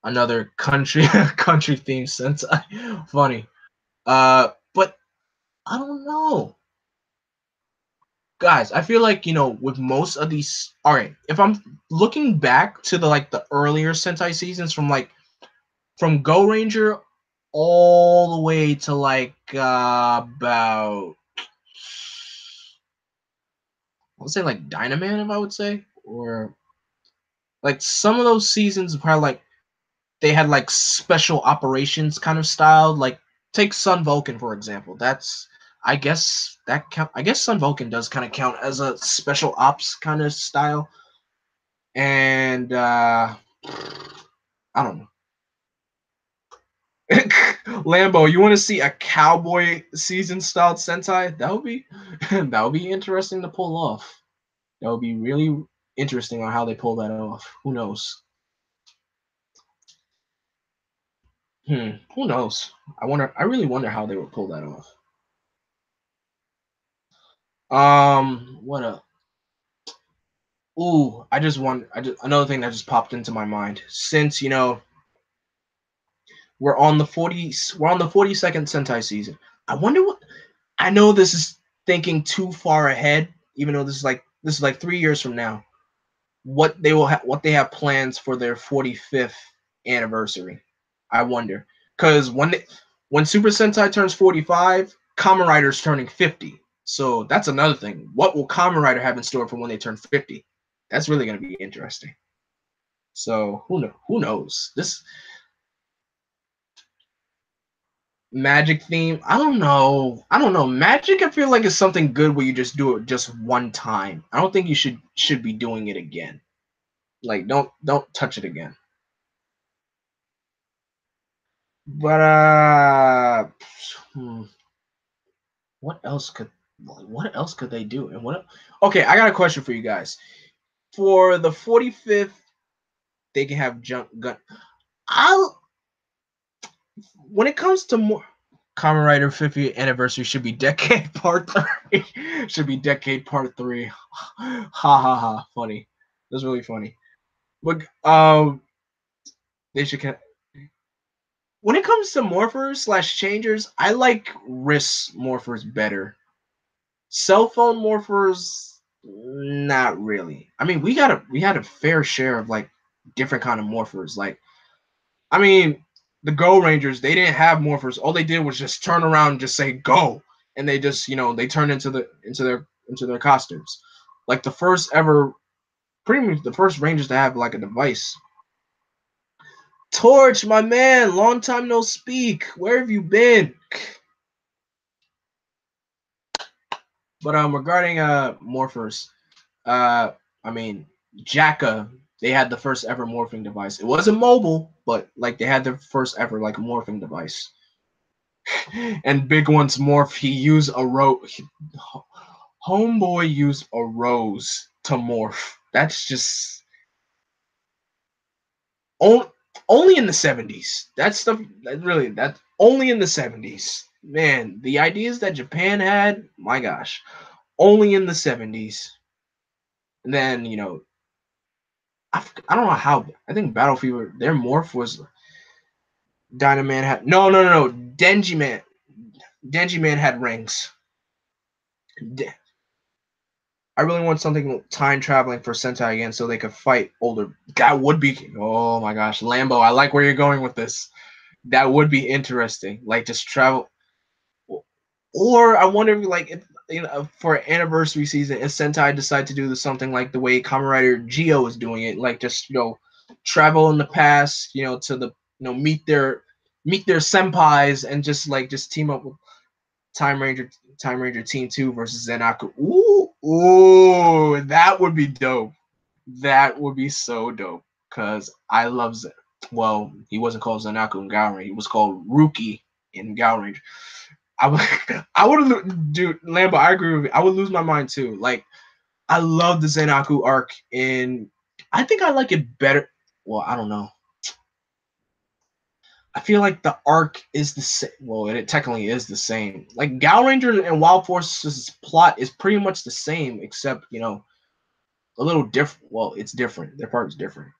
Another country themed Sentai. Funny. But I don't know. guys, I feel like, with most of these, all right, if I'm looking back to the earlier Sentai seasons from Go Ranger all the way to about, I would say like Dynaman, if I would say, or like some of those seasons probably like they had like special operations kind of style. Like take Sun Vulcan for example. That's I guess that count. I guess Sun Vulcan does kind of count as a special ops kind of style. And I don't know. Lambo, you want to see a cowboy season styled Sentai? That would be that would be interesting to pull off. That would be really interesting on how they pull that off. Who knows? Who knows? I wonder. I really wonder how they would pull that off. What a ooh! I just another thing that just popped into my mind. Since we're on the 42nd Sentai season. I wonder what. I know this is thinking too far ahead. Even though this is like 3 years from now. What they have plans for their 45th anniversary. I wonder because when Super Sentai turns 45, Kamen Rider's turning 50. So that's another thing. What will Kamen Rider have in store for when they turn 50? That's really going to be interesting. So who knows? This Magic theme, I don't know. I don't know. Magic, I feel like is something good where you just do it just one time. I don't think you should be doing it again. Like don't touch it again. But hmm, what else could they do? And what? Okay, I got a question for you guys. For the 45th, they can have junk gun. I'll when it comes to more Kamen Rider 50th anniversary should be Decade Part 3. Should be Decade Part 3. Ha ha ha! Funny. That's really funny. But they should. When it comes to morphers slash changers, I like wrist morphers better. Cell phone morphers, not really. I mean, we had a fair share of like different kind of morphers. Like, I mean, the Go Rangers, they didn't have morphers. All they did was just turn around and just say go, and they just they turned into their costumes. Like the first ever, pretty much the first Rangers to have like a device. Torch, my man, long time no speak. Where have you been? But regarding morphers, uh, I mean, Jacka, they had the first ever morphing device. It wasn't mobile, but like they had their first ever like morphing device. And Big One's morph, he used a Homeboy used a rose to morph. That's just only only in the 70s. That stuff that only in the 70s. Man, the ideas that Japan had, my gosh, only in the 70s. And then, I don't know how. I think Battle Fever, their morph was Dynaman had no. Denji Man had rings. I really want something time traveling for Sentai again so they could fight older. That would be. Oh my gosh, Lambo, I like where you're going with this. That would be interesting. Like just travel. Or I wonder if for anniversary season, if Sentai decide to do something like the way Kamen Rider Geo is doing it, like just travel in the past, to the meet their senpais and just team up with Time Ranger Team 2 versus Zenaku. Ooh, that would be dope. That would be so dope. Cause I love Zen. Well, he wasn't called Zenaku in Gao Ranger. He was called Ruki in Gao Ranger. I would, I would, dude, Lambo. I agree with you. I would lose my mind too. Like, I love the Zenaku arc, and I think I like it better. Well, I don't know. I feel like the arc is the same. Well, it technically is the same. Like Gal Ranger and Wild Force's plot is pretty much the same, except a little different. Well, it's different. Their part is different.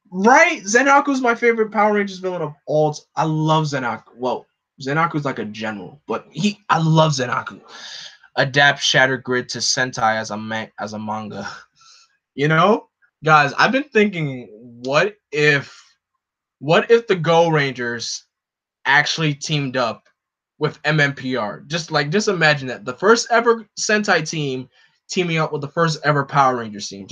Right? Zenaku's my favorite Power Rangers villain of all. I love Zenaku. Well, Zenaku's like a general, but I love Zenaku. adapt Shattered Grid to Sentai as a manga. You know, guys, I've been thinking, what if the Go Rangers actually teamed up with MMPR? Just imagine that, the first ever Sentai team teaming up with the first ever Power Rangers team.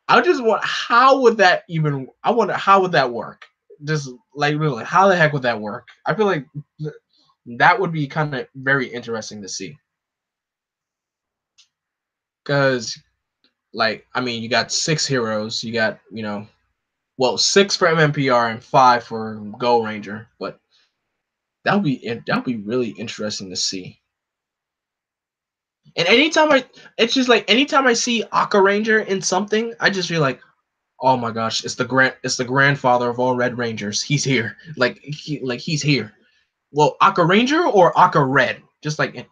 I just want, how would that even? I wonder how would that work? Just like really, how the heck would that work? I feel like that would be kind of very interesting to see. Because, like, I mean, you got 6 heroes. You got, well, 6 for MMPR and 5 for Go Ranger. But that would be really interesting to see. And it's just like anytime I see Aqua Ranger in something, I just feel like, oh my gosh, it's the grandfather of all Red Rangers. He's here. He's here. Well, Aqua Ranger or Aqua Red, just like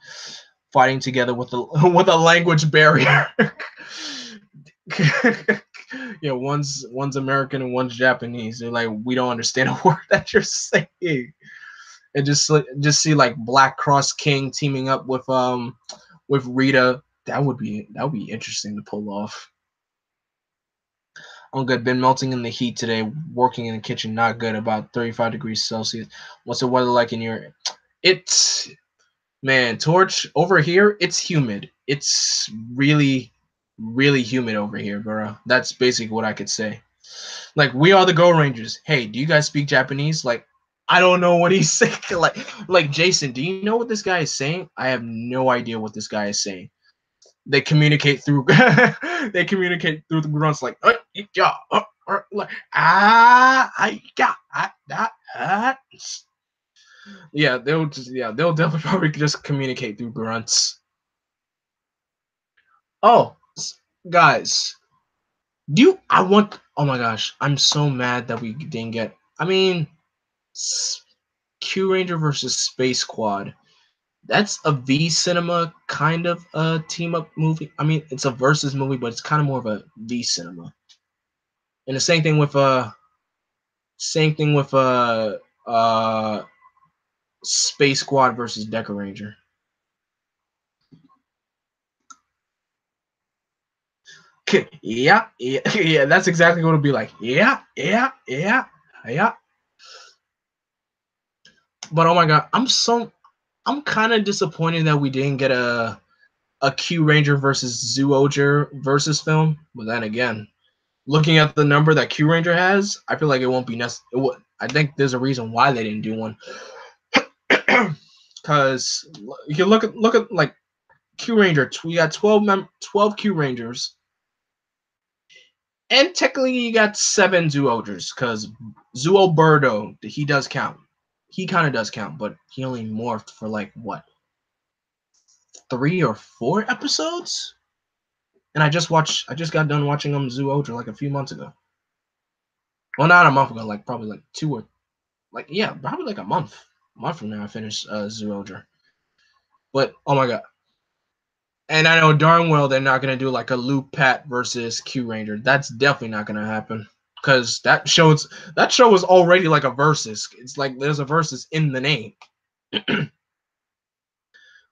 fighting together with with a language barrier. One's American and one's Japanese. They're like, we don't understand a word that you're saying. And just see like Black Cross King teaming up with Rita. That would be interesting to pull off. I'm good. Been melting in the heat today. Working in the kitchen, not good. About 35 degrees Celsius. What's the weather like in your? It's Man, Torch, over here. It's humid. It's really, really humid over here, bro. That's basically what I could say. Like, we are the Go Rangers. Hey, do you guys speak Japanese? Like, I don't know what he's saying. Like Jason, do you know what this guy is saying? I have no idea what this guy is saying. They communicate through the grunts, like yeah, like yeah, they'll definitely probably just communicate through grunts. Oh, guys, oh my gosh, I'm so mad that we didn't get. I mean, Kyuranger versus Space Squad. That's a V Cinema kind of team up movie. I mean, it's a versus movie, but it's kind of more of a V Cinema. And the same thing with Space Squad versus Deca Ranger. Yeah, yeah, yeah. That's exactly what it'll be like. Yeah, yeah, yeah, yeah. But oh my god, I'm kind of disappointed that we didn't get a Kyuranger versus Zyuohger versus film. But then again, looking at the number that Kyuranger has, I feel like it won't be necessary. I think there's a reason why they didn't do one. Because you can look at like Kyuranger. We got 12 Kyurangers, and technically you got 7 Zyuohgers because Zuoberto, he does count. He kind of does count, but he only morphed for like what, 3 or 4 episodes. And I just got done watching Zyuohger like a few months ago. Well, not a month ago, like probably like 2 or probably like a month. A month from now, I finished Zyuohger. But oh my god, and I know darn well they're not gonna do like a Luke Pat versus Kyuranger. That's definitely not gonna happen because that show was already like a versus. It's like there's a versus in the name.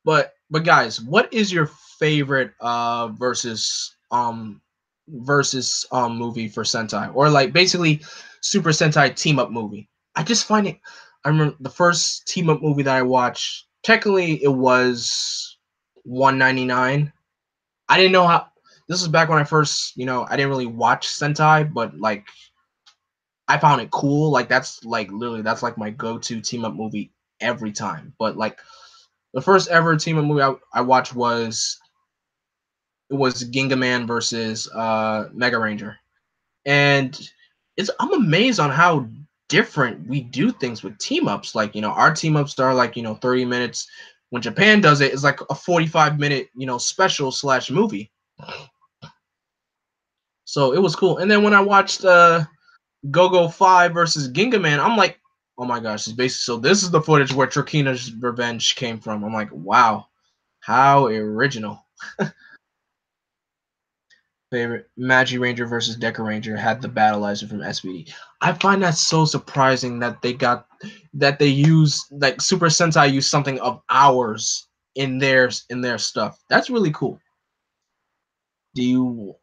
But guys, what is your favorite versus movie for Sentai, or like basically Super Sentai team up movie? I just find it. I remember the first team up movie that I watched. Technically, it was 199. I didn't know how. This was back when I first, I didn't really watch Sentai, but like I found it cool. Like that's like literally that's like my go-to team up movie every time. But like the first ever team up movie I watched was Gingaman versus Mega Ranger, and I'm amazed on how different we do things with team ups. Like our team ups are like 30 minutes. When Japan does it, it's like a 45-minute special / movie. So it was cool. And then when I watched Go-Go 5 versus Gingaman, I'm like, oh my gosh, it's basically, so this is the footage where Trakina's revenge came from. I'm like, wow, how original. Favorite Magi Ranger versus Deca Ranger had the Battleizer from SBD. I find that so surprising that they use like Super Sentai used something of ours in their stuff. That's really cool. Do you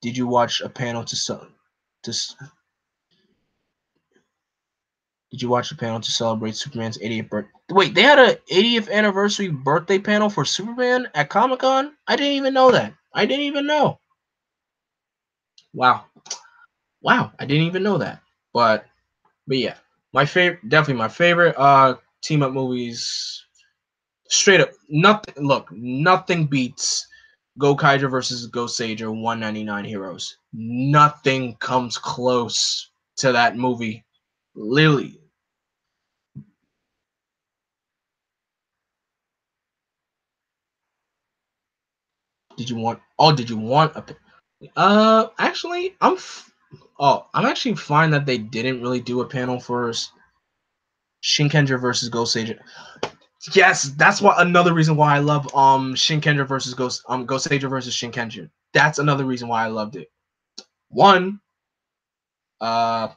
did you watch a panel to did you watch the panel to celebrate Superman's 80th birthday? Wait, they had a 80th anniversary birthday panel for Superman at Comic-Con? I didn't even know that. I didn't even know. Wow. Wow, I didn't even know that. But yeah, definitely my favorite team up movies. Straight up, nothing. Look, nothing beats Gokaiger versus Goseiger 199 Heroes. Nothing comes close to that movie. Literally. Did you want? Oh, did you want a? Actually, I'm actually fine that they didn't really do a panel for Shinkenger versus Goseiger. Yes, that's what another reason why I love Shinkenger versus Goseiger versus Shinkenger. That's another reason why I loved it. One, uh,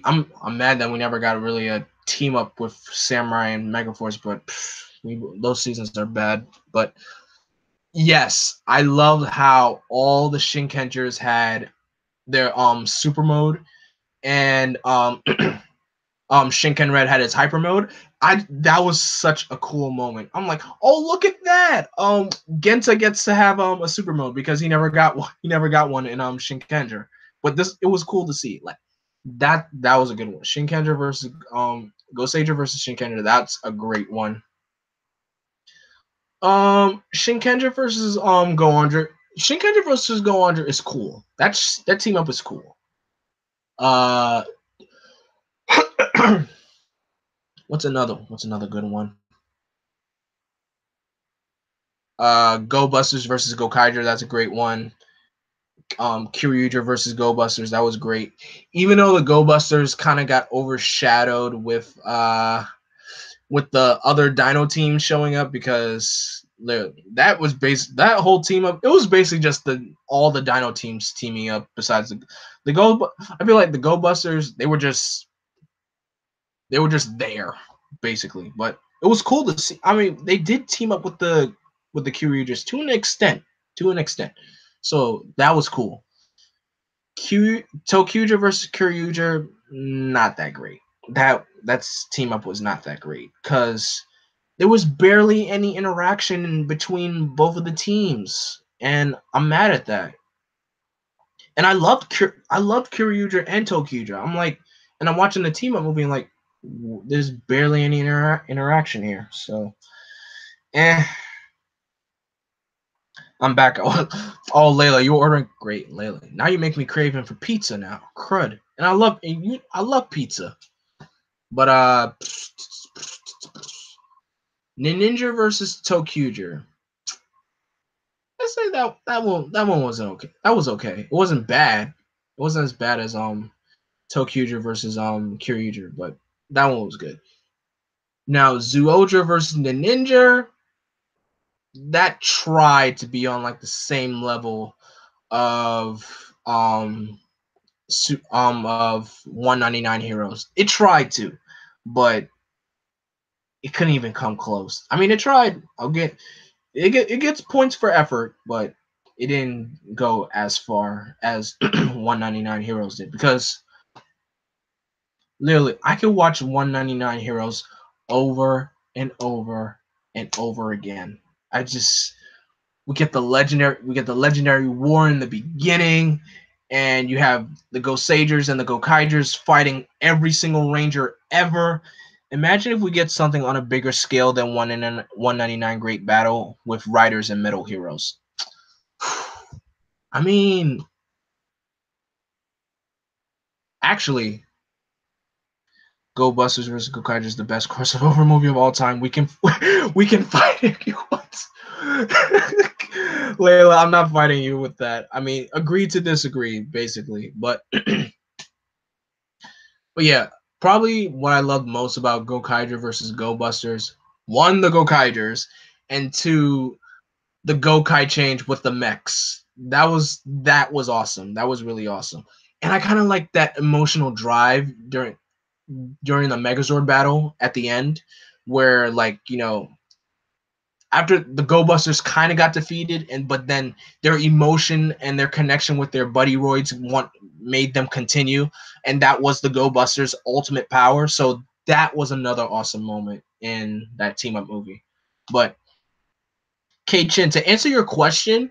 I'm mad that we never got really a team up with Samurai and Megaforce, but those seasons are bad. But yes, I loved how all the Shinkengers had their super mode, and Shinken Red had its hyper mode. That was such a cool moment. I'm like, oh, look at that. Genta gets to have a super mode because he never got one. He never got one in Shinkenger. But it was cool to see. Like that was a good one. Shinkenger versus Goseiger versus Shinkenger. That's a great one. Shinkenger versus Goandra. Shinkenger versus Goandra is cool. That team up is cool. Uh What's another good one? Go Busters versus Go Kaiser, that's a great one. Kyryuger versus Go Busters, that was great. Even though the Go Busters kind of got overshadowed with the other Dino team showing up because that whole team up. It was basically just all the Dino teams teaming up besides the Go. I feel like the Go Busters they were just there basically, but it was cool to see. I mean, they did team up with the Kyryugers to an extent, So that was cool. ToQger versus Kyryuger, not that great. That's team up was not that great because there was barely any interaction between both of the teams, and I'm mad at that. And I loved Kyryuger and ToQger. I'm like, and I'm watching the team up movie and like, there's barely any interaction here. So, eh, I'm back. Oh, Layla, you were ordering great, Layla. Now you make me craving for pizza now. Crud. And I love pizza. But Ninja versus Tokuger. I say that one wasn't okay. That was okay. It wasn't bad. It wasn't as bad as Tokuger versus Kyryuger, but that one was good. Now Zuoja versus Ninja, that tried to be on like the same level of of 199 Heroes. It tried to, but it couldn't even come close. I mean, it tried. It gets points for effort, but it didn't go as far as 199 Heroes did because literally I could watch 199 Heroes over and over and over again. I just we get the legendary war in the beginning, and you have the Gosagers and the Gokaigers fighting every single ranger ever. Imagine if we get something on a bigger scale than 199 Great Battle with Riders and Metal Heroes. I mean, actually, Go Busters vs. Gokaigers is the best crossover movie of all time. We can fight if you want. Layla, I'm not fighting you with that. I mean, agree to disagree, basically. But yeah, probably what I love most about Gokaiger versus Go Busters, one, the Gokaigers, and two, the Gokai change with the mechs. That was awesome. That was really awesome. And I kind of like that emotional drive during the Megazord battle at the end where like after the Go Busters kind of got defeated, but then their emotion and their connection with their buddy roids made them continue, and that was the Go Busters' ultimate power. So that was another awesome moment in that team up movie. But K-Chin, to answer your question,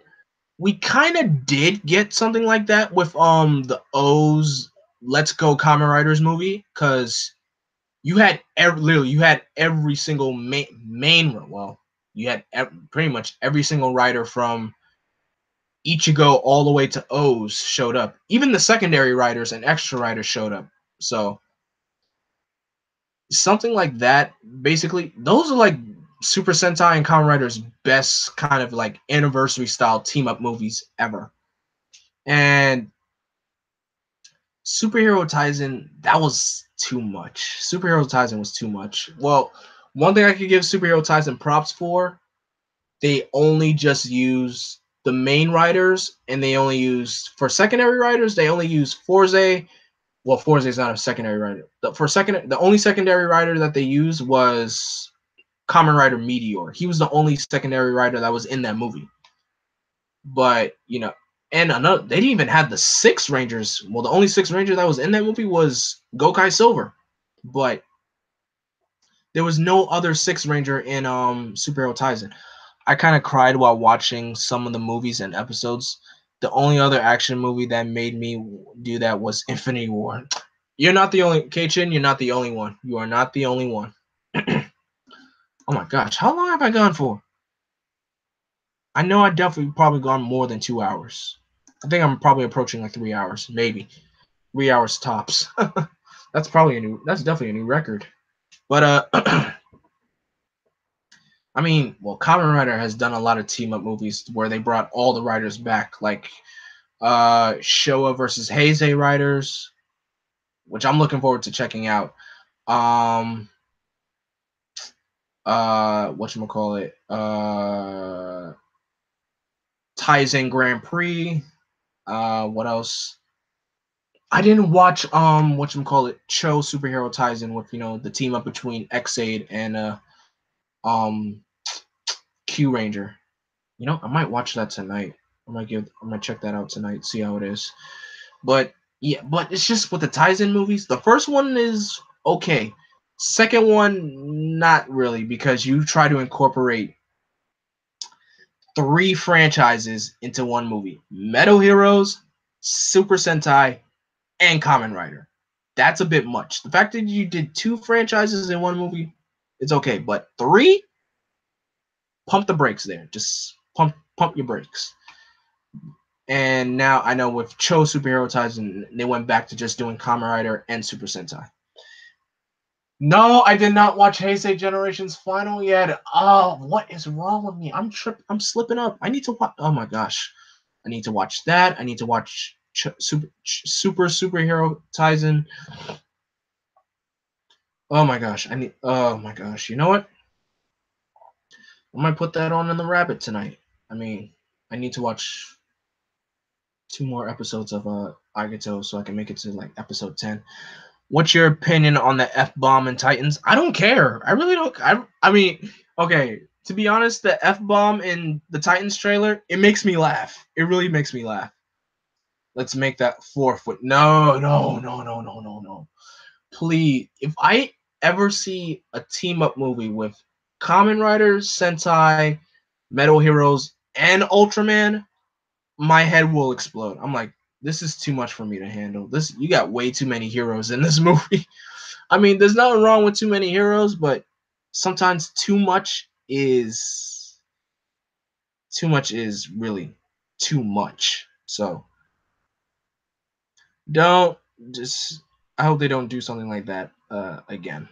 we kind of did get something like that with the O's Let's Go Kamen Riders movie, because you had every single you had pretty much every single rider from Ichigo all the way to O's showed up. Even the secondary riders and extra riders showed up. So something like that, basically, those are like Super Sentai and Kamen Rider's best kind of like anniversary style team up movies ever. And Superhero Taisen, that was too much. Superhero Taisen was too much. Well, one thing I could give Superhero Taisen props for, they only just use the main riders, and they only use, for secondary riders, they only use Forze. Well, Forze is not a secondary rider. The only secondary rider that they used was Kamen Rider Meteor. He was the only secondary rider that was in that movie. But and another, they didn't even have the six Rangers. Well, the only six Ranger that was in that movie was Gokai Silver, but there was no other six Ranger in Superhero Taisen. I kind of cried while watching some of the movies and episodes. The only other action movie that made me do that was Infinity War. You're not the only, K-Chin, you're not the only one. You are not the only one. Oh my gosh, how long have I gone for? I know I definitely probably gone more than 2 hours. I think I'm probably approaching like 3 hours, maybe 3 hours tops. That's definitely a new record. But I mean, well, Kamen Rider has done a lot of team up movies where they brought all the writers back, like Showa versus Heisei Riders, which I'm looking forward to checking out. Whatchamacallit? Taisen Grand Prix. What else? I didn't watch Cho Superhero Taisen with the team up between Ex-Aid and um Q Ranger. I might watch that tonight. I might check that out tonight, see how it is. But yeah, but it's just with the Taisen movies. The first one is okay. Second one, not really, because you try to incorporate 3 franchises into one movie: Metal Heroes, Super Sentai, and Kamen Rider. That's a bit much. The fact that you did 2 franchises in one movie, it's okay, but 3, pump the brakes there. Just pump your brakes. And now I know with Cho Superhero Taisen, they went back to just doing Kamen Rider and Super Sentai. No, I did not watch Heisei Generations Final yet. Oh, what is wrong with me? I'm slipping up. I need to watch. Oh my gosh, I need to watch that. I need to watch Superhero Taisen. Oh my gosh, Oh my gosh, you know what? I might put that on in the rabbit tonight. I mean, I need to watch 2 more episodes of Agato so I can make it to like episode 10. What's your opinion on the F-bomb in Titans? I don't care. I really don't. I mean, okay, to be honest, the F-bomb in the Titans trailer, it makes me laugh. It really makes me laugh. Let's make that 4 foot. No, no, no, no, no, no, no. Please, if I ever see a team up movie with Kamen Riders, Sentai, Metal Heroes, and Ultraman, my head will explode. I'm like, this is too much for me to handle. You got way too many heroes in this movie. I mean, there's nothing wrong with too many heroes, but sometimes too much is really too much. So don't just. I hope they don't do something like that again.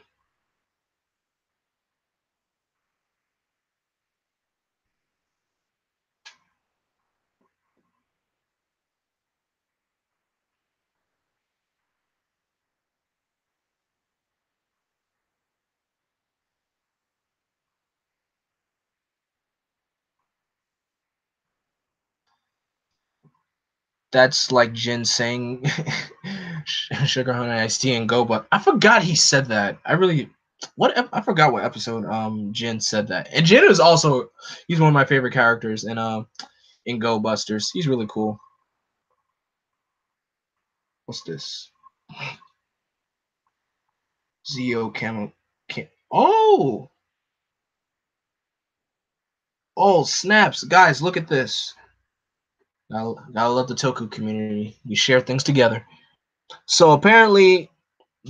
That's like ginseng, sugar honey iced tea, and go. But I forgot he said that. I really I forgot what episode Jin said that. And Jin is also he's one of my favorite characters in Go Busters. He's really cool. What's this? Zio Camo. Oh! Oh, snaps. Guys, look at this. Gotta love the Toku community. We share things together. So apparently,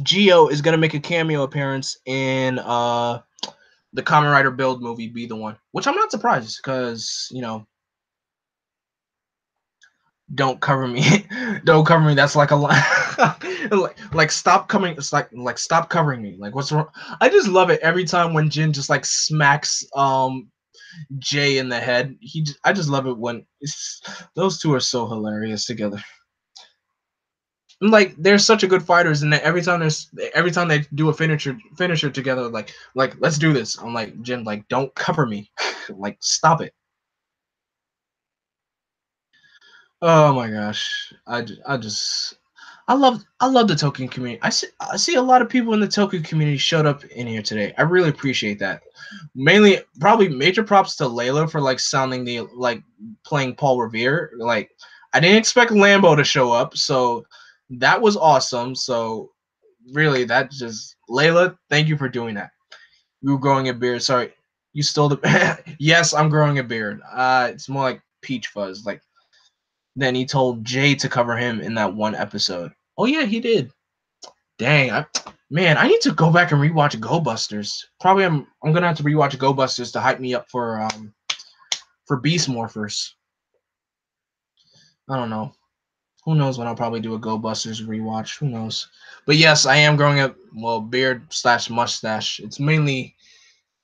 Geo is gonna make a cameo appearance in the Kamen Rider Build movie, Be the One, which I'm not surprised because don't cover me, don't cover me. That's like a lot. like stop coming. It's like stop covering me. Like what's wrong? I just love it every time when Jin just like smacks Jay in the head. I just love it when those two are so hilarious together. Like they're such a good fighters, and every time they do a finisher together, like let's do this. I'm like Jin, like don't cover me, like stop it. Oh my gosh, I love the Tokyo community. I see a lot of people in the Tokyo community showed up in here today. I really appreciate that. Mainly, probably major props to Layla for like sounding the like playing Paul Revere. Like I didn't expect Lambo to show up, so that was awesome. So really, that just Layla, thank you for doing that. You were growing a beard. Sorry, you stole the. Yes, I'm growing a beard. It's more like peach fuzz. Like then he told Jay to cover him in that one episode. Oh yeah, he did. Dang, man, I need to go back and rewatch Go Busters. Probably I'm gonna have to rewatch Go Busters to hype me up for Beast Morphers. I don't know. Who knows when I'll probably do a Go Busters rewatch? Who knows? But yes, I am growing a beard / mustache. It's mainly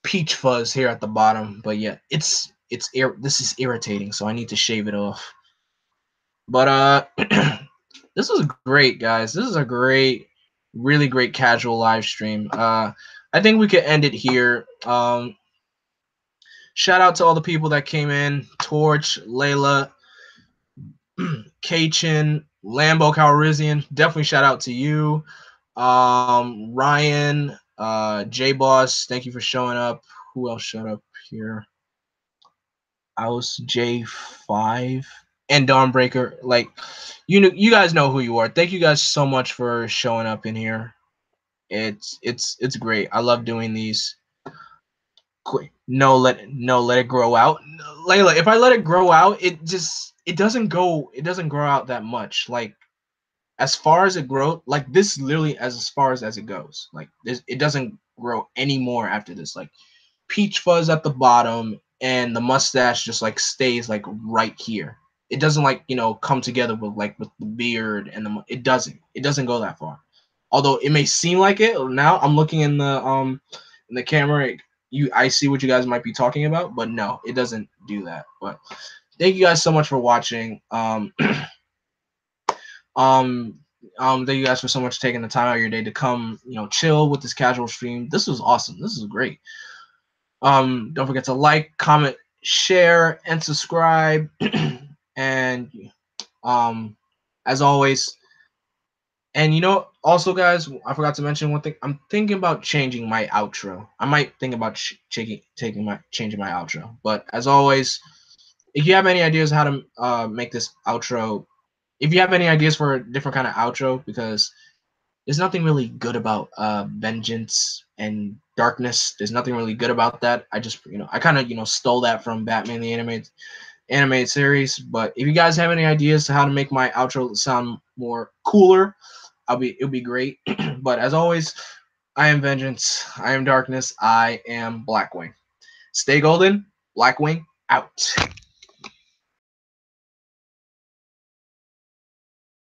peach fuzz here at the bottom, but yeah, this is irritating, so I need to shave it off. But this was great, guys. This is a really great casual live stream. I think we could end it here. Shout out to all the people that came in: Torch, Layla, Kachin, Lambo Calrissian. Definitely shout out to you, Ryan, J Boss. Thank you for showing up. Who else showed up here? I was J5 and Dawnbreaker. Like, you guys know who you are. Thank you guys so much for showing up in here. It's great. I love doing these. Let it grow out. Layla, if I let it grow out, it doesn't grow out that much. Like as far as it grows, like this literally as far as it goes. Like it doesn't grow anymore after this. Like peach fuzz at the bottom and the mustache just like stays like right here. It doesn't like come together with the beard and it doesn't go that far. Although it may seem like it. Now I'm looking in the camera. I see what you guys might be talking about, but no, it doesn't do that. But thank you guys so much for watching. Thank you guys for so much taking the time out of your day to come, chill with this casual stream. This was awesome. This is great. Don't forget to like, comment, share, and subscribe. And as always, and also guys, I forgot to mention one thing. I'm thinking about changing my outro. I might think about changing my outro. But as always, if you have any ideas how to make this outro, if you have any ideas for a different kind of outro, because there's nothing really good about vengeance and darkness. There's nothing really good about that. I just I kind of stole that from Batman the animated series. But if you guys have any ideas to how to make my outro sound more cooler, it'll be great. But as always, I am vengeance. I am darkness. I am Blackwing. Stay golden. Blackwing out.